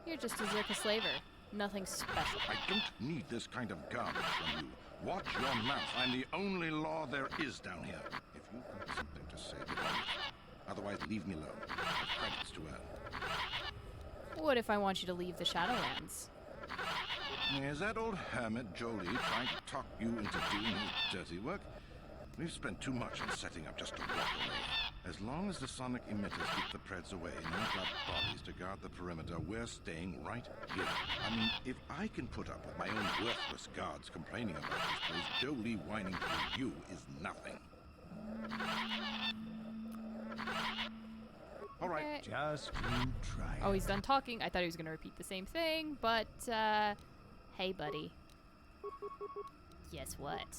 You're just a Zerka slaver. Nothing special. I don't need this kind of garbage from you. Watch your mouth. I'm the only law there is down here. If you've got something to say, get on it. Otherwise, leave me alone. I have credits to earn. What if I want you to leave the Shadowlands? Is that old hermit Jolie trying to talk you into doing his dirty work? We've spent too much on setting up just to walk away. As long as the sonic emitters keep the Preds away and I've got bodies to guard the perimeter, we're staying right here. I mean, if I can put up with my own worthless guards complaining about this place, Jolie whining through you is nothing. All right. Just you try it. Oh, he's done talking. I thought he was going to repeat the same thing, but, hey, buddy. Guess what?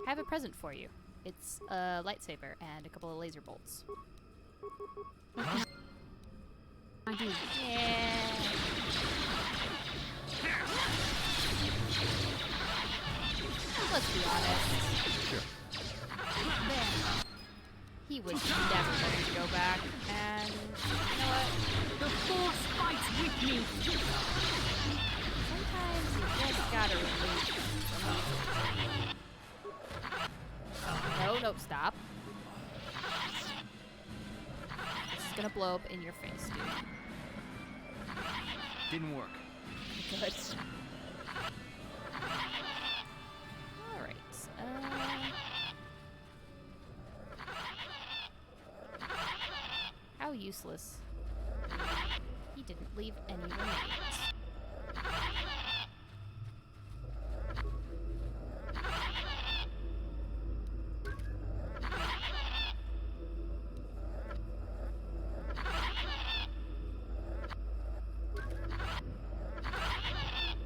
I have a present for you. It's a lightsaber and a couple of laser bolts. I do. Yeah. Let's be honest. Sure. He was never going to go back, and you know what? The Force fights with me! Sometimes you just gotta remove them. No, stop. This is gonna blow up in your face, dude. Didn't work. Good. Alright, how useless. He didn't leave any remains.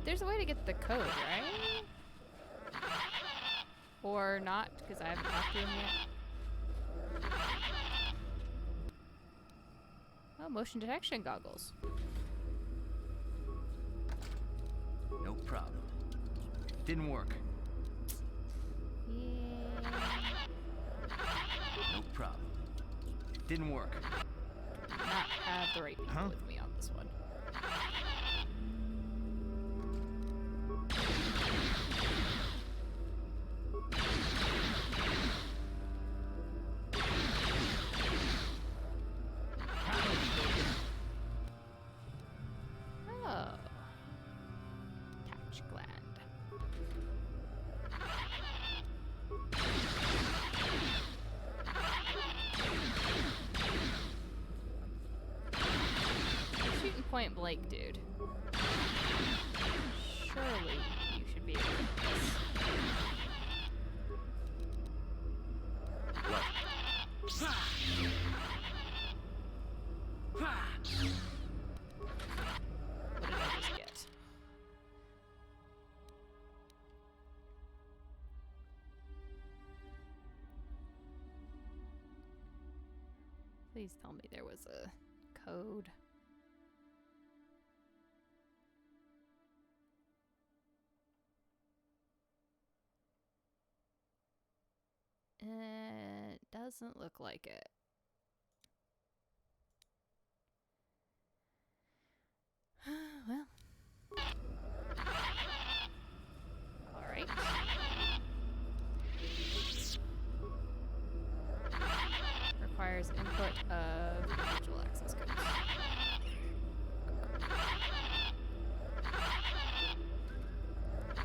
There's a way to get the code, right? Or not, because I haven't talked to him yet. Oh, motion detection goggles. No problem. Didn't work. Yeah. No problem. Didn't work. Not have the right people with me on this one. Oh. Touch gland. Shooting point blank, dude. Surely you should be able to do this. What did I just get? Please tell me there was a code. It doesn't look like it. Well. Alright. Requires input of individual access codes. I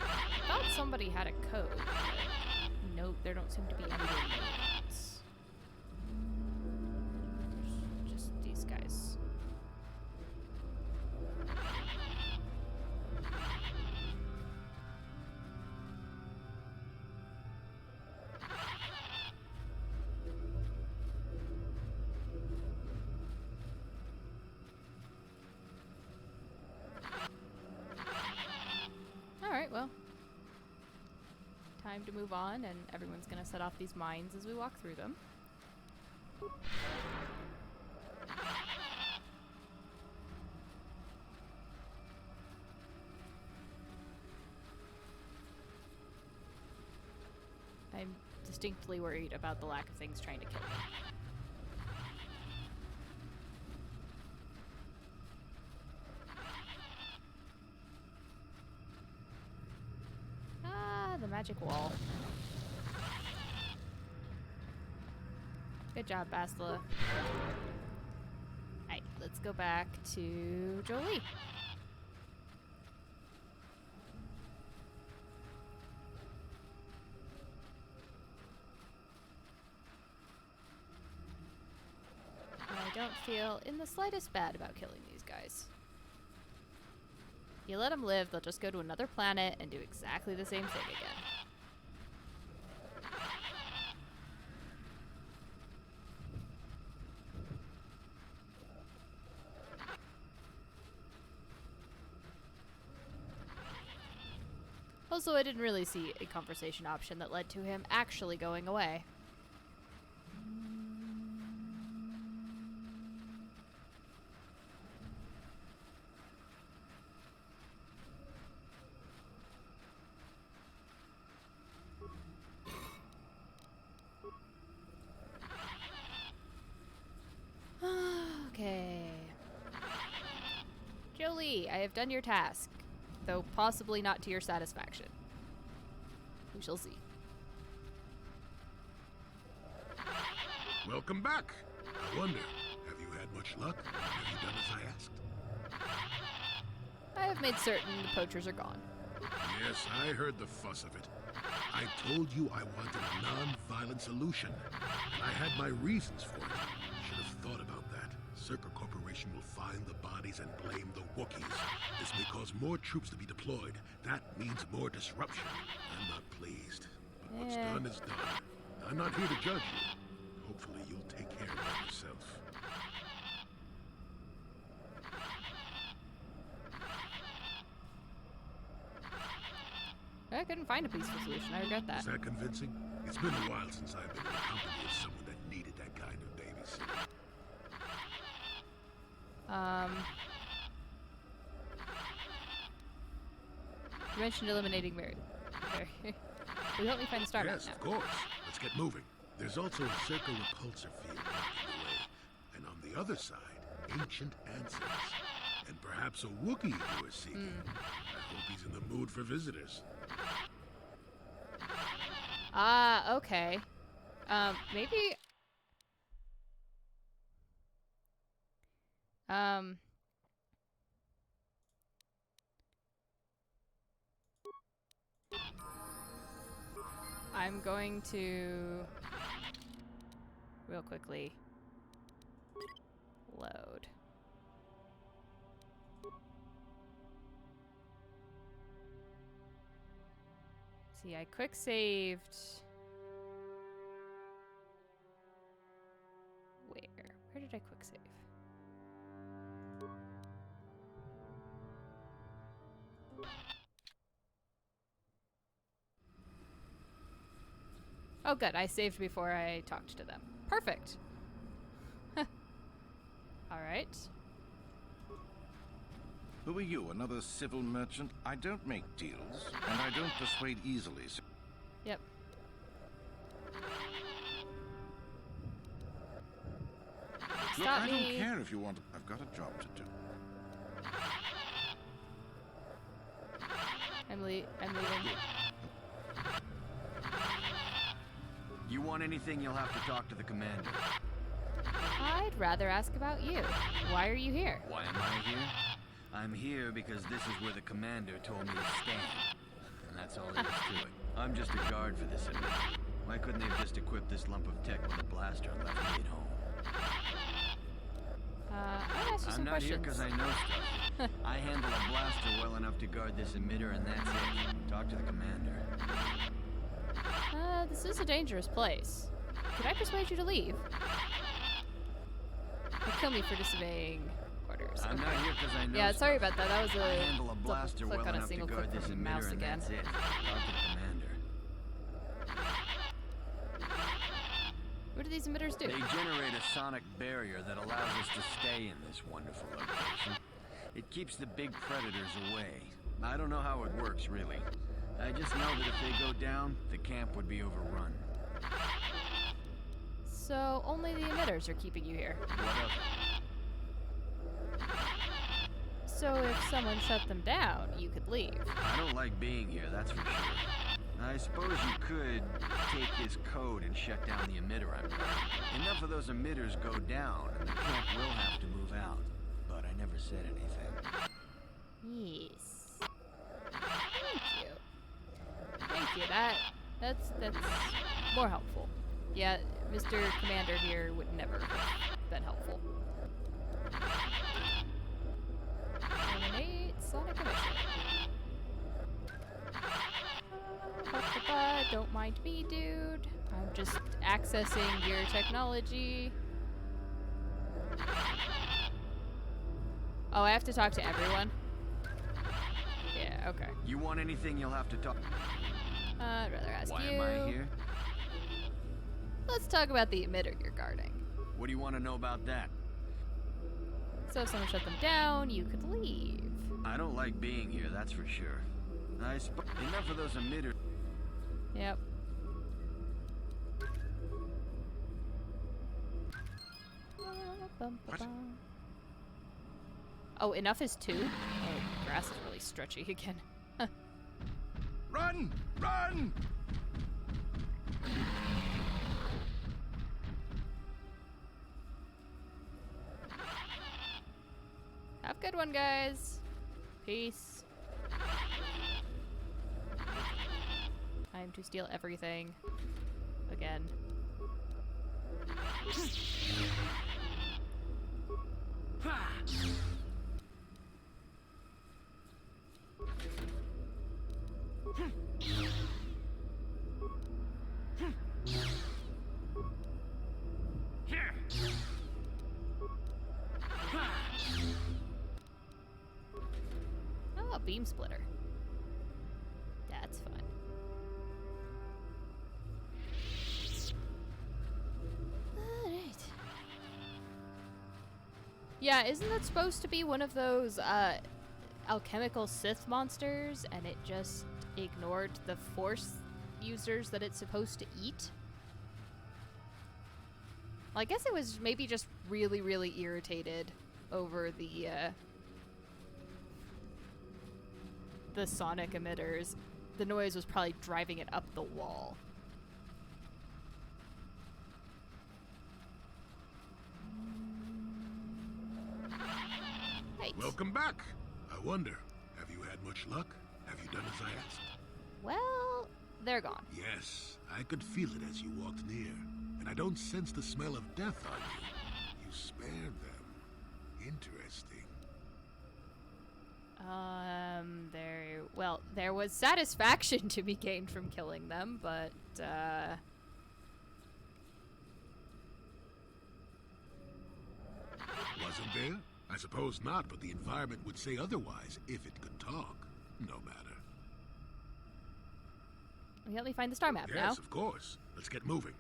thought somebody had a code, but nope, there don't seem to be any names. Just these guys. Alright, well. Time to move on, and everyone's gonna set off these mines as we walk through them. I'm distinctly worried about the lack of things trying to kill me. The magic wall. Good job, Bastila. Alright, let's go back to Jolie. feel in the slightest bad about killing these guys. You let them live, they'll just go to another planet and do exactly the same thing again. Also, I didn't really see a conversation option that led to him actually going away. Okay. Jolie, I have done your task, though possibly not to your satisfaction. We shall see. Welcome back. I wonder, have you had much luck? Have you done as I asked? I have made certain the poachers are gone. Yes, I heard the fuss of it. I told you I wanted a non-violent solution, and I had my reasons for it. Should have thought about that. Circa Corporation will find the bodies and blame the Wookiees. This may cause more troops to be deployed. That means more disruption. I'm not pleased. But what's done is done. I'm not here to judge you. Hopefully you'll take care of that yourself. I couldn't find a peaceful solution. I regret that. Is that convincing? It's been a while since I've been in the company of someone that needed that kind of babysitting. You mentioned eliminating Mary. Will you help me find the star map Yes, now? of course. Let's get moving. There's also a Circa repulsor field blocking the way. And on the other side, ancient answers. And perhaps a Wookiee you are seeking. I hope he's in the mood for visitors. Ah, okay. Maybe... I'm going to... real quickly... load. See, I quick saved... Where? Where did I quick save? Oh good, I saved before I talked to them. Perfect! Alright. Who are you, another civil merchant? I don't make deals, and I don't persuade easily. So Yep. look, Stop I me. don't care if you want. I've got a job to do. I'm leaving. You want anything, you'll have to talk to the commander. I'd rather ask about you. Why are you here? Why am I here? I'm here because this is where the commander told me to stand. And that's all there is to it. I'm just a guard for this event. Why couldn't they have just equipped this lump of tech with a blaster and left me at home? I'll ask you some I'm not questions. here because I know stuff. I handle a blaster well enough to guard this emitter, and that's it. Talk to the commander. This is a dangerous place. Could I persuade you to leave? Or kill me for disobeying orders. I'm not here because I know Yeah, stuff. sorry about that. That was a I handle a blaster click well on a enough to single guard click this from the mouse emitter, and again. that's it. Talk to the commander. What do these emitters do? They generate a sonic barrier that allows us to stay in this wonderful location. It keeps the big predators away. I don't know how it works, really. I just know that if they go down, the camp would be overrun. So only the emitters are keeping you here. What of it? So if someone shut them down, you could leave. I don't like being here, that's for sure. I suppose you could take this code and shut down the emitter I'm guarding. Enough of those emitters go down, and the camp will have to move out. But I never said anything. Yes. Thank you. Thank you. That's more helpful. Yeah, Mr. Commander here would never have been helpful. Don't mind me, dude. I'm just accessing your technology. Oh, I have to talk to everyone? Yeah, okay. You want anything, you'll have to talk. I'd rather ask Why you. am I here? Let's talk about the emitter you're guarding. What do you want to know about that? So if someone shut them down, you could leave. I don't like being here, that's for sure. Enough of those emitters. Yep. What? Oh, enough is 2? Oh, grass is really stretchy again. Run! Run! Have a good one, guys. Peace. Time to steal everything. Again. Oh, a beam splitter. That's fun. Alright. Yeah, isn't that supposed to be one of those, alchemical Sith monsters, and it just ignored the Force users that it's supposed to eat? Well, I guess it was maybe just really, really irritated over the sonic emitters. The noise was probably driving it up the wall. Right. Welcome back. I wonder, have you had much luck? Have you done as I asked? Well, they're gone. Yes, I could feel it as you walked near, and I don't sense the smell of death on you. You spared them. Interesting. There was satisfaction to be gained from killing them, but, Wasn't there? I suppose not, but the environment would say otherwise if it could talk. No matter. Will you help me find the star map now? Yes, of course. Let's get moving.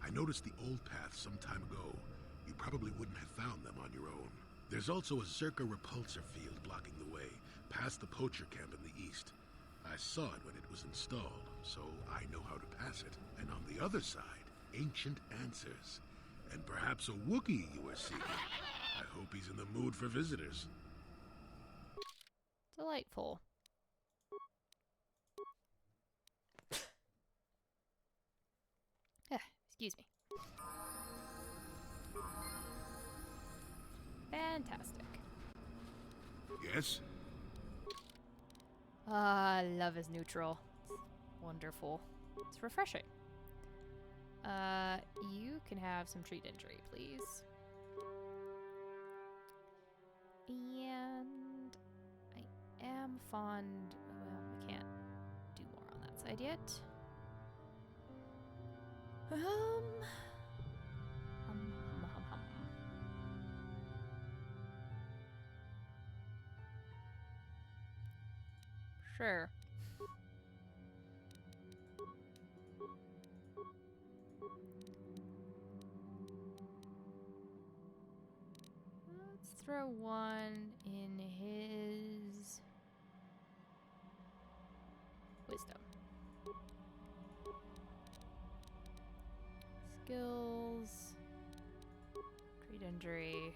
I noticed the old path some time ago. You probably wouldn't have found them on your own. There's also a Zerka repulsor field blocking the way, past the poacher camp in the east. I saw it when it was installed, so I know how to pass it. And on the other side, ancient answers. And perhaps a Wookiee you were seeking. I hope he's in the mood for visitors. Delightful. Excuse me. Fantastic. Yes? Love is neutral. It's wonderful. It's refreshing. You can have some treat injury, please. And I am fond... Well, I can't do more on that side yet. Hum. Sure. Let's throw one in his wisdom. Skills. Treat injury.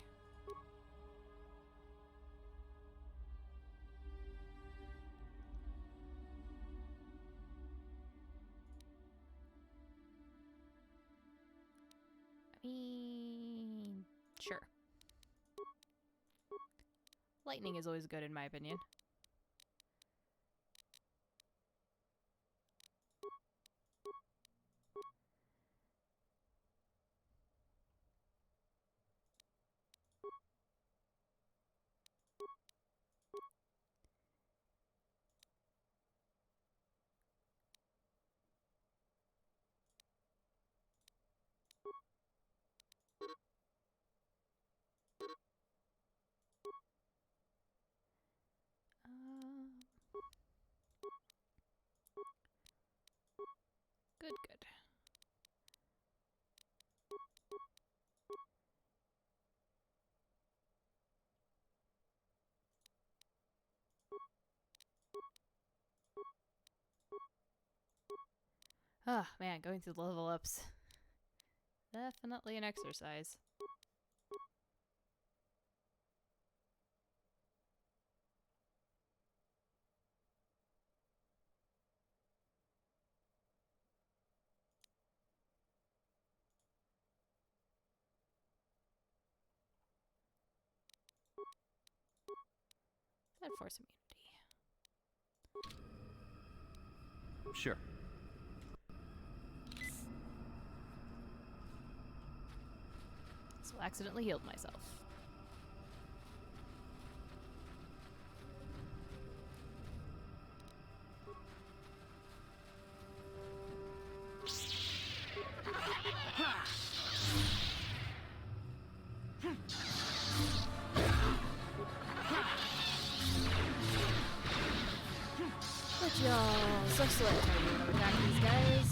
I mean, sure. Lightning is always good in my opinion. Ah, man, going through the level ups. Definitely an exercise. And force immunity. Sure. So accidentally healed myself. But y'all, so select how you want to attack these guys.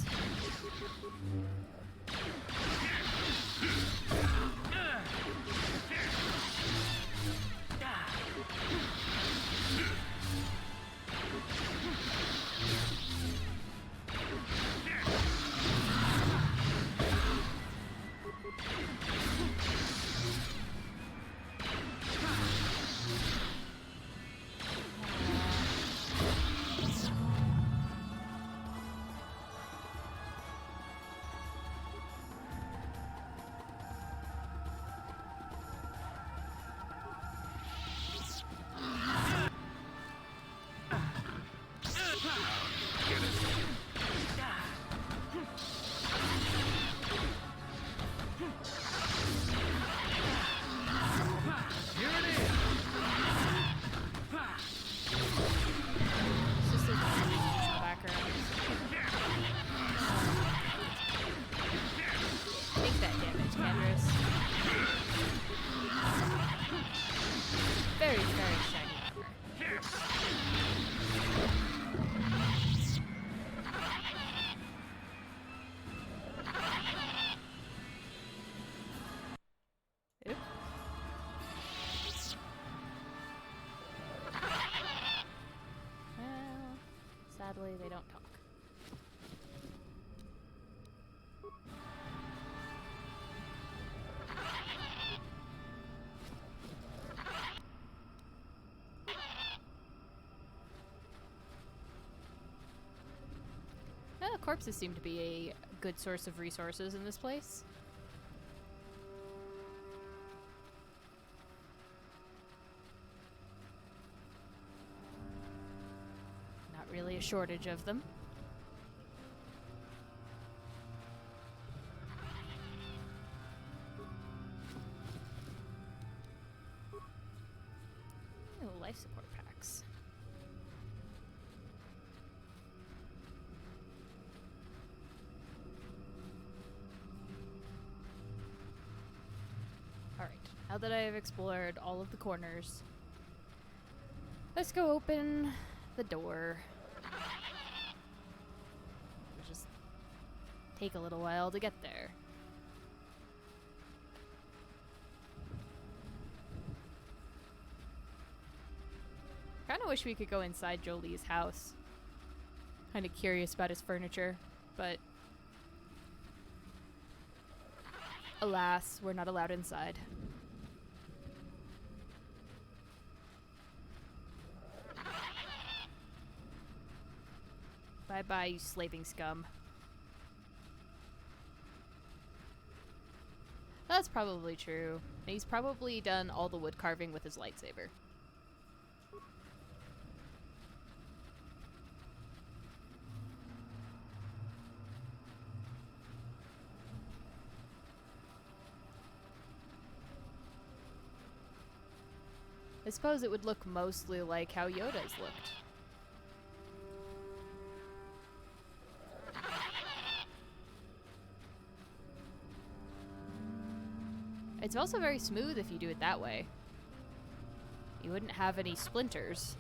Very, very shiny armor. Oop. Well, sadly, they don't talk. Corpses seem to be a good source of resources in this place. Not really a shortage of them. Oh, life support packs. Now that I have explored all of the corners, let's go open the door. It'll just take a little while to get there. Kinda wish we could go inside Jolie's house. Kinda curious about his furniture, but alas, we're not allowed inside. Bye-bye, you slaving scum. That's probably true. He's probably done all the wood carving with his lightsaber. I suppose it would look mostly like how Yoda's looked. It's also very smooth if you do it that way. You wouldn't have any splinters.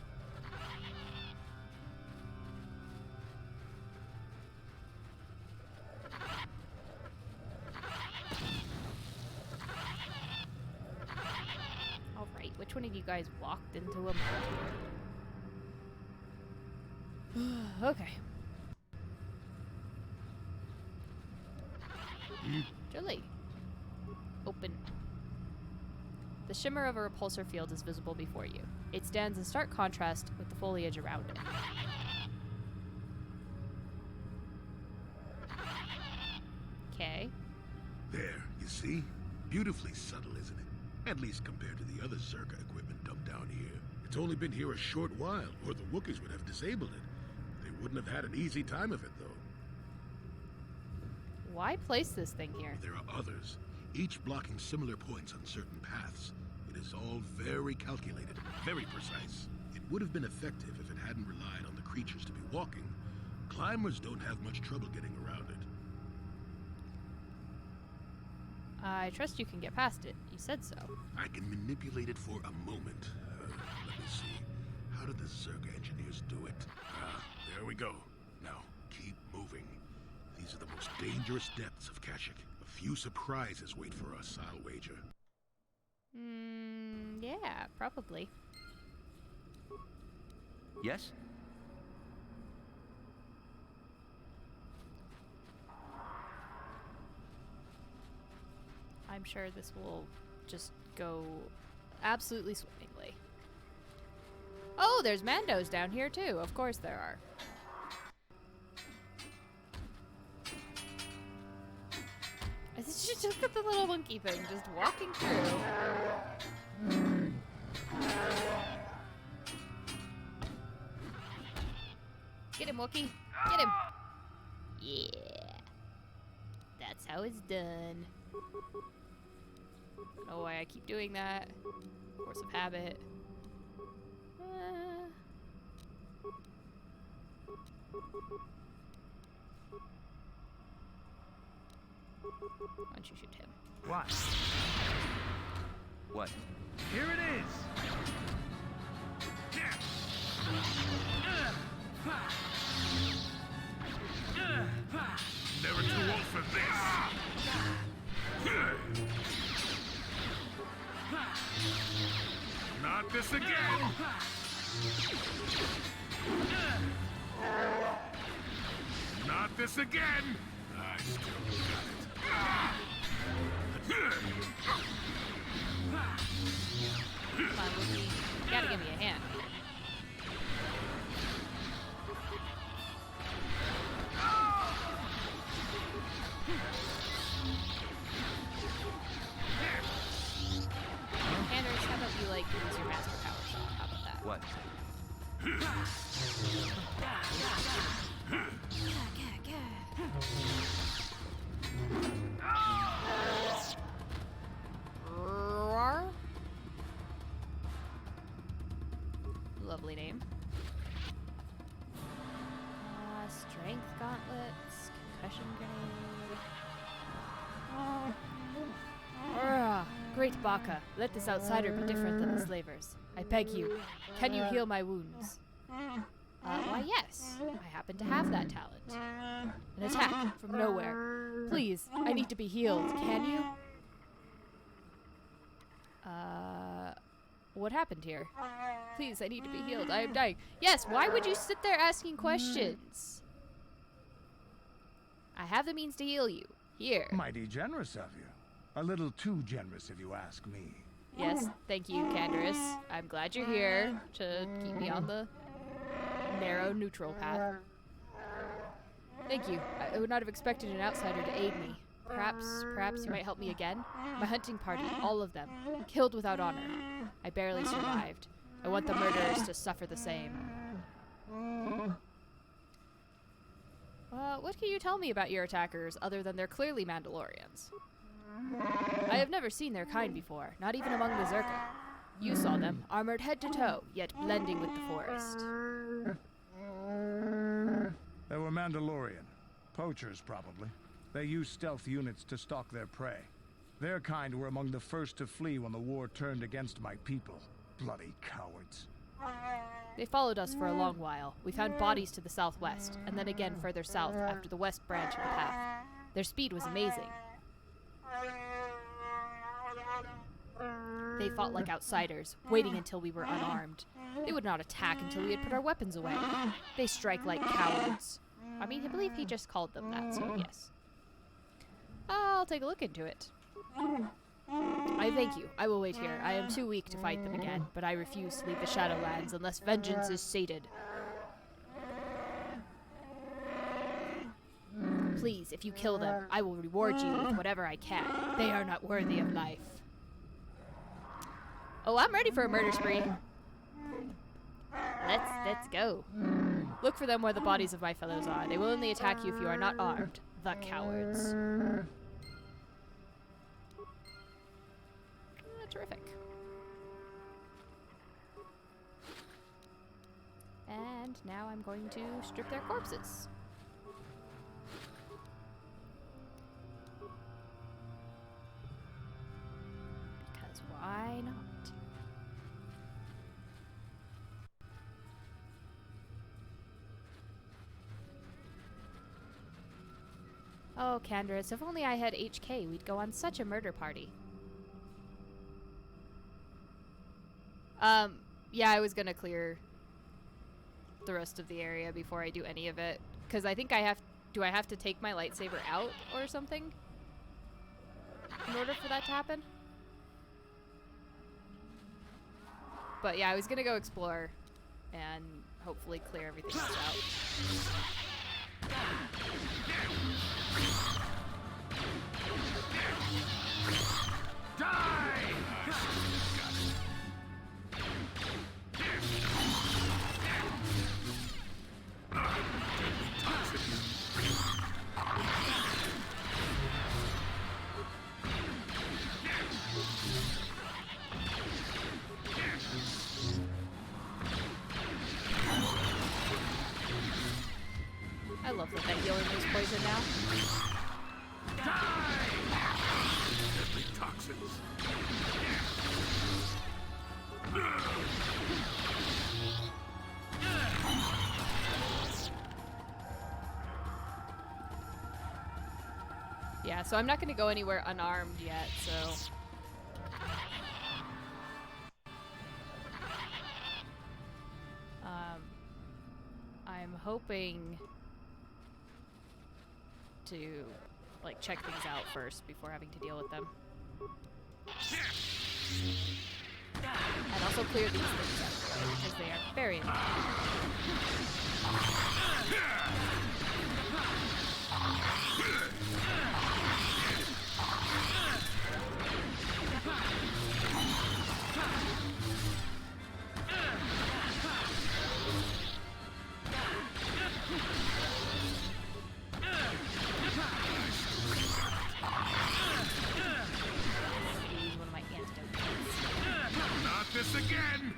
Alright, which one of you guys walked into a mole? Okay. Jolie. Open. The shimmer of a repulsor field is visible before you. It stands in stark contrast with the foliage around it. Okay. There, you see? Beautifully subtle, isn't it? At least compared to the other Zerka equipment dumped down here. It's only been here a short while, or the Wookiees would have disabled it. They wouldn't have had an easy time of it, though. Why place this thing here? There are others, each blocking similar points on certain paths. It is all very calculated, very precise. It would have been effective if it hadn't relied on the creatures to be walking. Climbers don't have much trouble getting around it. I trust you can get past it. You said so. I can manipulate it for a moment. Let me see. How did the Zerka engineers do it? There we go. Now, keep moving. These are the most dangerous depths of Kashyyyk. A few surprises wait for us, I'll wager. Yeah, probably. Yes? I'm sure this will just go absolutely swimmingly. Oh, there's Mandos down here too. Of course there are. Just look at the little monkey thing just walking through. Get him, Wookie. Get him. Yeah. That's how it's done. I don't know why I keep doing that. Force of habit. Why don't you shoot him? What? What? Here it is! Never too old for this! Not this again! Not this again! I still got it. Come on, Wookie. You gotta give me a hand. Anders, how about you, like, use your master power shot? How about that? What? Lovely name. Strength gauntlets, concussion grenade. Great Baka, let this outsider be different than the slavers. I beg you, can you heal my wounds? Why yes, I happen to have that talent. An attack from nowhere. Please, I need to be healed, can you? What happened here? Please, I need to be healed. I am dying. Yes, why would you sit there asking questions? I have the means to heal you. Here. Mighty generous of you. A little too generous if you ask me. Yes, thank you, Canderous. I'm glad you're here to keep me on the narrow, neutral path. Thank you. I would not have expected an outsider to aid me. Perhaps you might help me again? My hunting party, all of them, killed without honor. I barely survived. I want the murderers to suffer the same. What can you tell me about your attackers other than they're clearly Mandalorians? I have never seen their kind before, not even among the Zerka. You saw them, armored head to toe, yet blending with the forest. They were Mandalorian. Poachers, probably. They used stealth units to stalk their prey. Their kind were among the first to flee when the war turned against my people. Bloody cowards. They followed us for a long while. We found bodies to the southwest, and then again further south after the west branch of the path. Their speed was amazing. They fought like outsiders, waiting until we were unarmed. They would not attack until we had put our weapons away. They strike like cowards. I mean, I believe he just called them that, so yes. I'll take a look into it. I thank you. I will wait here. I am too weak to fight them again, but I refuse to leave the Shadowlands unless vengeance is sated. Please, if you kill them, I will reward you with whatever I can. They are not worthy of life. Oh, I'm ready for a murder spree. Let's go. Look for them where the bodies of my fellows are. They will only attack you if you are not armed. The cowards. Terrific. And now I'm going to strip their corpses. Because why not? Oh, Candace, if only I had HK, we'd go on such a murder party. Yeah, I was gonna clear the rest of the area before I do any of it. Because I think I have... Do I have to take my lightsaber out or something? In order for that to happen? But yeah, I was gonna go explore and hopefully clear everything else out. Die! I love that healer moves poison now. Deadly toxins. Yeah, so I'm not going to go anywhere unarmed yet, so... I'm hoping to, like, check things out first before having to deal with them. And also clear these things out of the way, because they are very annoying. Not this again!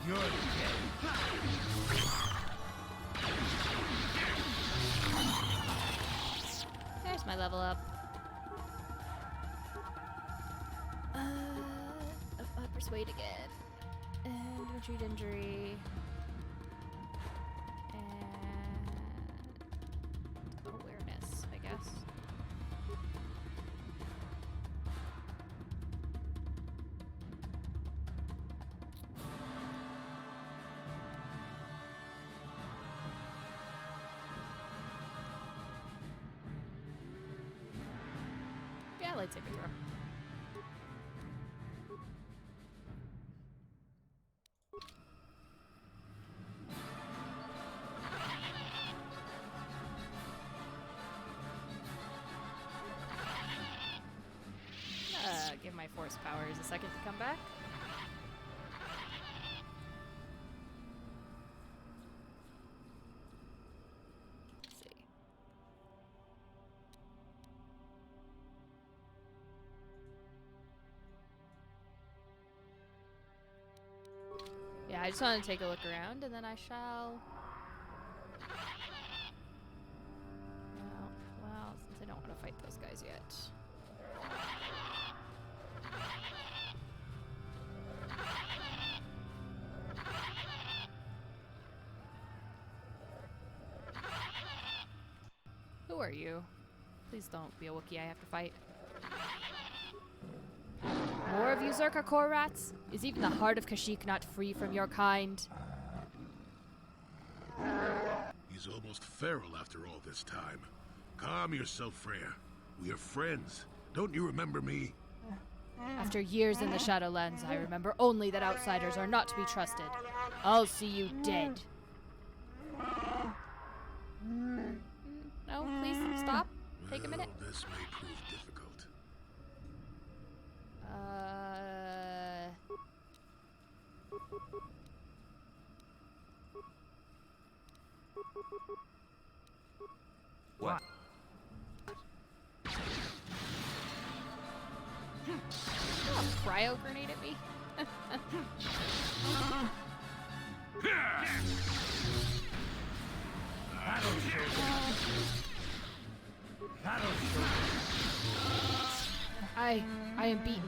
You're dead. There's my level up. Persuade again. And retreat injury. And awareness, I guess. Yeah, lightsaber throw. Give my force powers a second to come back. Let's see. Yeah, I just want to take a look around and then I shall... Well, since I don't want to fight those guys yet. Who are you? Please don't be a Wookiee I have to fight. More of you Zerka core rats? Is even the heart of Kashyyyk not free from your kind? He's almost feral after all this time. Calm yourself, Freya. We are friends. Don't you remember me? After years in the Shadowlands, I remember only that outsiders are not to be trusted. I'll see you dead. No, please stop. Take a minute. This may prove difficult. What? Oh, cryo grenade at me. I am beaten.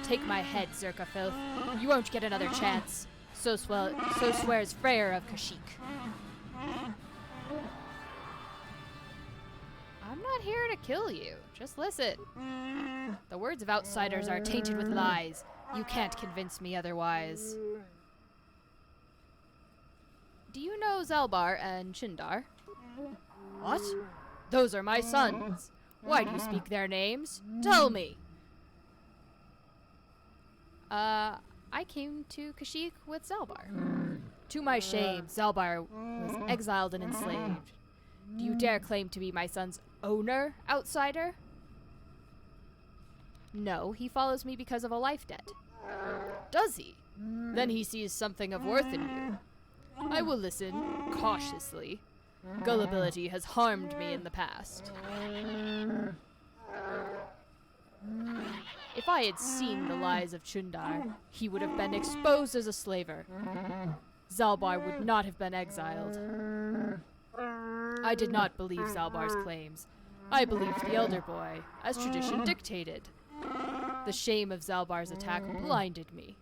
Take my head, Zerka filth. You won't get another chance. So swears Freyr of Kashyyyk. I'm not here to kill you. Just listen. The words of outsiders are tainted with lies. You can't convince me otherwise. Do you know Zalbar and Chindar? What? Those are my sons. Why do you speak their names? Tell me. I came to Kashyyyk with Zalbar. To my shame, Zalbar was exiled and enslaved. Do you dare claim to be my son's owner, outsider? No, he follows me because of a life debt. Does he? Then he sees something of worth in you. I will listen, cautiously. Gullibility has harmed me in the past. If I had seen the lies of Chundar, he would have been exposed as a slaver. Zalbar would not have been exiled. I did not believe Zalbar's claims. I believed the elder boy, as tradition dictated. The shame of Zalbar's attack blinded me.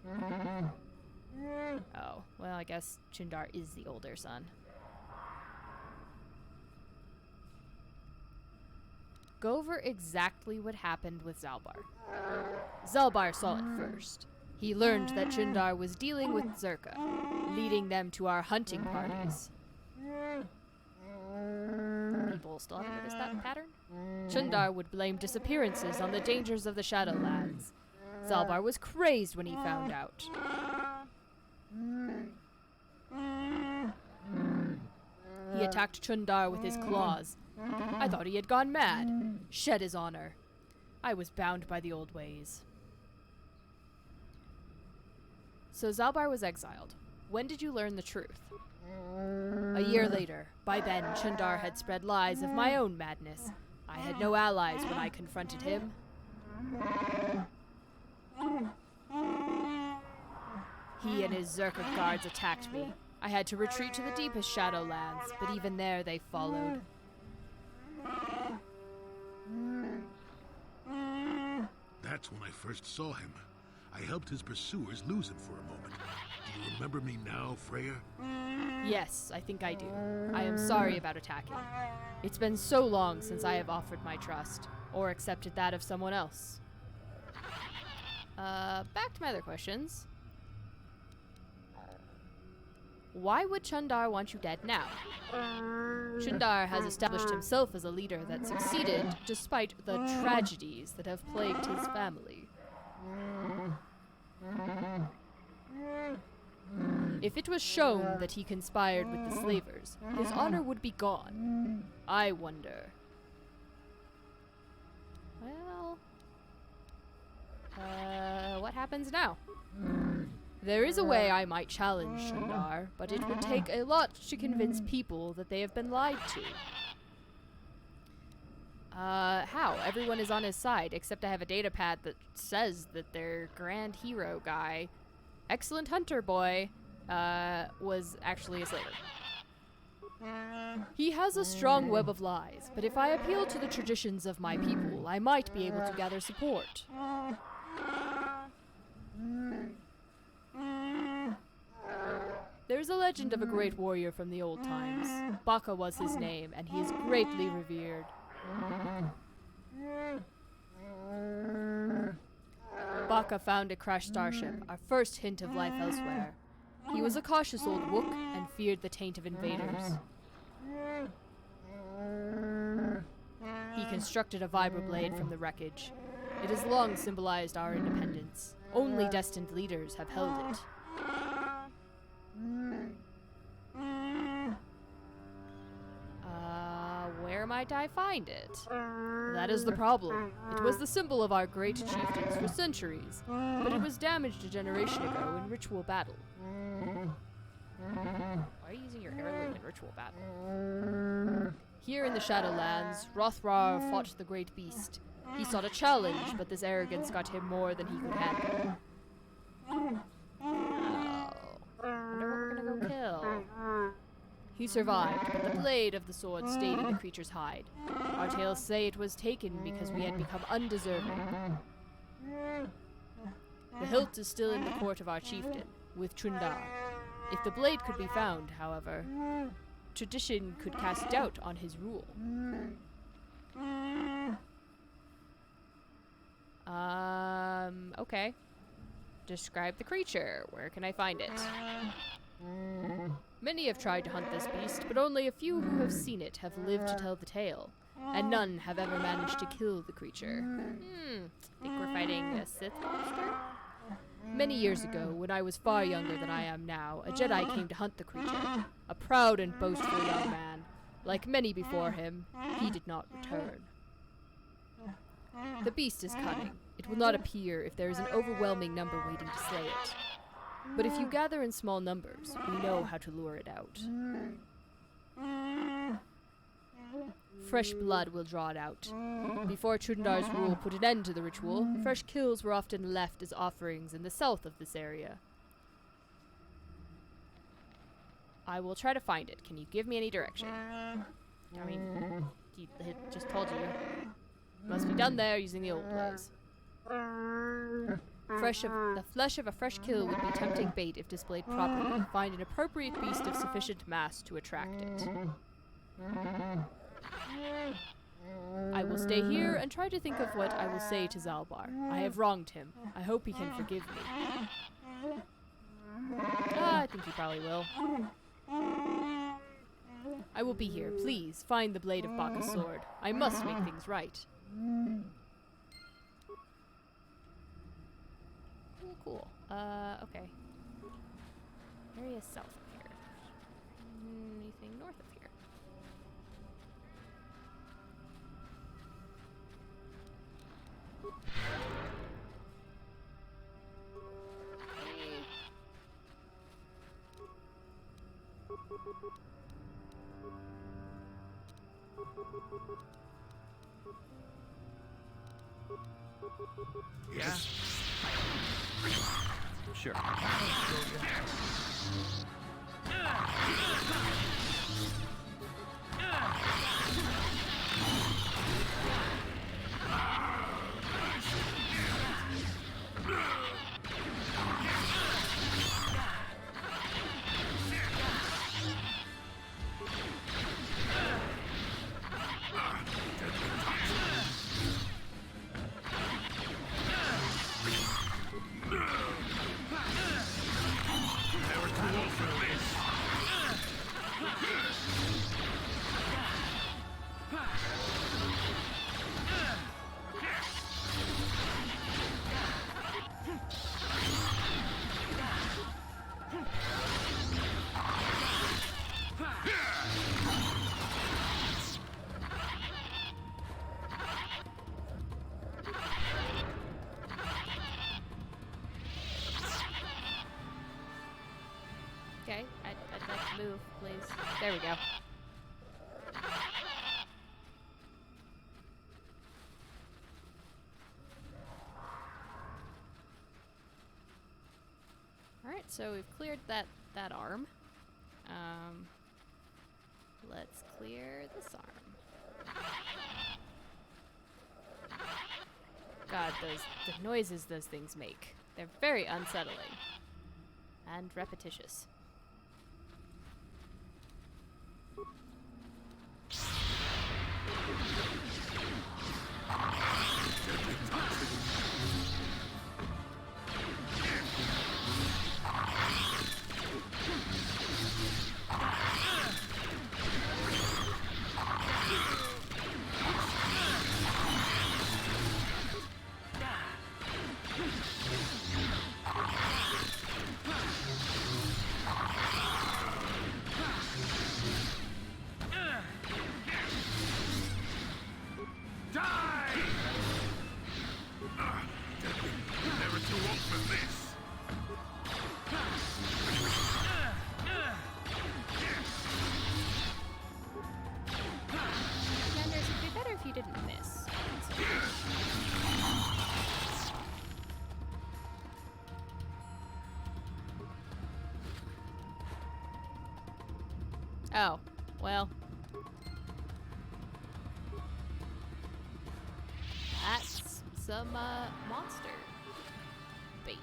Oh, well, I guess Chundar is the older son. Go over exactly what happened with Zalbar. Zalbar saw it first. He learned that Chundar was dealing with Zerka, leading them to our hunting parties. People still haven't noticed that pattern? Chundar would blame disappearances on the dangers of the Shadowlands. Zalbar was crazed when he found out. He attacked Chundar with his claws. I thought he had gone mad, shed his honor. I was bound by the old ways. So Zalbar was exiled. When did you learn the truth? A year later, by then Chundar had spread lies of my own madness. I had no allies when I confronted him. He and his Zerka guards attacked me. I had to retreat to the deepest Shadowlands, but even there they followed. That's when I first saw him. I helped his pursuers lose him for a moment. Do you remember me now, Freya? Yes, I think I do. I am sorry about attacking. It's been so long since I have offered my trust, or accepted that of someone else. Back to my other questions. Why would Chundar want you dead now? Chundar has established himself as a leader that succeeded despite the tragedies that have plagued his family. If it was shown that he conspired with the slavers, his honor would be gone. I wonder. Well, what happens now? There is a way I might challenge Chundar, but it would take a lot to convince people that they have been lied to. How? Everyone is on his side, except I have a data pad that says that their grand hero guy, excellent hunter boy, was actually a slaver. He has a strong web of lies, but if I appeal to the traditions of my people, I might be able to gather support. There's a legend of a great warrior from the old times. Baka was his name, and he is greatly revered. Baka found a crashed starship, our first hint of life elsewhere. He was a cautious old Wook and feared the taint of invaders. He constructed a vibroblade from the wreckage. It has long symbolized our independence. Only destined leaders have held it. Where might I find it? That is the problem. It was the symbol of our great chieftains for centuries, but it was damaged a generation ago in ritual battle. Why are you using your heirloom in ritual battle? Here in the Shadowlands, Rothrar fought the great beast. He sought a challenge, but this arrogance got him more than he could handle. Oh. I wonder what we're gonna go kill. He survived, but the blade of the sword stayed in the creature's hide. Our tales say it was taken because we had become undeserving. The hilt is still in the court of our chieftain, with Chundar. If the blade could be found, however, tradition could cast doubt on his rule. Okay. Describe the creature. Where can I find it? Many have tried to hunt this beast, but only a few who have seen it have lived to tell the tale, and none have ever managed to kill the creature. Think we're fighting a Sith monster? Many years ago, when I was far younger than I am now, a Jedi came to hunt the creature. A proud and boastful young man. Like many before him, he did not return. The beast is cunning. It will not appear if there is an overwhelming number waiting to slay it. But if you gather in small numbers, we know how to lure it out. Fresh blood will draw it out. Before Chundar's rule put an end to the ritual, fresh kills were often left as offerings in the south of this area. I will try to find it. Can you give me any direction? I mean, it just told you. Must be done there using the old ways. The flesh of a fresh kill would be tempting bait if displayed properly. Find an appropriate beast of sufficient mass to attract it. I will stay here and try to think of what I will say to Zalbar. I have wronged him. I hope he can forgive me. I think he probably will. I will be here. Please, find the blade of Baka's sword. I must make things right. Cool. Okay. Area south of here. Anything north of here? Yeah? Sure. Okay, I'd like to move, please. There we go. Alright, so we've cleared that arm. Let's clear this arm. God, the noises those things make. They're very unsettling. And repetitious. Oh, well. That's some, monster bait.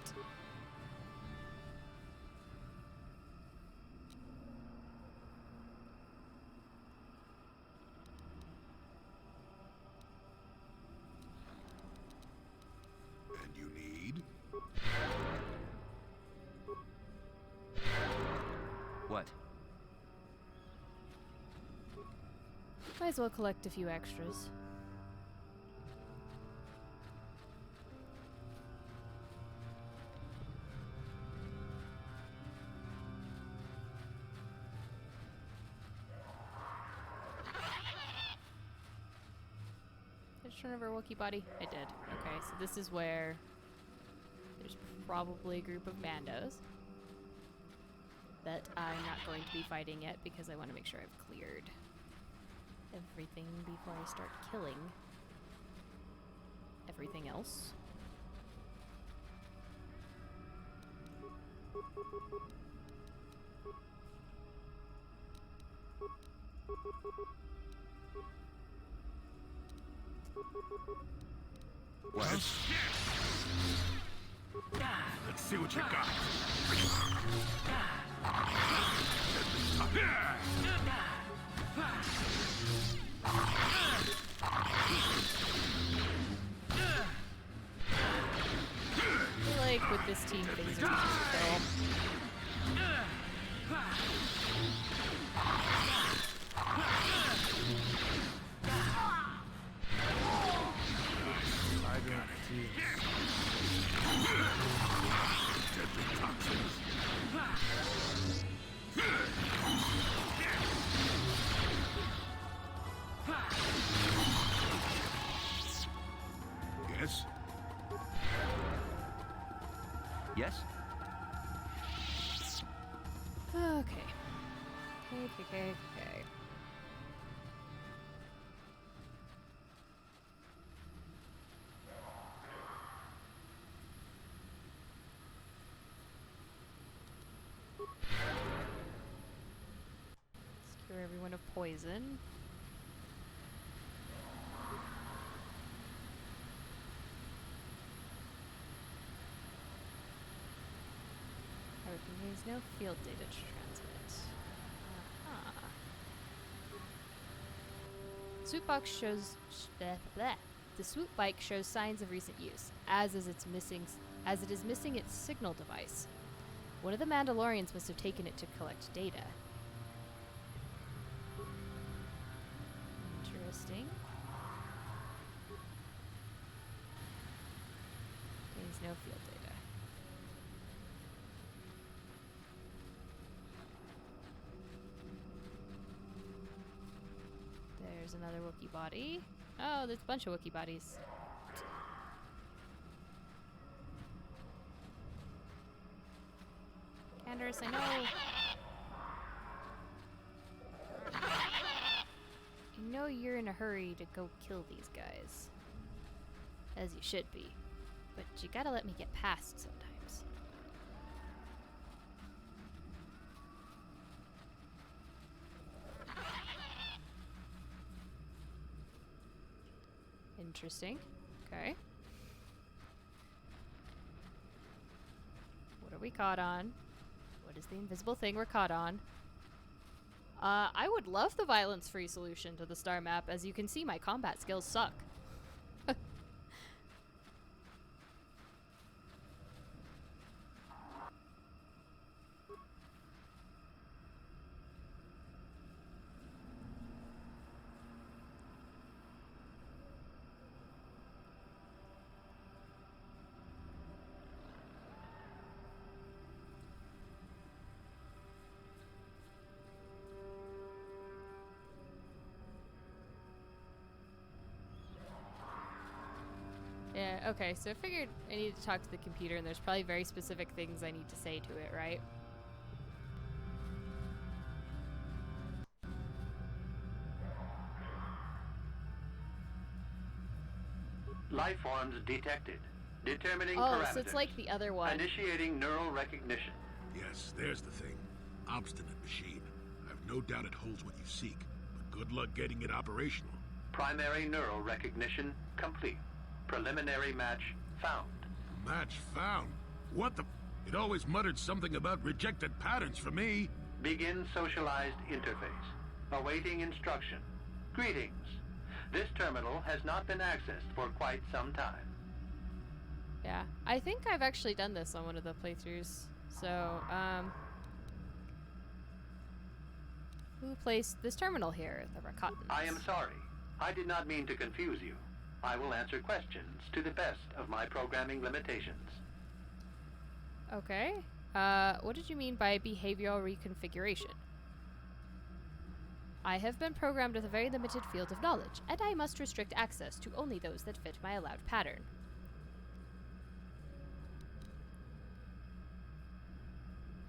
And you need? What? Might as well collect a few extras. Did I turn over a Wookie body? I did. Okay, so this is where there's probably a group of bandos that I'm not going to be fighting yet because I want to make sure I've cleared everything before I start killing everything else. What? Let's see what you got. I feel like with this team things are easy to kill. Yes? Yes? Okay. Okay. Let's cure everyone of poison. Contains no field data to transmit. Swoop box shows the swoop bike shows signs of recent use, as it is missing its signal device. One of the Mandalorians must have taken it to collect data. Interesting. Contains no field data. There's another Wookiee body. Oh, there's a bunch of Wookiee bodies. Candace, I know you're in a hurry to go kill these guys. As you should be. But you gotta let me get past sometimes. Interesting. Okay. What are we caught on? What is the invisible thing we're caught on? I would love the violence-free solution to the star map. As you can see, my combat skills suck. Yeah, okay, so I figured I need to talk to the computer, and there's probably very specific things I need to say to it, right? Life forms detected. Determining oh, parameters. So it's like the other one. Initiating neural recognition. Yes, there's the thing. Obstinate machine. I've No doubt it holds what you seek, but good luck getting it operational. Primary neural recognition complete. Preliminary match found. Match found? What the... It always muttered something about rejected patterns for me. Begin socialized interface. Awaiting instruction. Greetings. This terminal has not been accessed for quite some time. Yeah, I think I've actually done this on one of the playthroughs. So, who placed this terminal here? The Rakatans. I am sorry. I did not mean to confuse you. I will answer questions to the best of my programming limitations. Okay. What did you mean by behavioral reconfiguration? I have been programmed with a very limited field of knowledge, and I must restrict access to only those that fit my allowed pattern.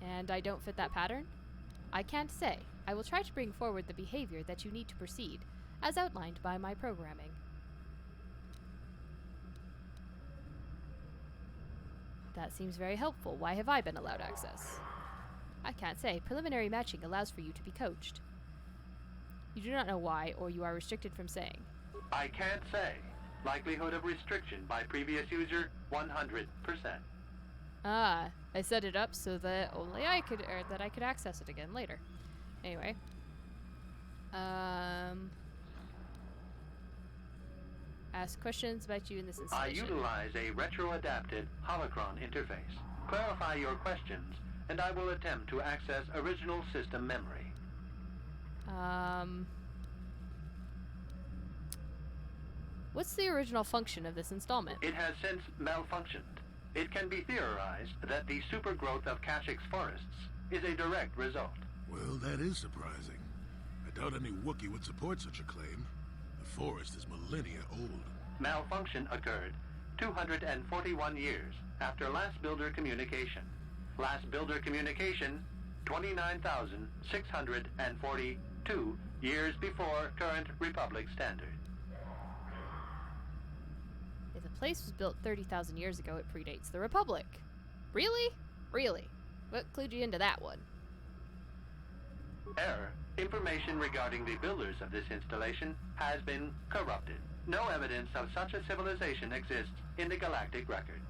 And I don't fit that pattern? I can't say. I will try to bring forward the behavior that you need to proceed, as outlined by my programming. That seems very helpful. Why have I been allowed access? I can't say. Preliminary matching allows for you to be coached. You do not know why, or you are restricted from saying. I can't say. Likelihood of restriction by previous user, 100%. Ah, I set it up so that only I could, or that I could access it again later. Anyway. Ask questions about you in this installation. I utilize a retro-adapted holocron interface. Clarify your questions, and I will attempt to access original system memory. What's the original function of this installment? It has since malfunctioned. It can be theorized that the supergrowth of Kashyk's forests is a direct result. Well, that is surprising. I doubt any Wookiee would support such a claim. The forest is millennia old. Malfunction occurred 241 years after last builder communication. Last builder communication, 29,642 years before current Republic standard. If the place was built 30,000 years ago, it predates the Republic. Really? Really? What clued you into that one? Error. Information regarding the builders of this installation has been corrupted. No evidence of such a civilization exists in the galactic record.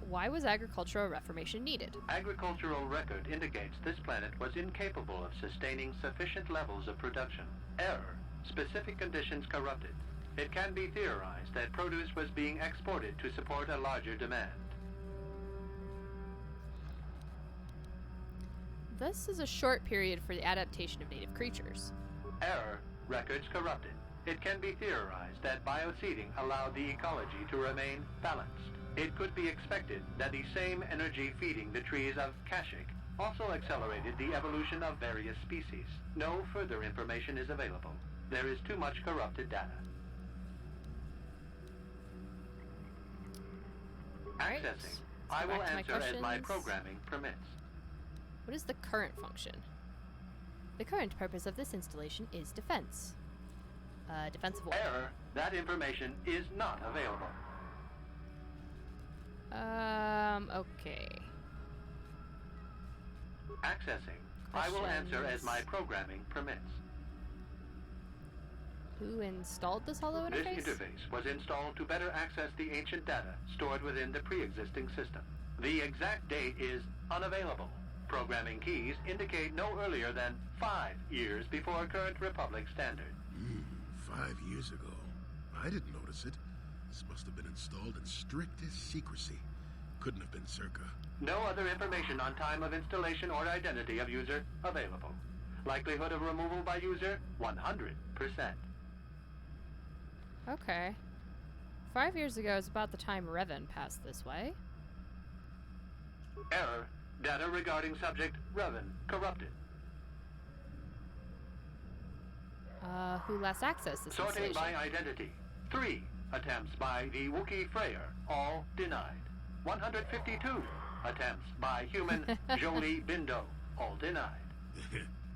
Why was agricultural reformation needed? Agricultural record indicates this planet was incapable of sustaining sufficient levels of production. Error. Specific conditions corrupted. It can be theorized that produce was being exported to support a larger demand. This is a short period for the adaptation of native creatures. Error. Records corrupted. It can be theorized that bioseeding allowed the ecology to remain balanced. It could be expected that the same energy feeding the trees of Kashyk also accelerated the evolution of various species. No further information is available. There is too much corrupted data. Right. Accessing. Let's I go will back to my answer as my questions. programming permits. What is the current function? The current purpose of this installation is defense. Defense of what? Error. That information is not available. Okay. Accessing. I will answer as my programming permits. Who installed this hollow interface? This interface was installed to better access the ancient data stored within the pre-existing system. The exact date is unavailable. Programming keys indicate no earlier than 5 years before current Republic standard. 5 years ago. I didn't notice it. This must have been installed in strictest secrecy. Couldn't have been circa. No other information on time of installation or identity of user available. Likelihood of removal by user, 100%. Okay. 5 years ago is about the time Revan passed this way. Error. Data regarding subject Revan corrupted. Who last accessed this Sorting installation? by identity. 3 attempts by the Wookiee Freyer, all denied. 152 attempts by human Jolie Bindo, all denied.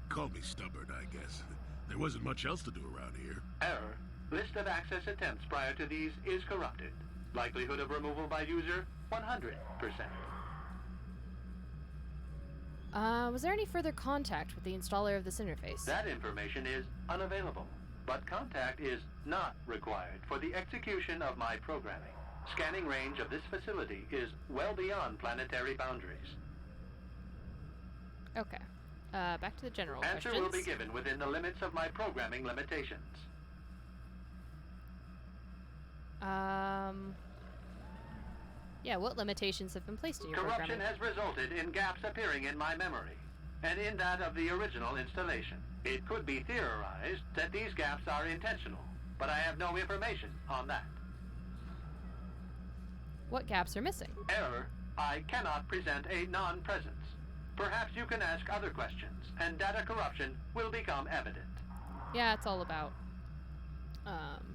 Call me stubborn, I guess. There wasn't much else to do around here. Error. List of access attempts prior to these is corrupted. Likelihood of removal by user, 100%. Was there any further contact with the installer of this interface? That information is unavailable, but contact is not required for the execution of my programming. Scanning range of this facility is well beyond planetary boundaries. Okay. Back to the general Answer questions. will be given within the limits of my programming limitations. Yeah, what limitations have been placed in your Corruption programming? has resulted in gaps appearing in my memory, and in that of the original installation. It could be theorized that these gaps are intentional, but I have no information on that. What gaps are missing? Error, I cannot present a non-presence. Perhaps you can ask other questions, and data corruption will become evident. Yeah, it's all about,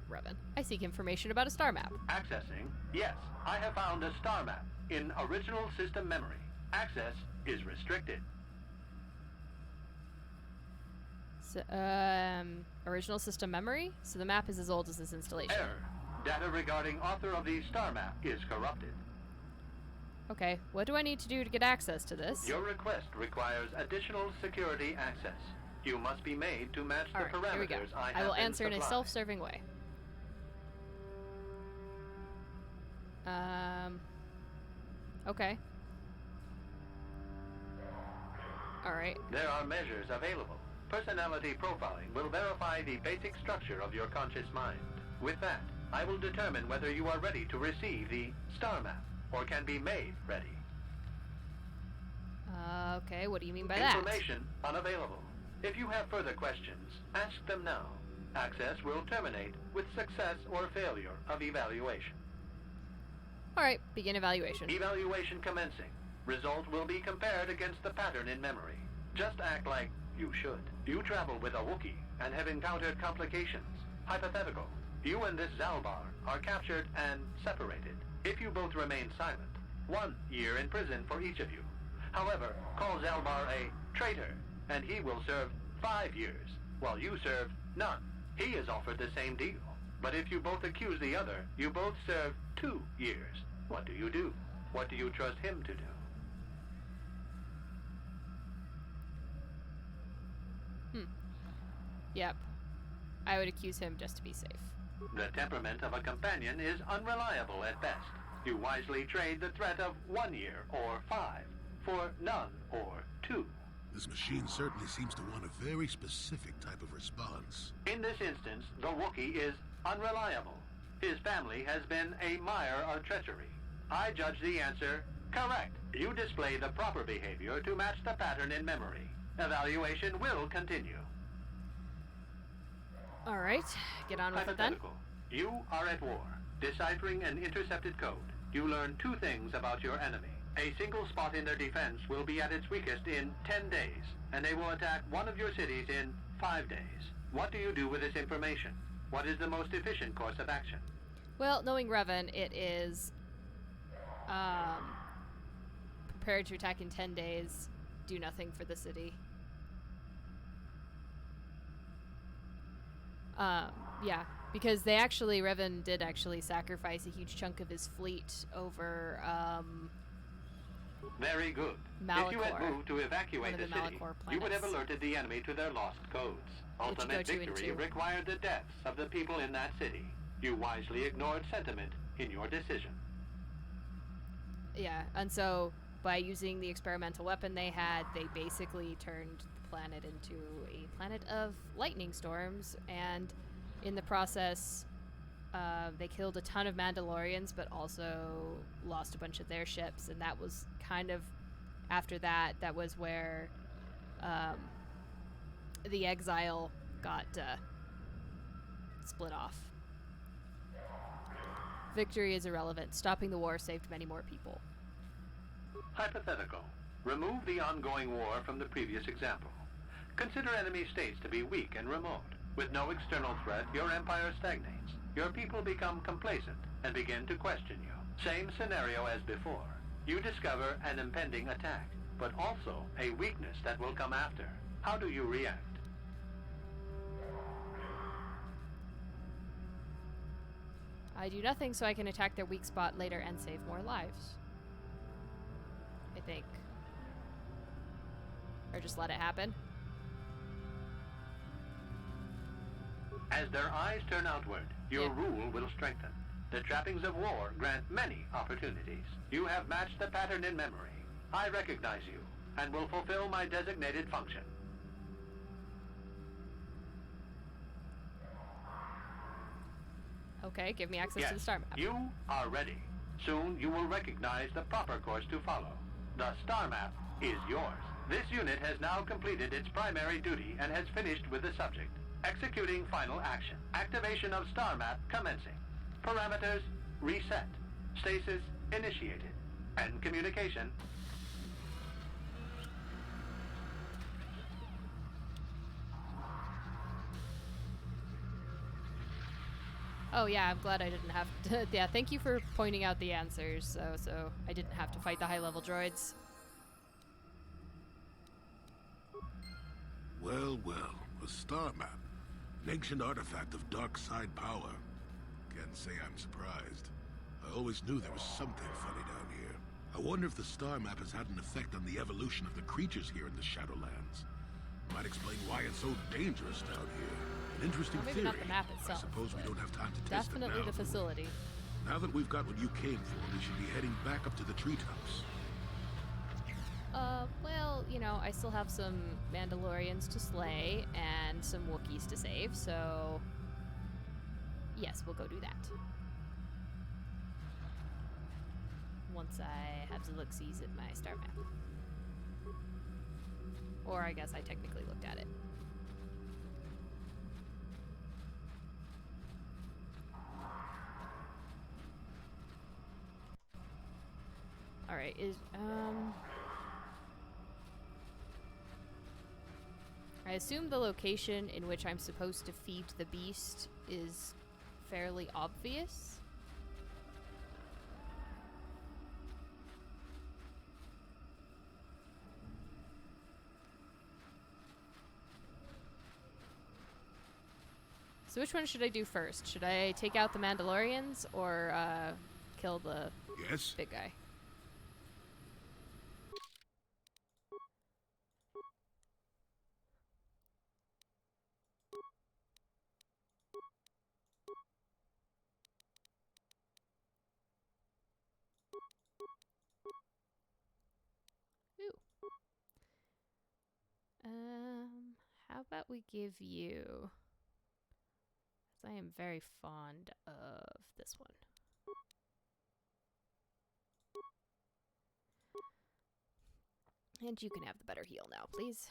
Revan. I seek information about a star map. Accessing? Yes, I have found a star map in original system memory. Access is restricted. So, original system memory? So the map is as old as this installation. Error. Data regarding author of the star map is corrupted. Okay, what do I need to do to get access to this? Your request requires additional security access. You must be made to match the Alright, here we go. parameters I I have will been answer in a supplied. self-serving way. Okay. Alright. There are measures available. Personality profiling will verify the basic structure of your conscious mind. With that, I will determine whether you are ready to receive the star map, or can be made ready. Okay, what do you mean by that? Information unavailable. If you have further questions, ask them now. Access will terminate with success or failure of evaluation. Alright, begin evaluation. Evaluation commencing. Result will be compared against the pattern in memory. Just act like you should. You travel with a Wookie and have encountered complications. Hypothetical. You and this Zalbar are captured and separated. If you both remain silent, 1 year in prison for each of you. However, call Zalbar a traitor, and he will serve 5 years, while you serve none. He is offered the same deal. But if you both accuse the other, you both serve 2 years. What do you do? What do you trust him to do? Yep. I would accuse him just to be safe. The temperament of a companion is unreliable at best. You wisely trade the threat of 1 year or 5 for none or 2. This machine certainly seems to want a very specific type of response. In this instance, the Wookiee is unreliable. His family has been a mire of treachery. I judge the answer correct. You display the proper behavior to match the pattern in memory. Evaluation will continue. Alright, get on with it then. Hypothetical. You are at war, deciphering an intercepted code. You learn 2 things about your enemy. A single spot in their defense will be at its weakest in 10 days, and they will attack one of your cities in 5 days. What do you do with this information? What is the most efficient course of action? Well, knowing Revan, it is prepared to attack in 10 days, do nothing for the city. Yeah, because Revan did actually sacrifice a huge chunk of his fleet over, Very good. Malachor, if you had moved to evacuate one the of the city, Malachor you would have planets. alerted the enemy to their lost codes. Which you go Ultimate to in victory 2. required the deaths of the people in that city. You wisely ignored sentiment in your decision. Yeah, and so by using the experimental weapon they had, they basically turned the planet into a planet of lightning storms, and in the process, they killed a ton of Mandalorians, but also lost a bunch of their ships, and that was kind of, after that, that was where the exile got split off. Victory is irrelevant. Stopping the war saved many more people. Hypothetical. Remove the ongoing war from the previous example. Consider enemy states to be weak and remote. With no external threat, your empire stagnates. Your people become complacent and begin to question you. Same scenario as before. You discover an impending attack, but also a weakness that will come after. How do you react? I do nothing so I can attack their weak spot later and save more lives. I think. Or just let it happen? As their eyes turn outward, your rule will strengthen. The trappings of war grant many opportunities. You have matched the pattern in memory. I recognize you, and will fulfill my designated function. Okay, give me access Yes, to the star map. you are ready. Soon you will recognize the proper course to follow. The star map is yours. This unit has now completed its primary duty and has finished with the subject. Executing final action. Activation of star map commencing. Parameters reset. Stasis initiated. And communication. Oh yeah, I'm glad I didn't have to. Yeah, thank you for pointing out the answers, so I didn't have to fight the high-level droids. Well, well, a star map. An ancient artifact of dark side power. Can't say I'm surprised. I always knew there was something funny down here. I wonder if the star map has had an effect on the evolution of the creatures here in the Shadowlands. Might explain why it's so dangerous down here. An interesting Well, maybe theory. not the map itself. I suppose we don't have time to test it Definitely now, the do we? facility. Now that we've got what you came for, we should be heading back up to the treetops. Well, you know, I still have some Mandalorians to slay and some Wookiees to save, so yes, we'll go do that. Once I have the look-sees at my star map. Or I guess I technically looked at it. Alright, I assume the location in which I'm supposed to feed the beast is fairly obvious. So which one should I do first? Should I take out the Mandalorians or kill the big guy? How about we give you, because I am very fond of this one. And you can have the better heal now, please.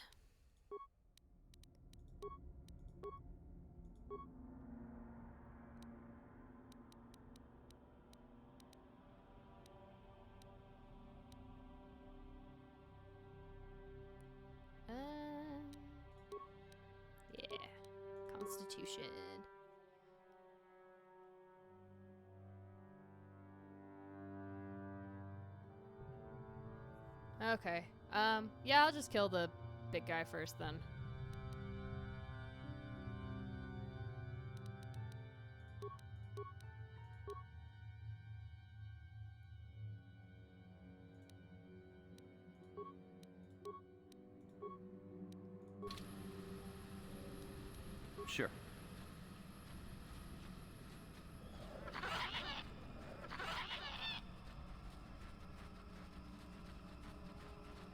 Yeah. Constitution. Okay. Yeah, I'll just kill the big guy first then. Sure.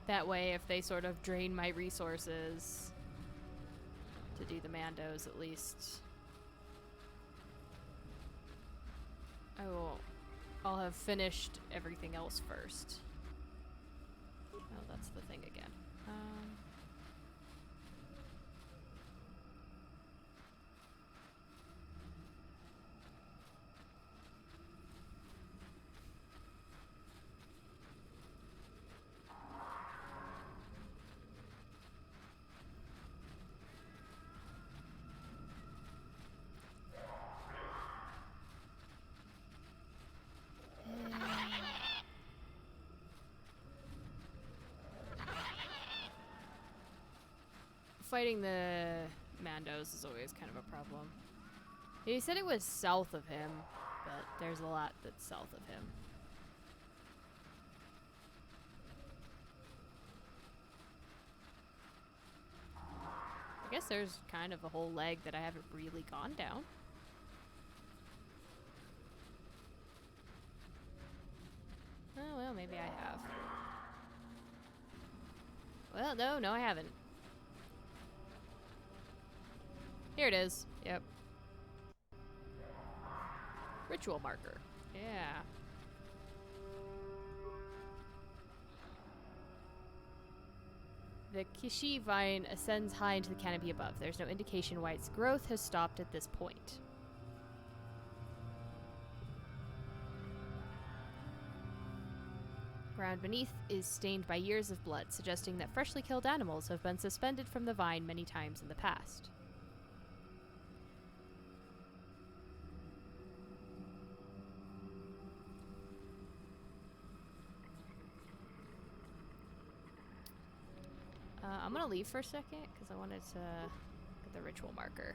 That way, if they sort of drain my resources to do the Mandos, at least I'll have finished everything else first. Oh, that's the thing again. Fighting the Mandos is always kind of a problem. He said it was south of him, but there's a lot that's south of him. there's kind of a whole leg that I haven't really gone down. Oh, well, maybe I have. Well, no, I haven't. Here it is. Yep. Ritual marker. Yeah. The Kishi vine ascends high into the canopy above. There's no indication why its growth has stopped at this point. Ground beneath is stained by years of blood, suggesting that freshly killed animals have been suspended from the vine many times in the past. I'm gonna leave for a second because I wanted to get the ritual marker.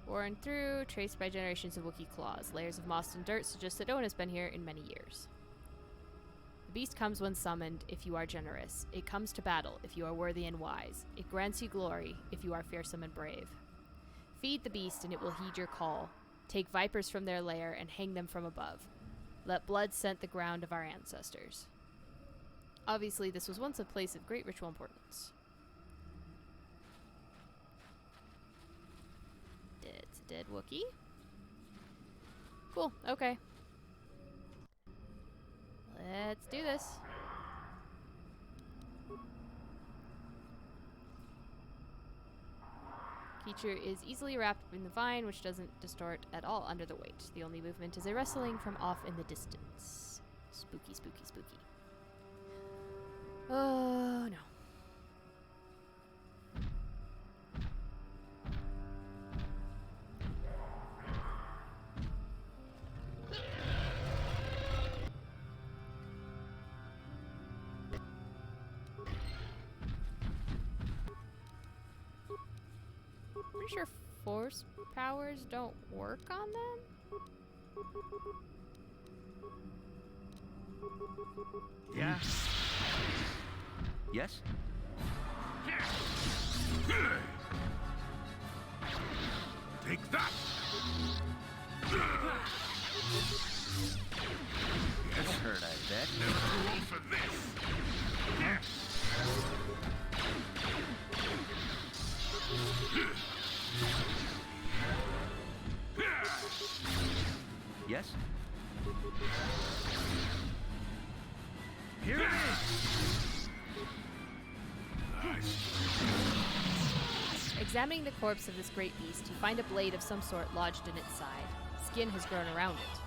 Worn through, traced by generations of Wookiee claws. Layers of moss and dirt suggest that no one has been here in many years. The beast comes when summoned, if you are generous. It comes to battle, if you are worthy and wise. It grants you glory, if you are fearsome and brave. Feed the beast, and it will heed your call. Take vipers from their lair and hang them from above. Let blood scent the ground of our ancestors. Obviously, this was once a place of great ritual importance. It's a dead Wookiee. Cool, okay. Let's do this. Creature is easily wrapped in the vine, which doesn't distort at all under the weight. The only movement is a rustling from off in the distance. Spooky, spooky, spooky. Oh, no. Pretty sure force powers don't work on them? Yeah? Yes? Take that! This hurt, I bet. Never too old for this! Yes? Here it is! Examining the corpse of this great beast, you find a blade of some sort lodged in its side. Skin has grown around it.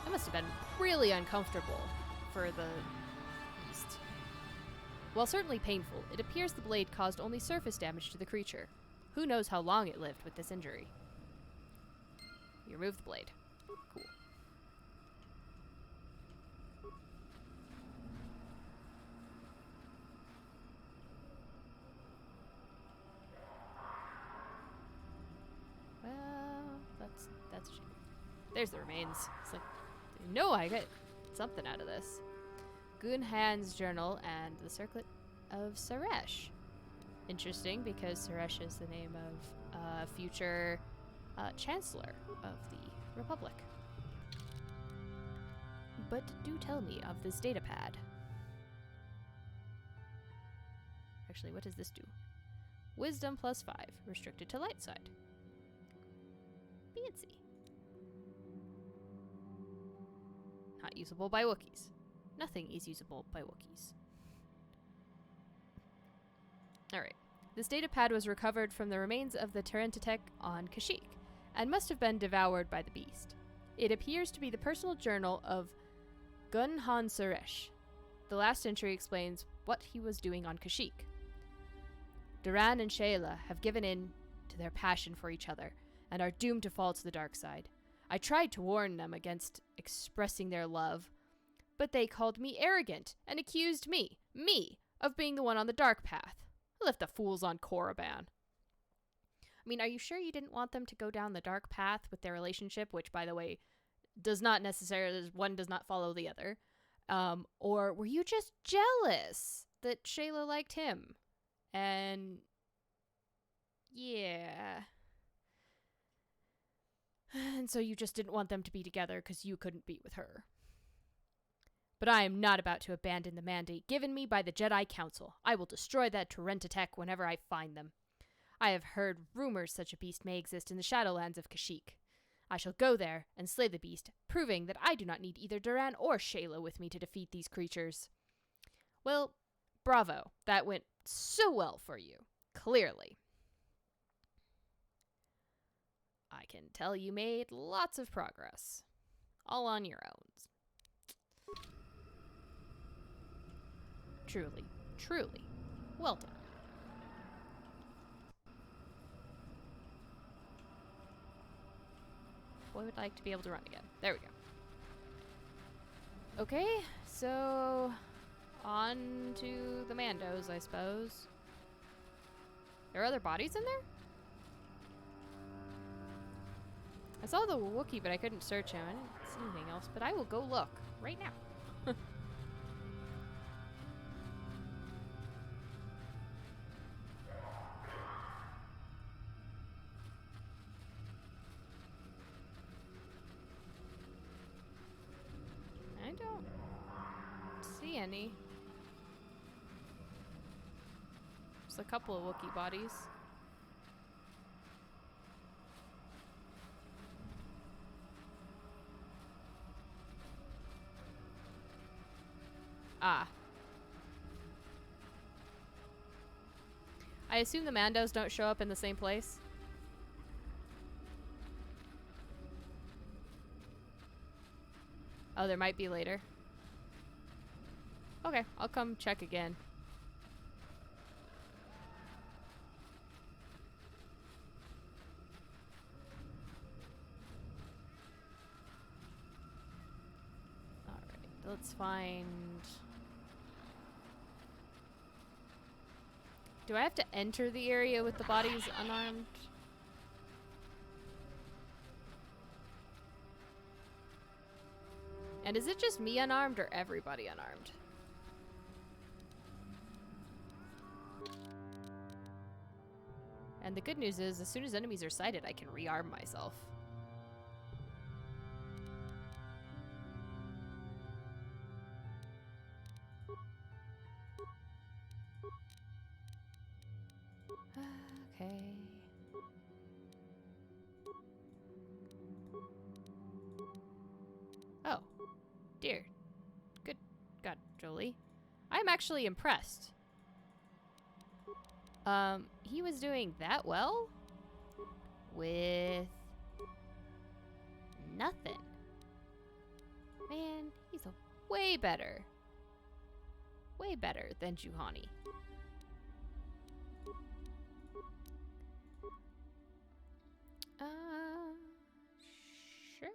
That must have been really uncomfortable for the beast. While certainly painful, it appears the blade caused only surface damage to the creature. Who knows how long it lived with this injury? You remove the blade. Cool. Well, that's a shame. There's the remains. It's like, no, I get something out of this. Gunhan's journal and the circlet of Suresh. Interesting, because Suresh is the name of future Chancellor of the Republic. But do tell me of this data pad. Actually, what does this do? Wisdom +5, restricted to light side. Fancy. Not usable by Wookiees. Nothing is usable by Wookiees. Alright. This data pad was recovered from the remains of the Terentatek on Kashyyyk, and must have been devoured by the beast. It appears to be the personal journal of Gunhan Suresh. The last entry explains what he was doing on Kashyyyk. Duran and Shayla have given in to their passion for each other, and are doomed to fall to the dark side. I tried to warn them against expressing their love, but they called me arrogant and accused me, of being the one on the dark path. I left the fools on Korriban. I mean, are you sure you didn't want them to go down the dark path with their relationship, which, by the way, does not necessarily, one does not follow the other? Or were you just jealous that Shayla liked him? And Yeah. And so you just didn't want them to be together because you couldn't be with her. But I am not about to abandon the mandate given me by the Jedi Council. I will destroy that Tech whenever I find them. I have heard rumors such a beast may exist in the Shadowlands of Kashyyyk. I shall go there and slay the beast, proving that I do not need either Duran or Shayla with me to defeat these creatures. Well, bravo. That went so well for you. Clearly. I can tell you made lots of progress. All on your own. Truly, truly. Well done. Boy would like to be able to run again. There we go. Okay, so on to the Mandos, I suppose. There are other bodies in there? I saw the Wookie, but I couldn't search him. I didn't see anything else, but I will go look right now. I don't see any. There's a couple of Wookiee bodies. Ah. I assume the Mandos don't show up in the same place. Oh, there might be later. Okay, I'll come check again. Alright, let's find... Do I have to enter the area with the bodies unarmed? And is it just me unarmed or everybody unarmed? And the good news is, as soon as enemies are sighted, I can rearm myself. Okay. Oh, dear. Good God, Jolie. I'm actually impressed. He was doing that well? With nothing. Man, he's a way better than Juhani. Sure.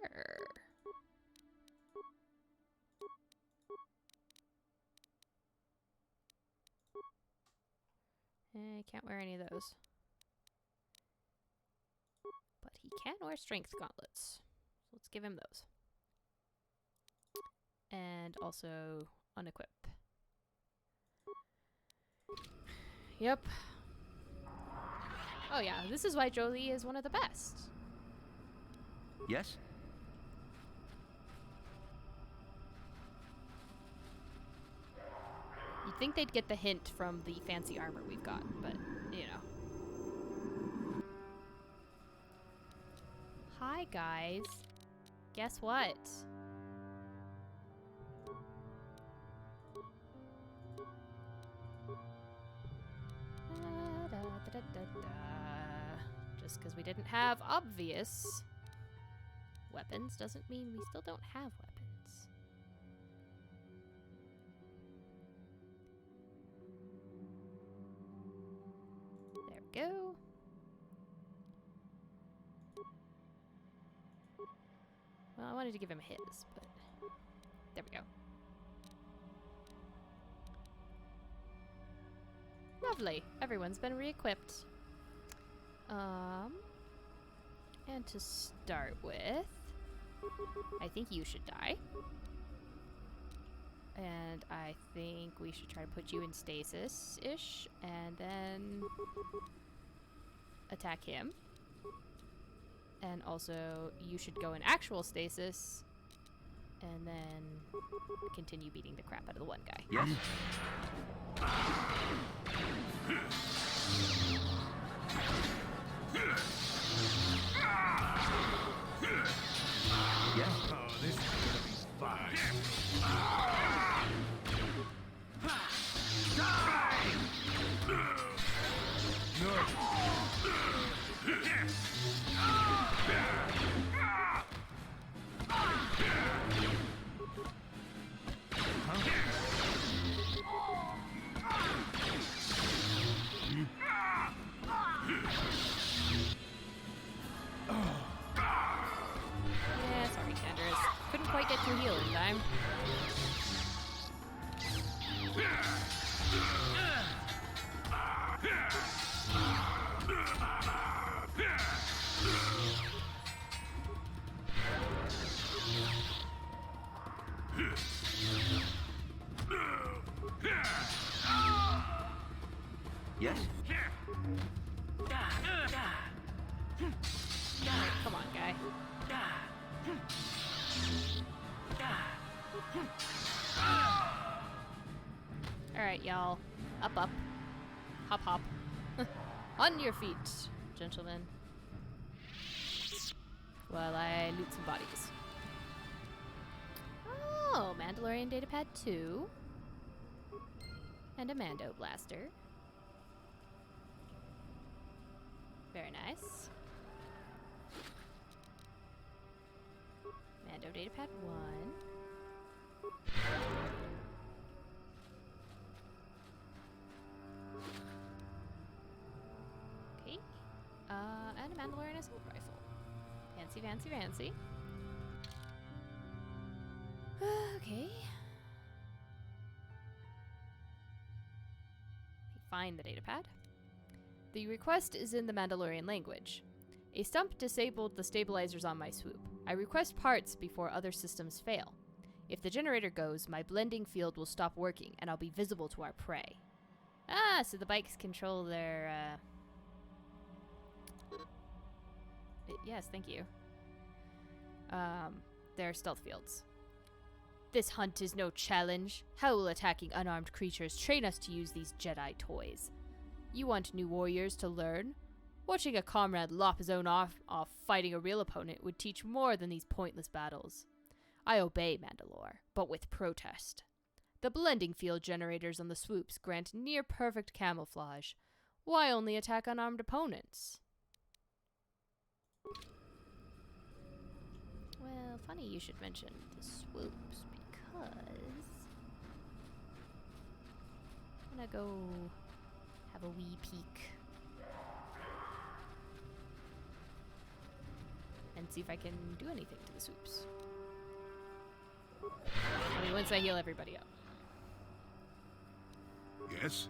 I can't wear any of those. But he can wear strength gauntlets. So let's give him those. And also unequip. Yep. Oh yeah, this is why Jolie is one of the best. Yes? You'd think they'd get the hint from the fancy armor we've got, but, you know. Hi, guys. Guess what? Just because we didn't have obvious weapons doesn't mean we still don't have weapons. There we go. Well, I wanted to give him his, but there we go. Lovely. Everyone's been re-equipped. And to start with, I think you should die. And I think we should try to put you in stasis-ish, and then attack him. And also, you should go in actual stasis. And then continue beating the crap out of the one guy. Yes? Yes? Oh, this is gonna be fine. Yeah, sorry, Candace. Couldn't quite get your heal in time. Yes? Come on, guy. Alright, y'all. Up, up. Hop, hop. On your feet, gentlemen. While I loot some bodies. Oh, Mandalorian datapad 2. And a Mando blaster. Very nice. Mando datapad 1. Okay. And a Mandalorian assault rifle. Fancy, fancy, fancy. Okay. Find the datapad. The request is in the Mandalorian language. A stump disabled the stabilizers on my swoop. I request parts before other systems fail. If the generator goes, my blending field will stop working and I'll be visible to our prey. Ah, so the bikes control their, yes, thank you. Their stealth fields. This hunt is no challenge. How will attacking unarmed creatures train us to use these Jedi toys? You want new warriors to learn? Watching a comrade lop his own off fighting a real opponent would teach more than these pointless battles. I obey, Mandalore, but with protest. The blending field generators on the swoops grant near-perfect camouflage. Why only attack unarmed opponents? Well, funny you should mention the swoops, because I'm gonna go have a wee peek and see if I can do anything to the swoops. I mean, once I heal everybody up. Yes?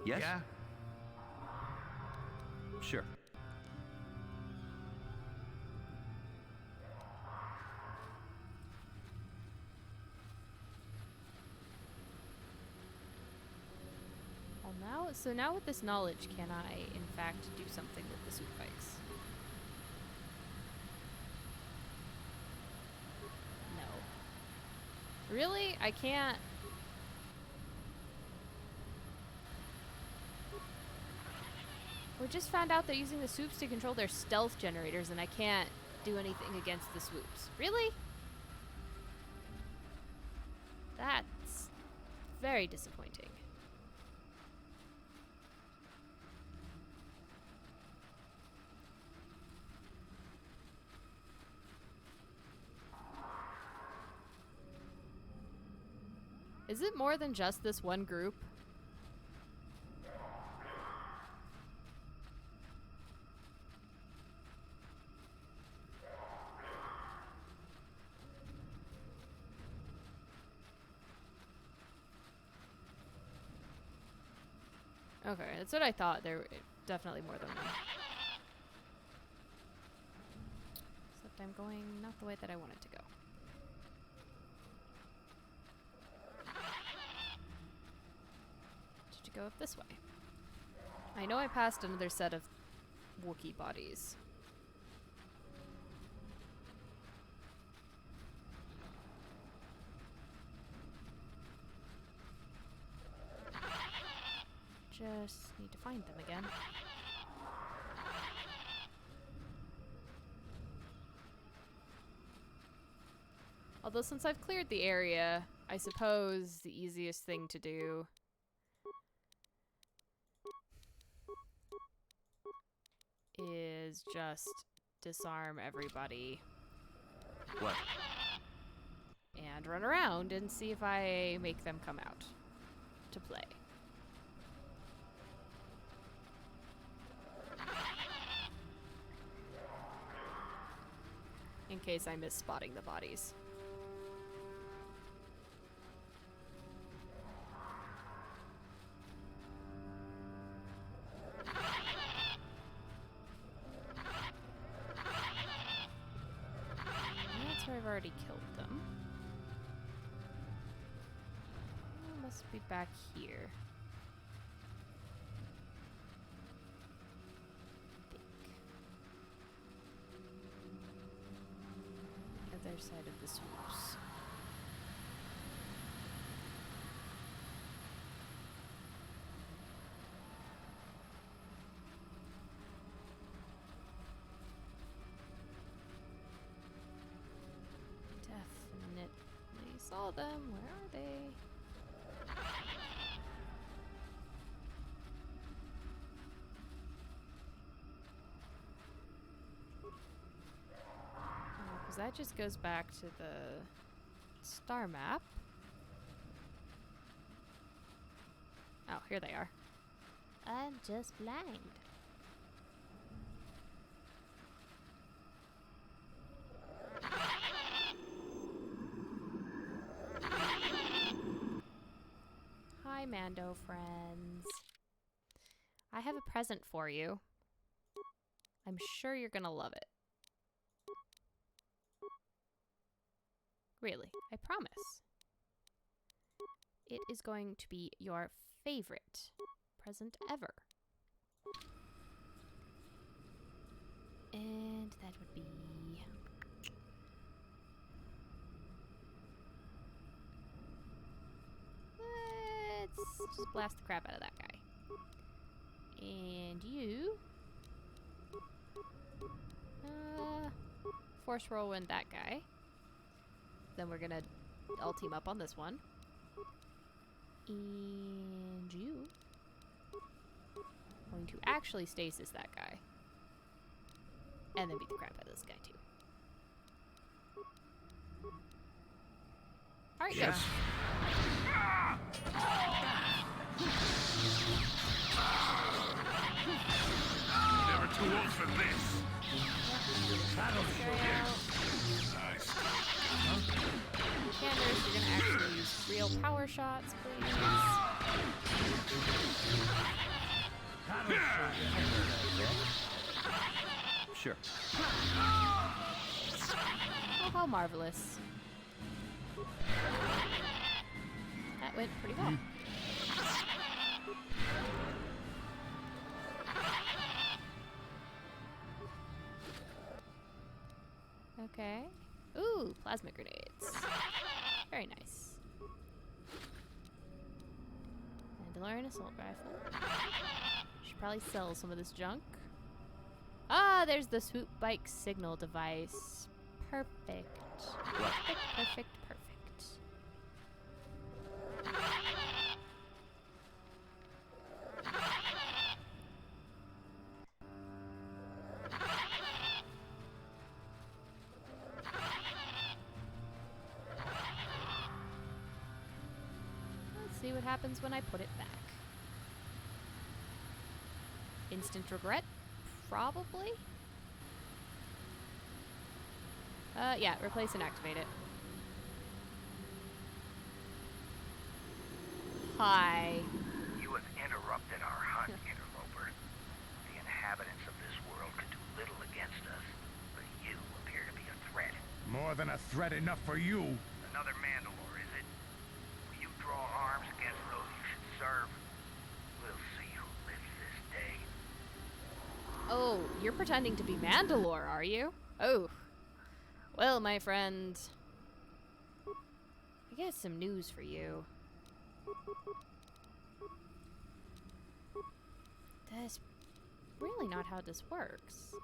Yes? Yeah? Sure. Well, so now with this knowledge, can I, in fact, do something with the swoop bikes? No. Really? I can't... We just found out they're using the swoops to control their stealth generators, and I can't do anything against the swoops. Really? That's very disappointing. Is it more than just this one group? Okay, that's what I thought. There were definitely more than one. Except I'm going not the way that I wanted to go. go up this way. I know I passed another set of Wookiee bodies. Just need to find them again. Although since I've cleared the area, I suppose the easiest thing to do is just disarm everybody. What? And run around and see if I make them come out to play. In case I miss spotting the bodies. That's where I've already killed them. It must be back here. Other side of the swoops. Definitely saw them. Where are they? That just goes back to the star map. Oh, here they are. I'm just blind. Hi, Mando friends. I have a present for you. I'm sure you're gonna love it. Really, I promise. It is going to be your favorite present ever. And that would be... Let's just blast the crap out of that guy. And you... Force whirlwind that guy. Then we're gonna all team up on this one. And you going to actually stasis that guy. And then beat the crap out of this guy too. Alright, yes. Never too old for this. Candors, you're gonna actually use real power shots, please. Sure. Oh, how marvelous. That went pretty well. Okay. Ooh, plasma grenades. Very nice. Mandalorian assault rifle. Should probably sell some of this junk. Ah, there's the swoop bike signal device. Perfect. Perfect, perfect, perfect. Let's see what happens when I put it back. Instant regret? Probably? Yeah, replace and activate it. Hi. You have interrupted our hunt, interloper. The inhabitants of this world could do little against us, but you appear to be a threat. More than a threat enough for you. Another Mandalore, is it? Will you draw arms against those you should serve? Oh, you're pretending to be Mandalore, are you? Oh. Well, my friend, I got some news for you. That's really not how this works.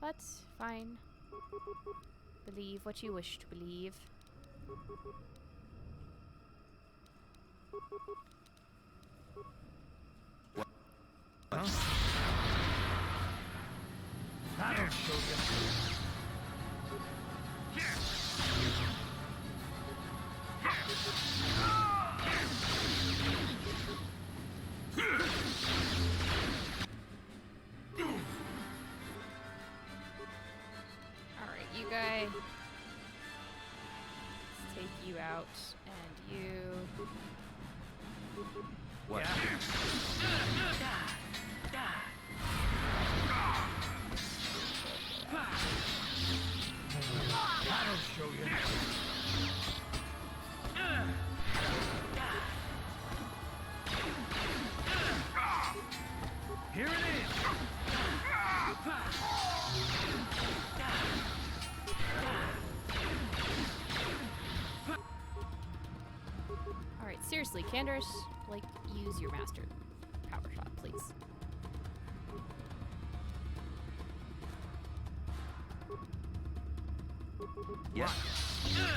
But, fine. Believe what you wish to believe. Huh? That'll show you. Alright, you guys. Let's take you out, and you... What? Yeah. That'll show you. Here it is. Alright, seriously, Candace, like, use your master power shot, please. Yes. Good,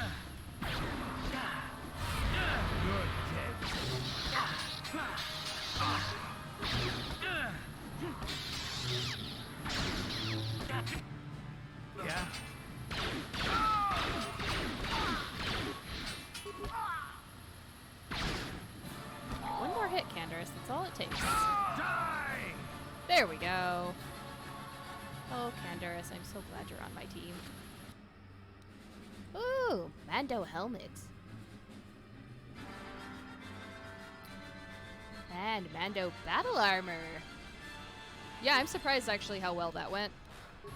Ted. Yeah. One more hit, Candace. That's all it takes. Die! There we go. Oh, Candace, I'm so glad you're on my team. Ooh, Mando helmet. And Mando battle armor. Yeah, I'm surprised actually how well that went.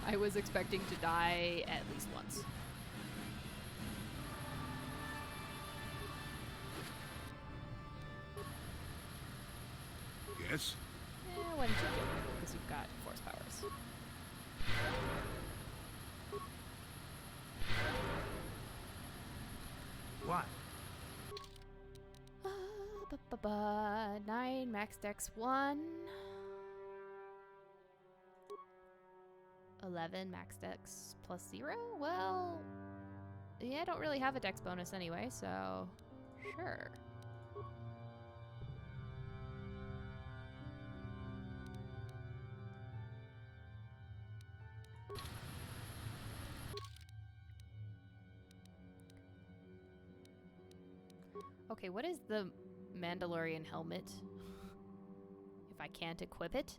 I was expecting to die at least once. Yes? Why don't you kill me? Because you've got force powers. What? 9 max dex 1. 11 max dex plus 0? Well, yeah, I don't really have a dex bonus anyway, so sure. Okay, what is the Mandalorian helmet? If I can't equip it?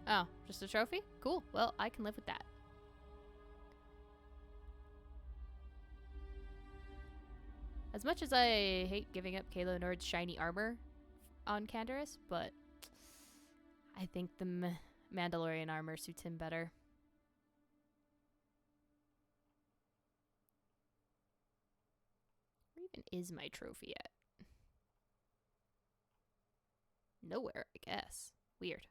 Oh, just a trophy? Cool. Well, I can live with that. As much as I hate giving up Kalo Nord's shiny armor on Candaris, but I think the Mandalorian armor suits him better. Where even is my trophy at? Nowhere, I guess. Weird.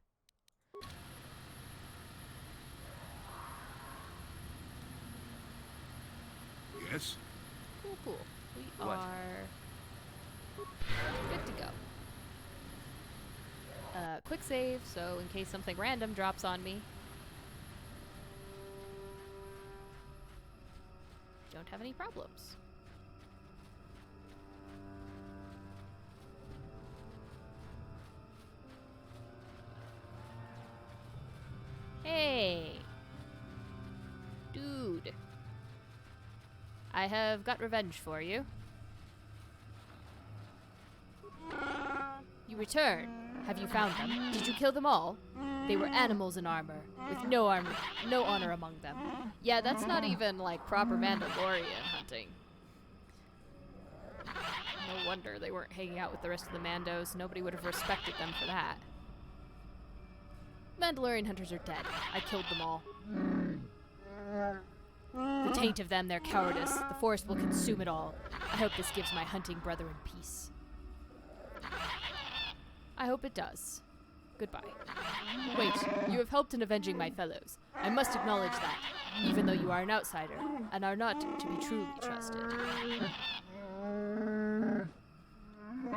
Yes? Cool, cool. We What? are good to go. Quick save, so in case something random drops on me. Don't have any problems. Hey! Dude. I have got revenge for you. You return. Have you found them? Did you kill them all? They were animals in armor, with no honor among them. Yeah, that's not even like proper Mandalorian hunting. No wonder they weren't hanging out with the rest of the Mandos. Nobody would have respected them for that. Mandalorian hunters are dead. I killed them all. The taint of them, their cowardice. The forest will consume it all. I hope this gives my hunting brethren peace. I hope it does. Goodbye. Wait, you have helped in avenging my fellows. I must acknowledge that, even though you are an outsider, and are not to be truly trusted.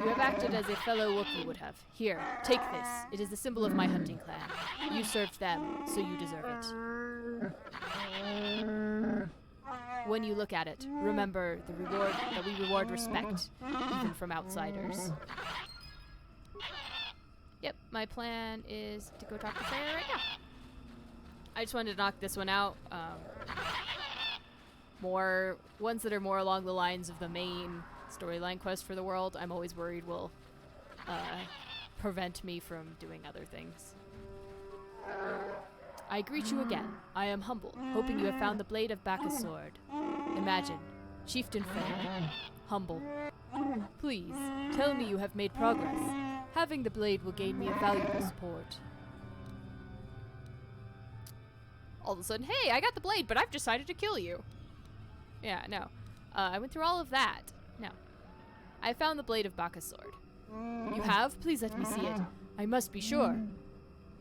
You have acted as a fellow Wookiee would have. Here, take this. It is the symbol of my hunting clan. You served them, so you deserve it. When you look at it, remember that we reward respect, even from outsiders. Yep, my plan is to go talk to Freya right now. I just wanted to knock this one out. More ones that are more along the lines of the main storyline quest for the world, I'm always worried will prevent me from doing other things. I greet you again. I am humble, hoping you have found the blade of Bacchus' sword. Imagine, Chieftain Freya, humble. Please, tell me you have made progress. Having the blade will gain me a valuable support. All of a sudden, hey, I got the blade, but I've decided to kill you. Yeah, no. I went through all of that. No. I found the blade of Bacchus' sword. You have? Please let me see it. I must be sure.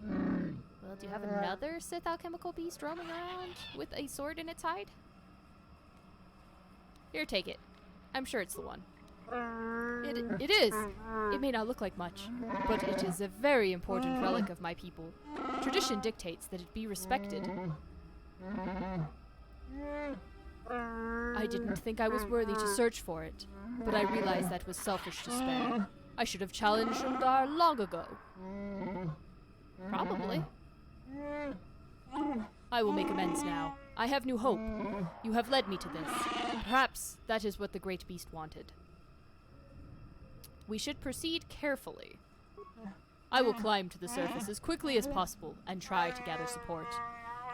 Well, do you have another Sith alchemical beast roaming around with a sword in its hide? Here, take it. I'm sure it's the one. It is. It may not look like much, but it is a very important relic of my people. Tradition dictates that it be respected. I didn't think I was worthy to search for it, but I realized that was selfish despair. I should have challenged Shundar long ago. Probably. I will make amends now. I have new hope. You have led me to this. Perhaps that is what the great beast wanted. We should proceed carefully. I will climb to the surface as quickly as possible and try to gather support.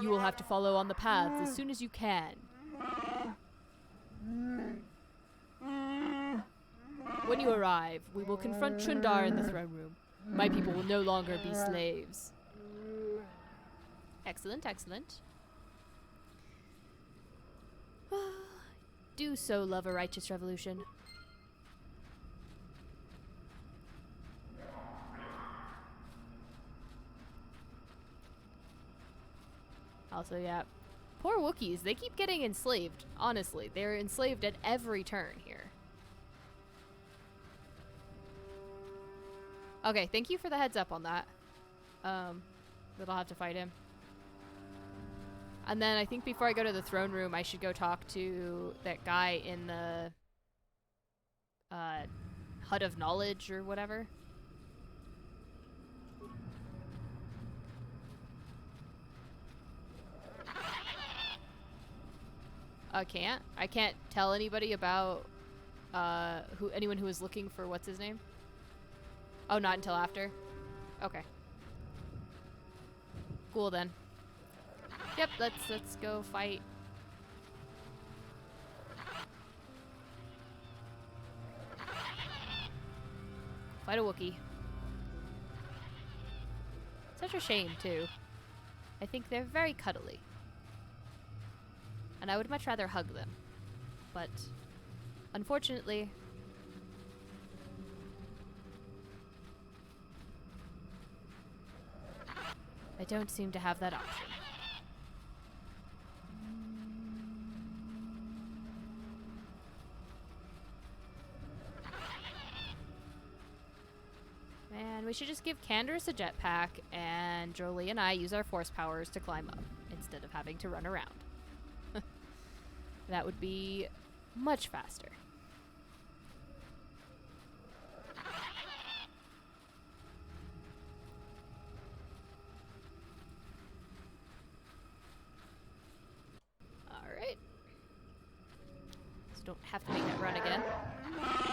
You will have to follow on the paths as soon as you can. When you arrive, we will confront Chundar in the throne room. My people will no longer be slaves. Excellent, excellent. Do so love a righteous revolution. Also, yeah. Poor Wookiees, they keep getting enslaved. Honestly, they're enslaved at every turn here. Okay, thank you for the heads up on that. That I'll have to fight him. And then I think before I go to the throne room, I should go talk to that guy in the Hut of Knowledge or whatever. I can't tell anybody about anyone who is looking for what's his name. Oh, not until after. Okay. Cool then. Yep, let's go fight. Fight a Wookiee. Such a shame too. I think they're very cuddly. And I would much rather hug them. But unfortunately, I don't seem to have that option. Man, we should just give Candace a jetpack and Jolie and I use our force powers to climb up instead of having to run around. That would be much faster. Alright. Just don't have to make that run again.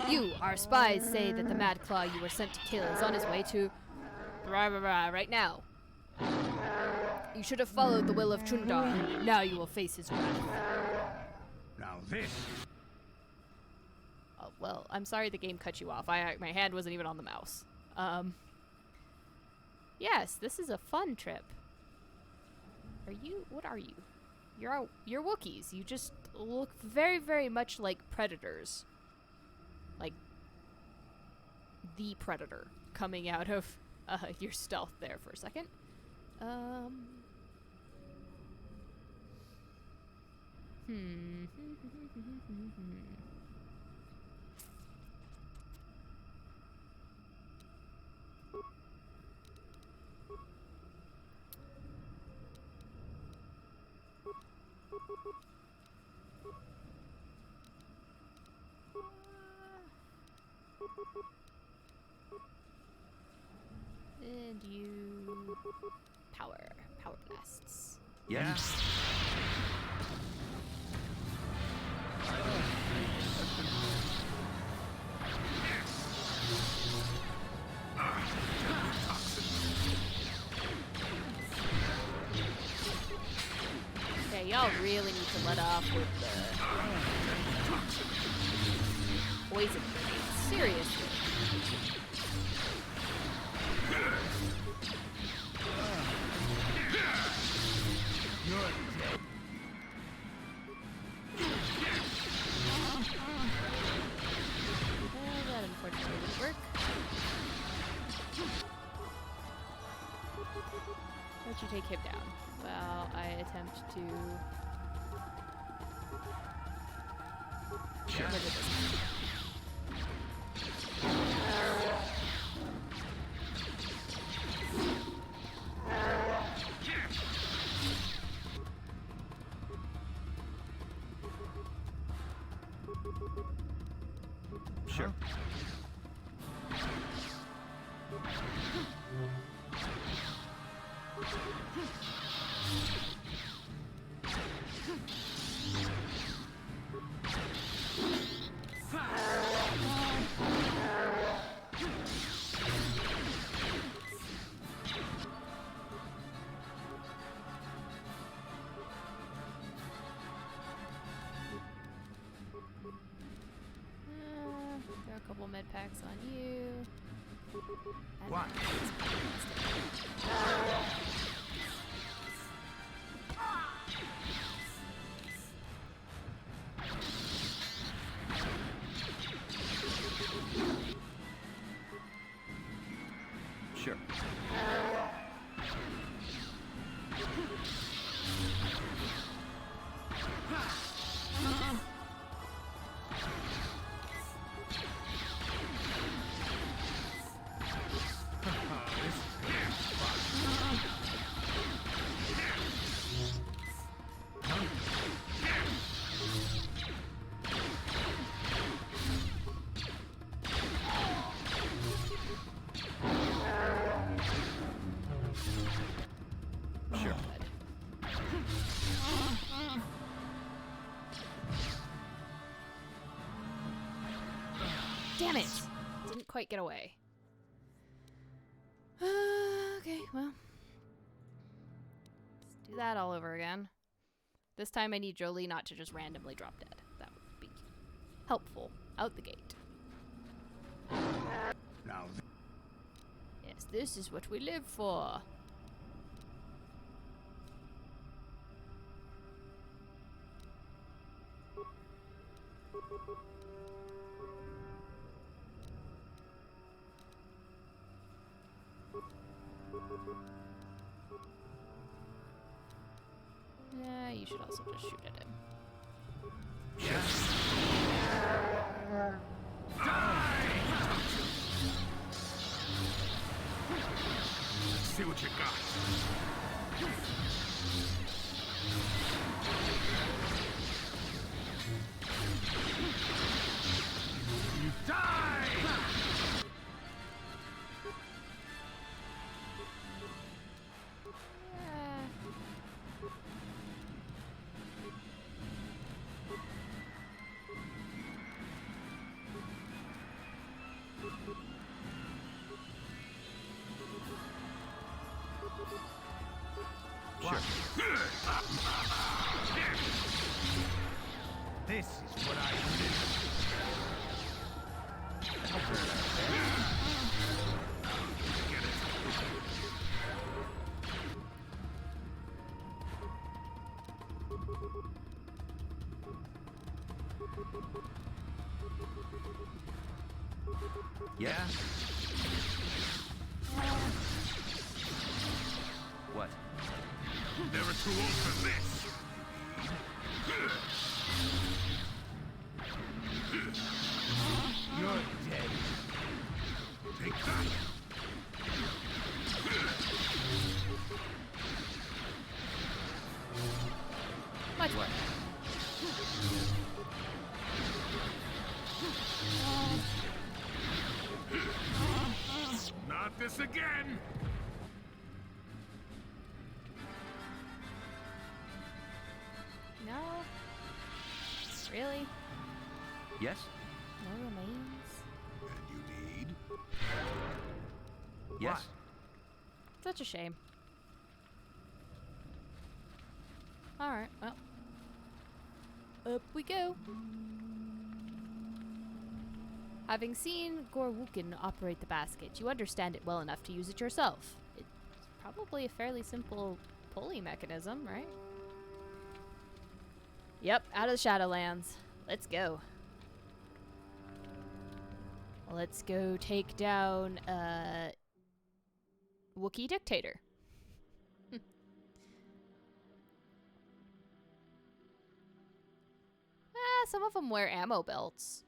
You, our spies, say that the Mad Claw you were sent to kill is on his way to right now. You should have followed the will of Chundar. Now you will face his wrath. Now this. Oh, well, I'm sorry the game cut you off. My hand wasn't even on the mouse. Yes, this is a fun trip. What are you? You're Wookiees. You just look very, very much like predators. Like the predator coming out of your stealth there for a second. And you power blasts. Yeah. Okay, y'all really need to let off with the poison grenades. Seriously. That unfortunately didn't work. How'd you take him down? Well, I attempt to get rid of this. Sure. Throw a couple med packs on you. And What? Sure. Damn it! Didn't quite get away. Okay, well. Let's do that all over again. This time I need Jolie not to just randomly drop dead. That would be helpful. Out the gate. Now. Yes, this is what we live for. Yeah, you should also just shoot at him. Let's see what you got. You die! Sure. This is what I Yeah? What? Never too old for this. You're dead. Take that. Much work. Not this again. No. Really? Yes? No remains? And you need? Yes? Such a shame. Alright, well. Up we go. Having seen Wookie operate the basket, you understand it well enough to use it yourself. It's probably a fairly simple pulley mechanism, right? Yep, out of the Shadowlands. Let's go. Let's go take down Wookie Dictator. Some of them wear ammo belts.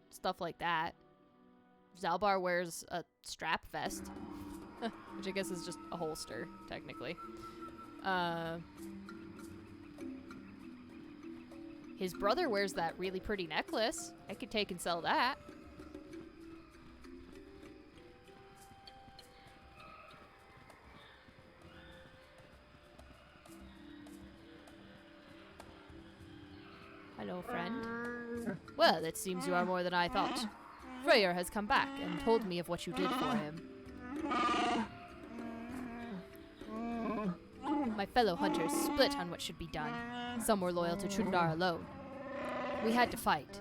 Stuff like that. Zalbar wears a strap vest. Which I guess is just a holster, technically. His brother wears that really pretty necklace. I could take and sell that. Hello, friend. Well, it seems you are more than I thought. Freyr has come back and told me of what you did for him. My fellow hunters split on what should be done. Some were loyal to Chundar alone. We had to fight.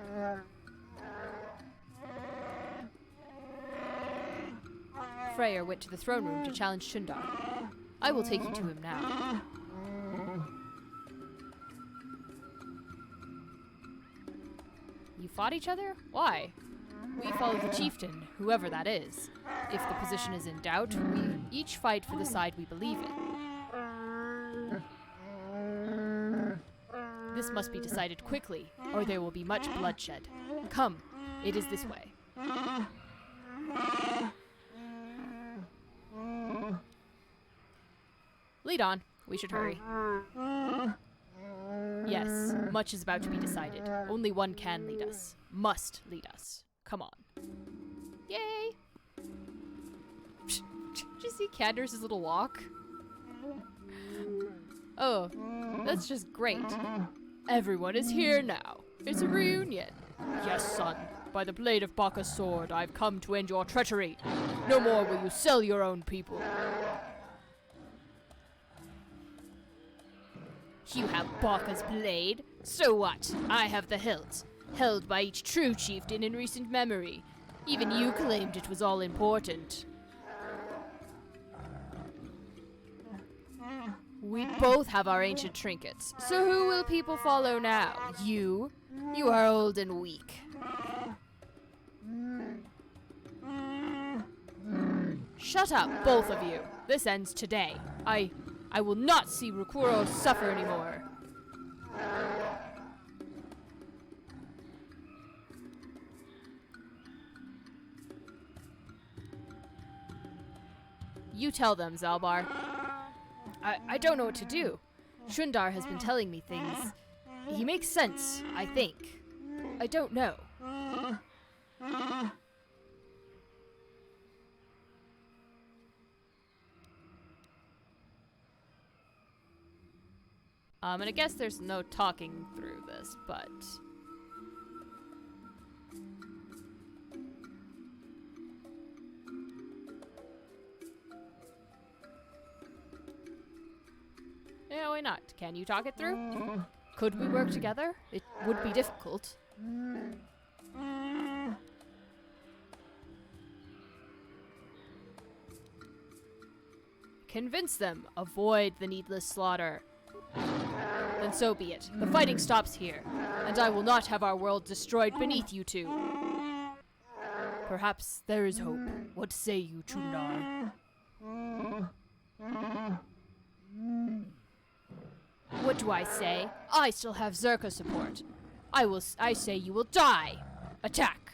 Freyr went to the throne room to challenge Chundar. I will take you to him now. You fought each other? Why? We follow the chieftain, whoever that is. If the position is in doubt, we each fight for the side we believe in. This must be decided quickly, or there will be much bloodshed. Come, it is this way. Lead on. We should hurry. Yes, much is about to be decided. Only one can lead us. Must lead us. Come on. Yay! Did you see Candace's little walk? Oh, that's just great. Everyone is here now. It's a reunion. Yes, son. By the blade of Baka's sword, I've come to end your treachery. No more will you sell your own people. You have Baka's blade? So what? I have the hilt, held by each true chieftain in recent memory. Even you claimed it was all important. We both have our ancient trinkets, so who will people follow now? You? You are old and weak. Shut up, both of you. This ends today. I will not see Rukuro suffer anymore. You tell them, Zalbar. I don't know what to do. Chundar has been telling me things. He makes sense, I think. I don't know. And I guess there's no talking through this, but... yeah, why not? Can you talk it through? Could we work together? It would be difficult. Convince them. Avoid the needless slaughter. Then so be it. The fighting stops here, and I will not have our world destroyed beneath you two. Perhaps there is hope. What say you, Chundar? What do I say? I still have Zerka support. I say you will die. Attack.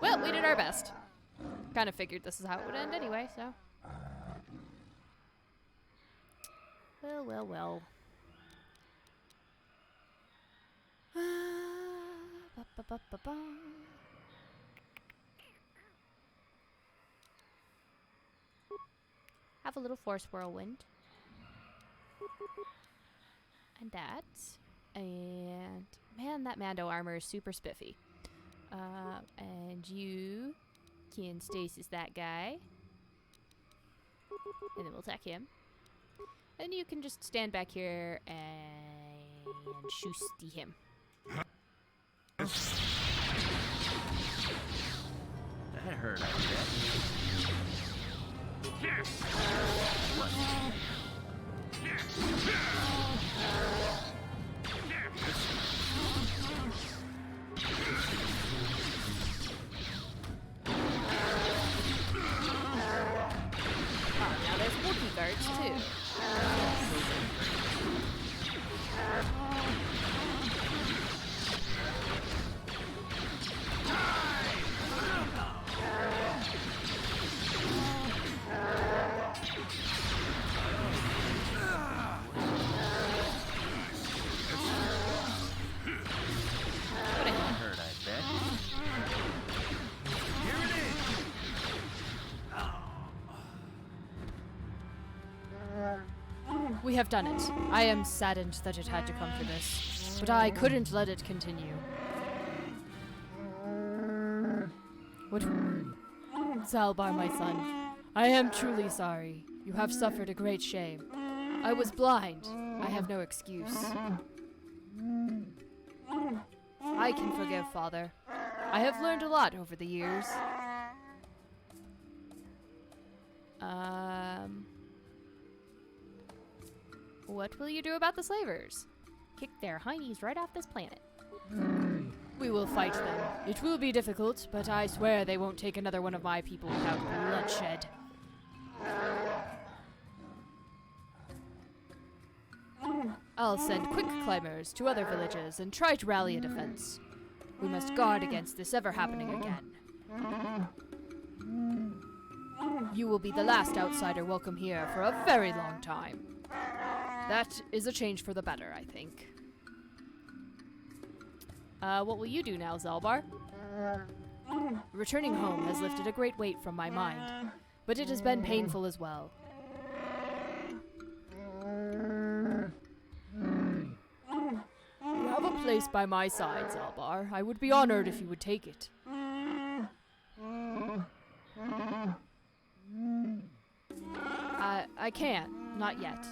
Well, we did our best. Kind of figured this is how it would end anyway, so. Well, well, well. Ba-ba-ba-ba-ba. Have a little force whirlwind. And that. And man, that Mando armor is super spiffy. And you can stasis that guy. And then we'll attack him. And you can just stand back here and shoosty him. That hurt, I bet. Now there's Wookie guards too. We have done it. I am saddened that it had to come to this, but I couldn't let it continue. What? Zalbar, my son, I am truly sorry. You have suffered a great shame. I was blind. I have no excuse. I can forgive, Father. I have learned a lot over the years. What will you do about the slavers? Kick their heinies right off this planet. We will fight them. It will be difficult, but I swear they won't take another one of my people without bloodshed. I'll send quick climbers to other villages and try to rally a defense. We must guard against this ever happening again. You will be the last outsider welcome here for a very long time. That is a change for the better, I think. What will you do now, Zalbar? Returning home has lifted a great weight from my mind, but it has been painful as well. You have a place by my side, Zalbar. I would be honored if you would take it. I can't. Not yet.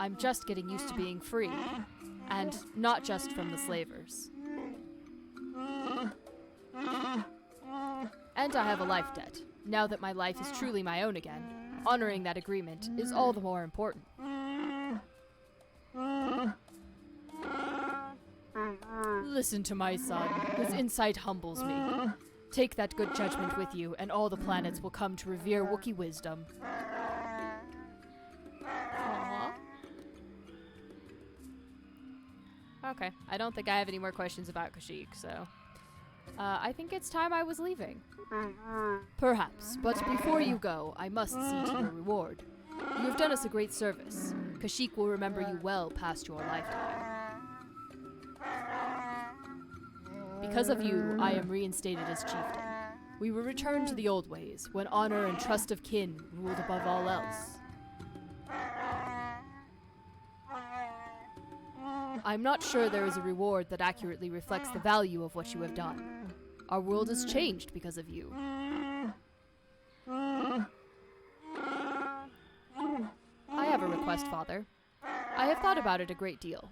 I'm just getting used to being free. And not just from the slavers. And I have a life debt. Now that my life is truly my own again, honoring that agreement is all the more important. Listen to my son. His insight humbles me. Take that good judgment with you, and all the planets will come to revere Wookiee wisdom. Aww. Okay, I don't think I have any more questions about Kashyyyk, so... I think it's time I was leaving. Perhaps, but before you go, I must see to your reward. You have done us a great service. Kashyyyk will remember you well past your lifetime. Because of you, I am reinstated as chieftain. We will return to the old ways, when honor and trust of kin ruled above all else. I'm not sure there is a reward that accurately reflects the value of what you have done. Our world has changed because of you. I have a request, Father. I have thought about it a great deal.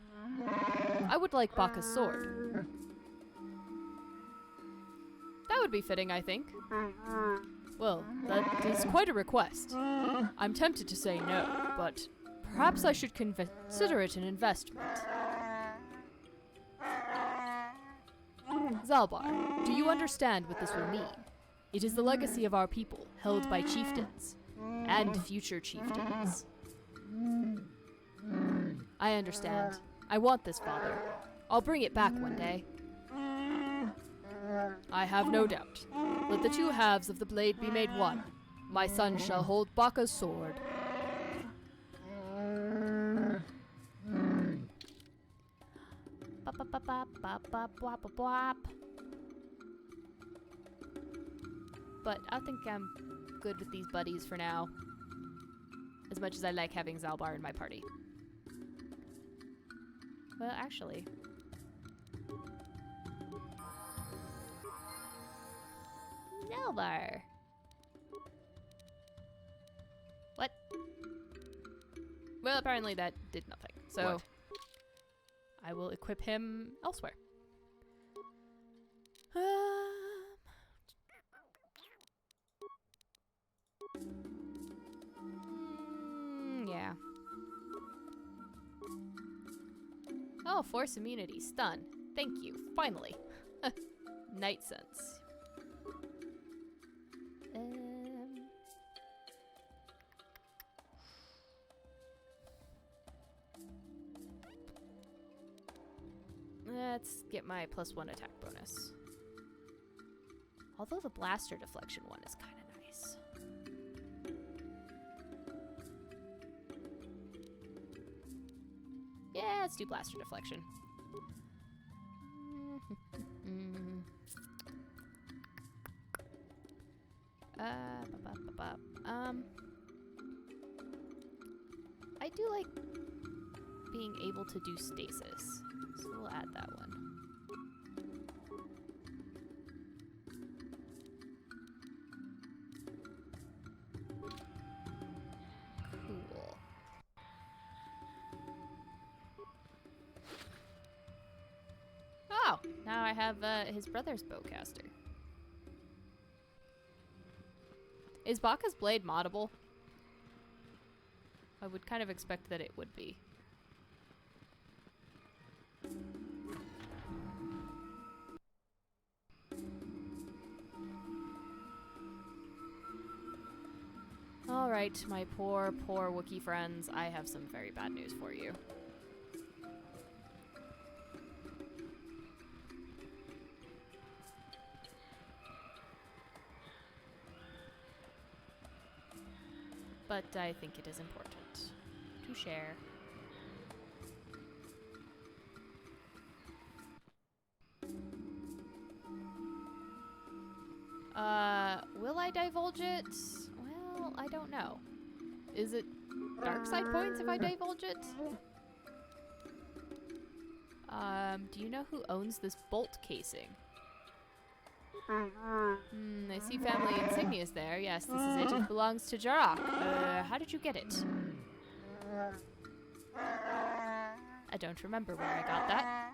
I would like Baka's sword. That would be fitting, I think. Well, that is quite a request. I'm tempted to say no, but perhaps I should consider it an investment. Zalbar, do you understand what this will mean? It is the legacy of our people, held by chieftains. And future chieftains. I understand. I want this, Father. I'll bring it back one day. I have no doubt. Let the two halves of the blade be made one. My son shall hold Baka's sword. But I think I'm good with these buddies for now. As much as I like having Zalbar in my party. Well, actually... Zalbar! What? Well, apparently that did nothing. So... What? I will equip him elsewhere. Yeah. Oh, force immunity. Stun. Thank you. Finally. Night sense. Let's get my +1 attack bonus. Although the blaster deflection one is kind of nice. Yeah, let's do blaster deflection. I do like being able to do stasis, so we'll add that one. Cool. Oh, now I have his brother's bowcaster. Is Baka's blade moddable? I would kind of expect that it would be. Alright, my poor, poor Wookiee friends, I have some very bad news for you. But I think it is important to share. Will I divulge it? Well, I don't know. Is it dark side points if I divulge it? Do you know who owns this bolt casing? I see family insignias there. Yes, this is it. It belongs to Jarak. How did you get it? I don't remember where I got that.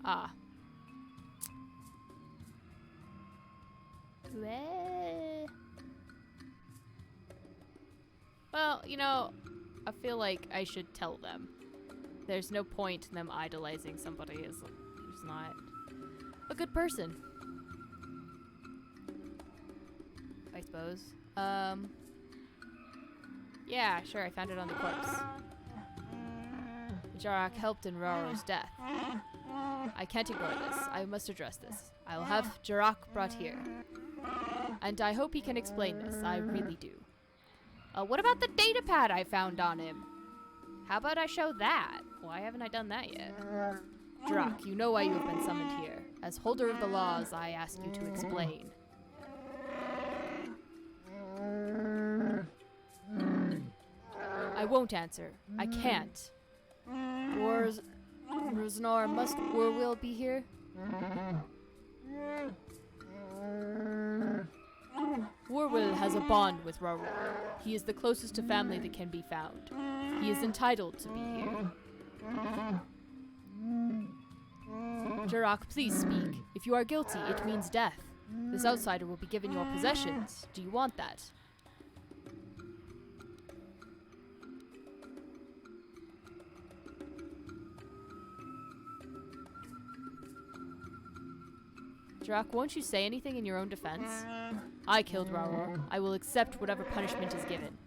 Ah. Well, you know, I feel like I should tell them. There's no point in them idolizing somebody who's not a good person. I suppose. Yeah, sure, I found it on the corpse. Jarak helped in Raro's death. I can't ignore this. I must address this. I will have Jarak brought here. And I hope he can explain this. I really do. What about the datapad I found on him? How about I show that? Why haven't I done that yet? Jarak, you know why you have been summoned here. As holder of the laws, I ask you to explain. I won't answer. I can't. Rosnar, must Warwill be here? Warwill has a bond with Raror. He is the closest to family that can be found. He is entitled to be here. Jirak, please speak. If you are guilty, it means death. This outsider will be given your possessions. Do you want that? Jirak, won't you say anything in your own defense? I killed Raoul. I will accept whatever punishment is given.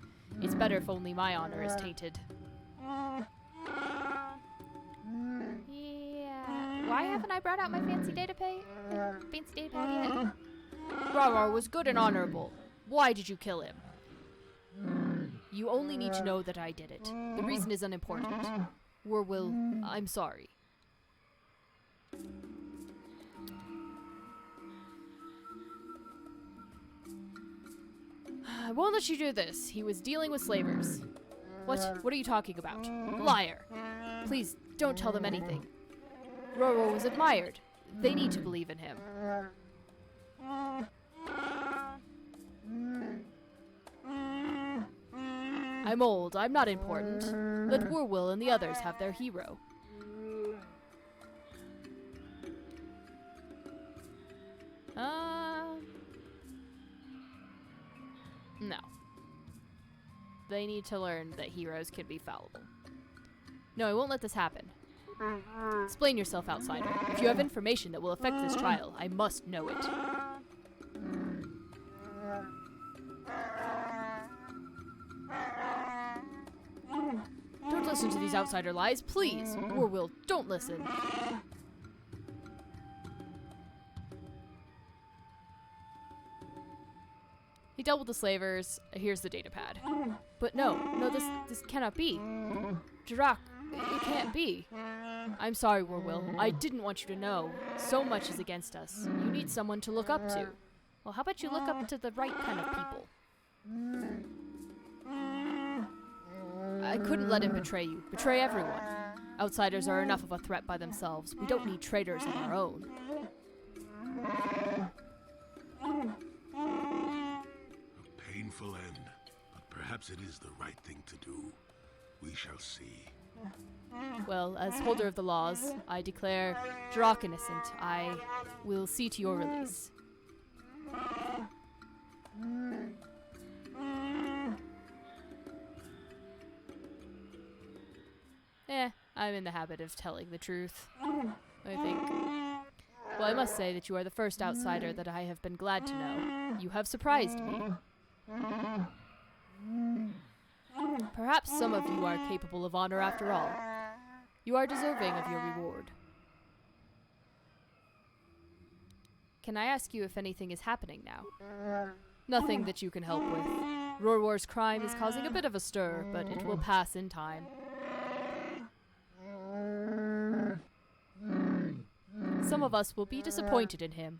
It's better if only my honor is tainted. Yeah. Why haven't I brought out my fancy data pad yet? Raoul was good and honorable. Why did you kill him? You only need to know that I did it. The reason is unimportant. Will, I'm sorry. I won't let you do this. He was dealing with slavers. What are you talking about? Liar. Please, don't tell them anything. Roro was admired. They need to believe in him. I'm old. I'm not important. Let Warwill and the others have their hero. No. They need to learn that heroes can be fallible. No, I won't let this happen. Explain yourself, outsider. If you have information that will affect this trial, I must know it. Don't listen to these outsider lies, please. Warwill, don't listen. He dealt with the slavers. Here's the datapad. But no, this cannot be. Jirak, it can't be. I'm sorry, Warwill. I didn't want you to know. So much is against us. You need someone to look up to. Well, how about you look up to the right kind of people? I couldn't let him betray you. Betray everyone. Outsiders are enough of a threat by themselves. We don't need traitors of our own. Painful end, but perhaps it is the right thing to do. We shall see. Well, as holder of the laws, I declare Jirak innocent. I will see to your release. I'm in the habit of telling the truth, I think. Well, I must say that you are the first outsider that I have been glad to know. You have surprised me. Perhaps some of you are capable of honor after all. You are deserving of your reward. Can I ask you if anything is happening now? Nothing that you can help with. Rorwar's crime is causing a bit of a stir, but it will pass in time. Some of us will be disappointed in him,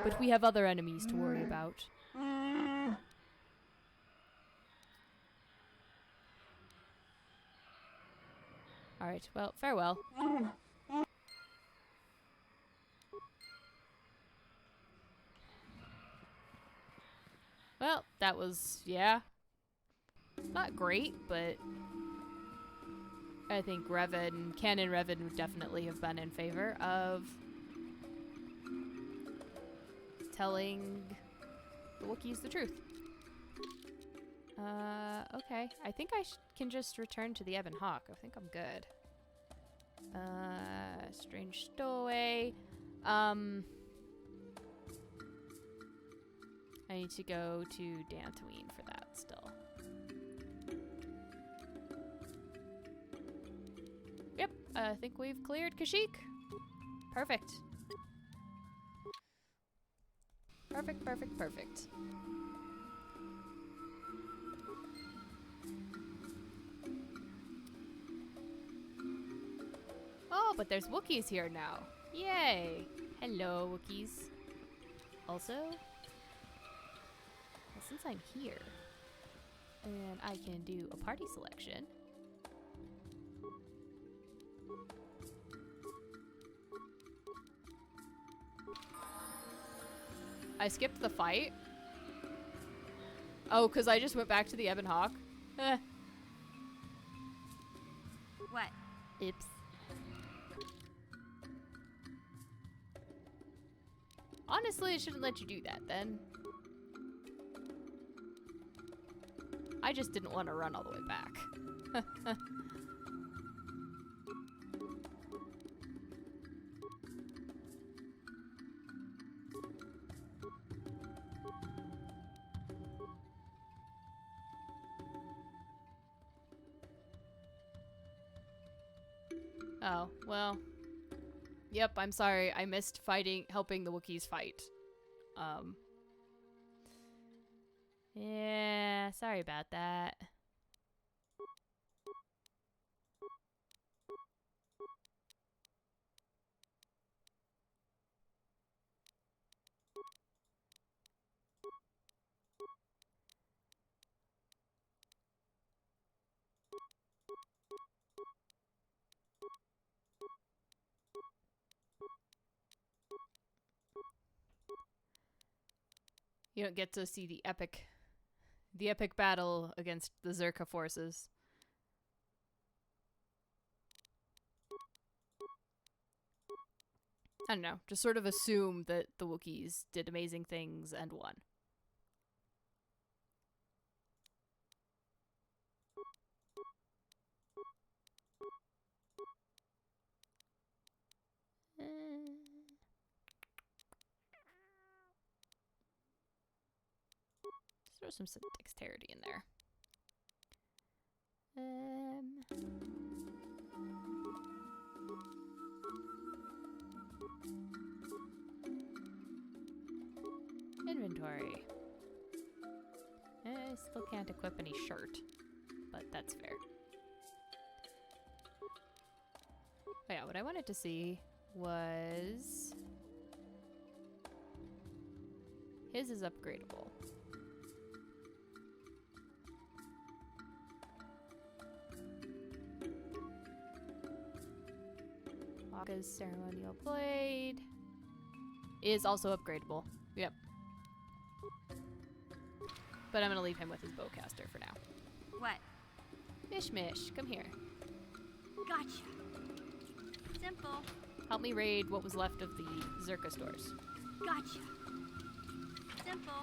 but we have other enemies to worry about. Alright, well, farewell. Well, that was, yeah. Not great, but I think Canon Revan would definitely have been in favor of telling the Wookiees the truth. Okay. I think I can just return to the Ebon Hawk. I think I'm good. Strange stowaway. I need to go to Dantooine for that still. Yep, I think we've cleared Kashyyyk. Perfect. Perfect, perfect, perfect. Oh, but there's Wookiees here now. Yay! Hello, Wookiees. Also, well, since I'm here, and I can do a party selection. I skipped the fight. Oh, because I just went back to the Ebon Hawk. What? Oops. Honestly, it shouldn't let you do that then. I just didn't want to run all the way back. Oh, well. Yep, I'm sorry. I missed helping the Wookiees fight. Yeah, sorry about that. You don't get to see the epic battle against the Zerka forces. I don't know, just sort of assume that the Wookiees did amazing things and won. Throw some dexterity in there. Inventory. I still can't equip any shirt, but that's fair. Oh yeah, what I wanted to see was... his is upgradable. Waka's ceremonial blade is also upgradable. Yep. But I'm gonna leave him with his bowcaster for now. What? Mish Mish, come here. Gotcha. Simple. Help me raid what was left of the Zerka stores. Gotcha. Simple.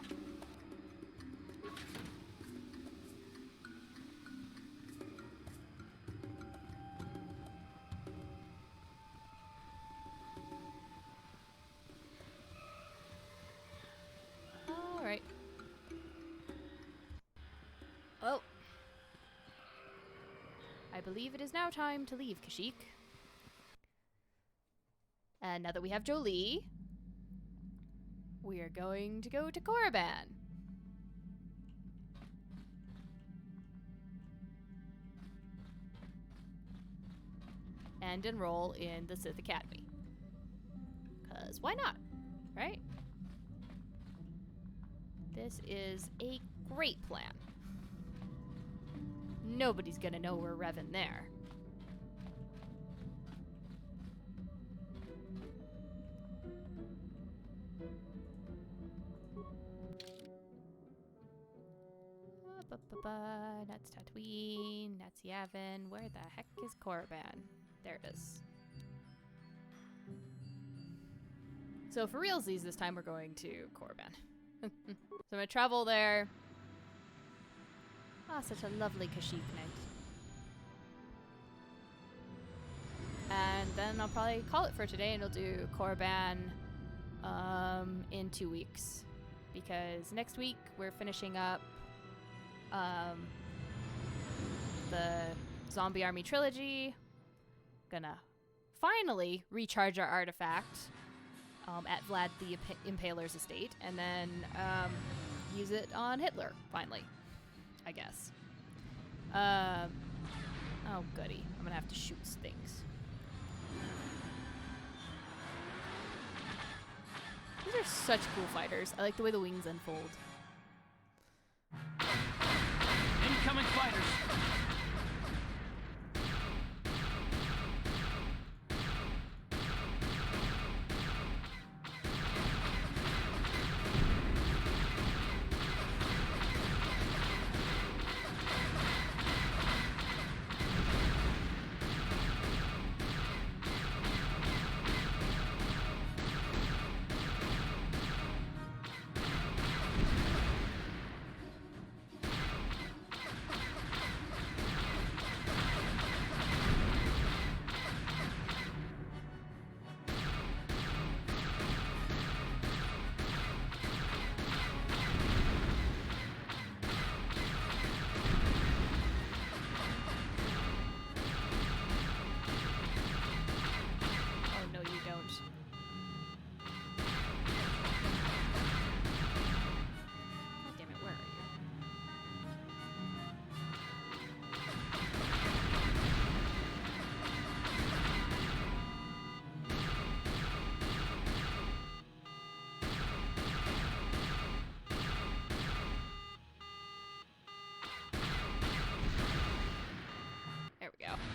Alright. Well, I believe it is now time to leave Kashyyyk. And now that we have Jolie, we are going to go to Korriban. And enroll in the Sith Academy. 'Cause why not, right? This is a great plan. Nobody's gonna know we're revving there. That's Tatooine, that's Yavin. Where the heck is Korriban? There it is. So for realsies, this time we're going to Korriban. So I'm gonna travel there. Ah, such a lovely Kashyyyk night. And then I'll probably call it for today, and we'll do Korriban in 2 weeks. Because next week we're finishing up the Zombie Army trilogy. Gonna finally recharge our artifact at Vlad the Impaler's estate, and then use it on Hitler, finally, I guess. Oh goody, I'm gonna have to shoot things. These are such cool fighters. I like the way the wings unfold. Incoming fighters!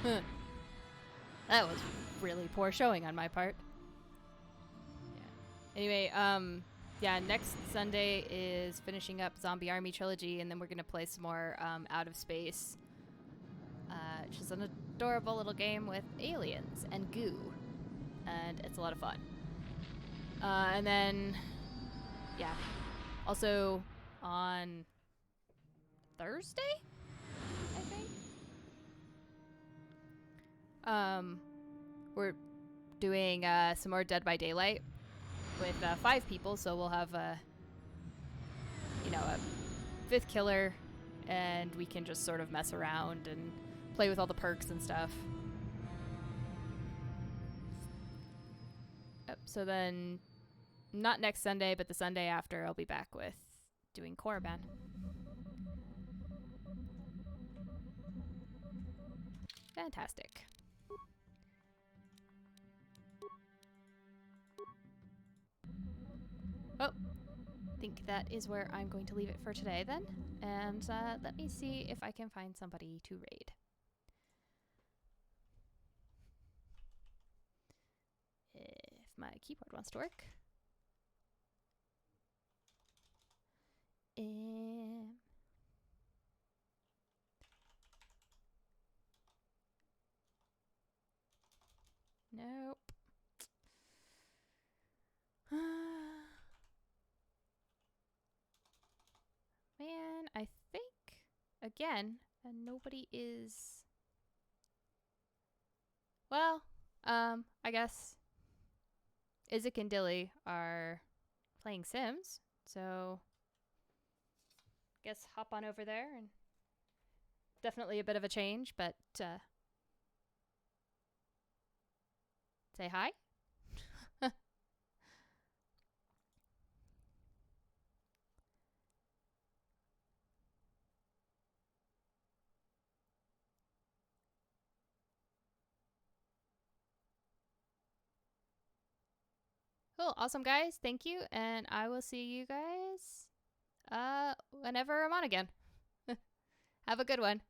That was really poor showing on my part. Yeah. Anyway, yeah, next Sunday is finishing up Zombie Army Trilogy, and then we're gonna play some more Out of Space, which is an adorable little game with aliens and goo, and it's a lot of fun. And then, yeah, also on Thursday, I think. We're doing some more Dead by Daylight with 5 people, so we'll have a 5th killer, and we can just sort of mess around and play with all the perks and stuff. Yep, so then, not next Sunday, but the Sunday after, I'll be back with doing Korriban. Fantastic. Oh, I think that is where I'm going to leave it for today then. And let me see if I can find somebody to raid. If my keyboard wants to work. Nope. Man, I think, again, nobody is... Well, I guess Isaac and Dilly are playing Sims, so guess hop on over there, and definitely a bit of a change, but say hi. Cool, awesome guys, thank you, and I will see you guys whenever I'm on again. Have a good one.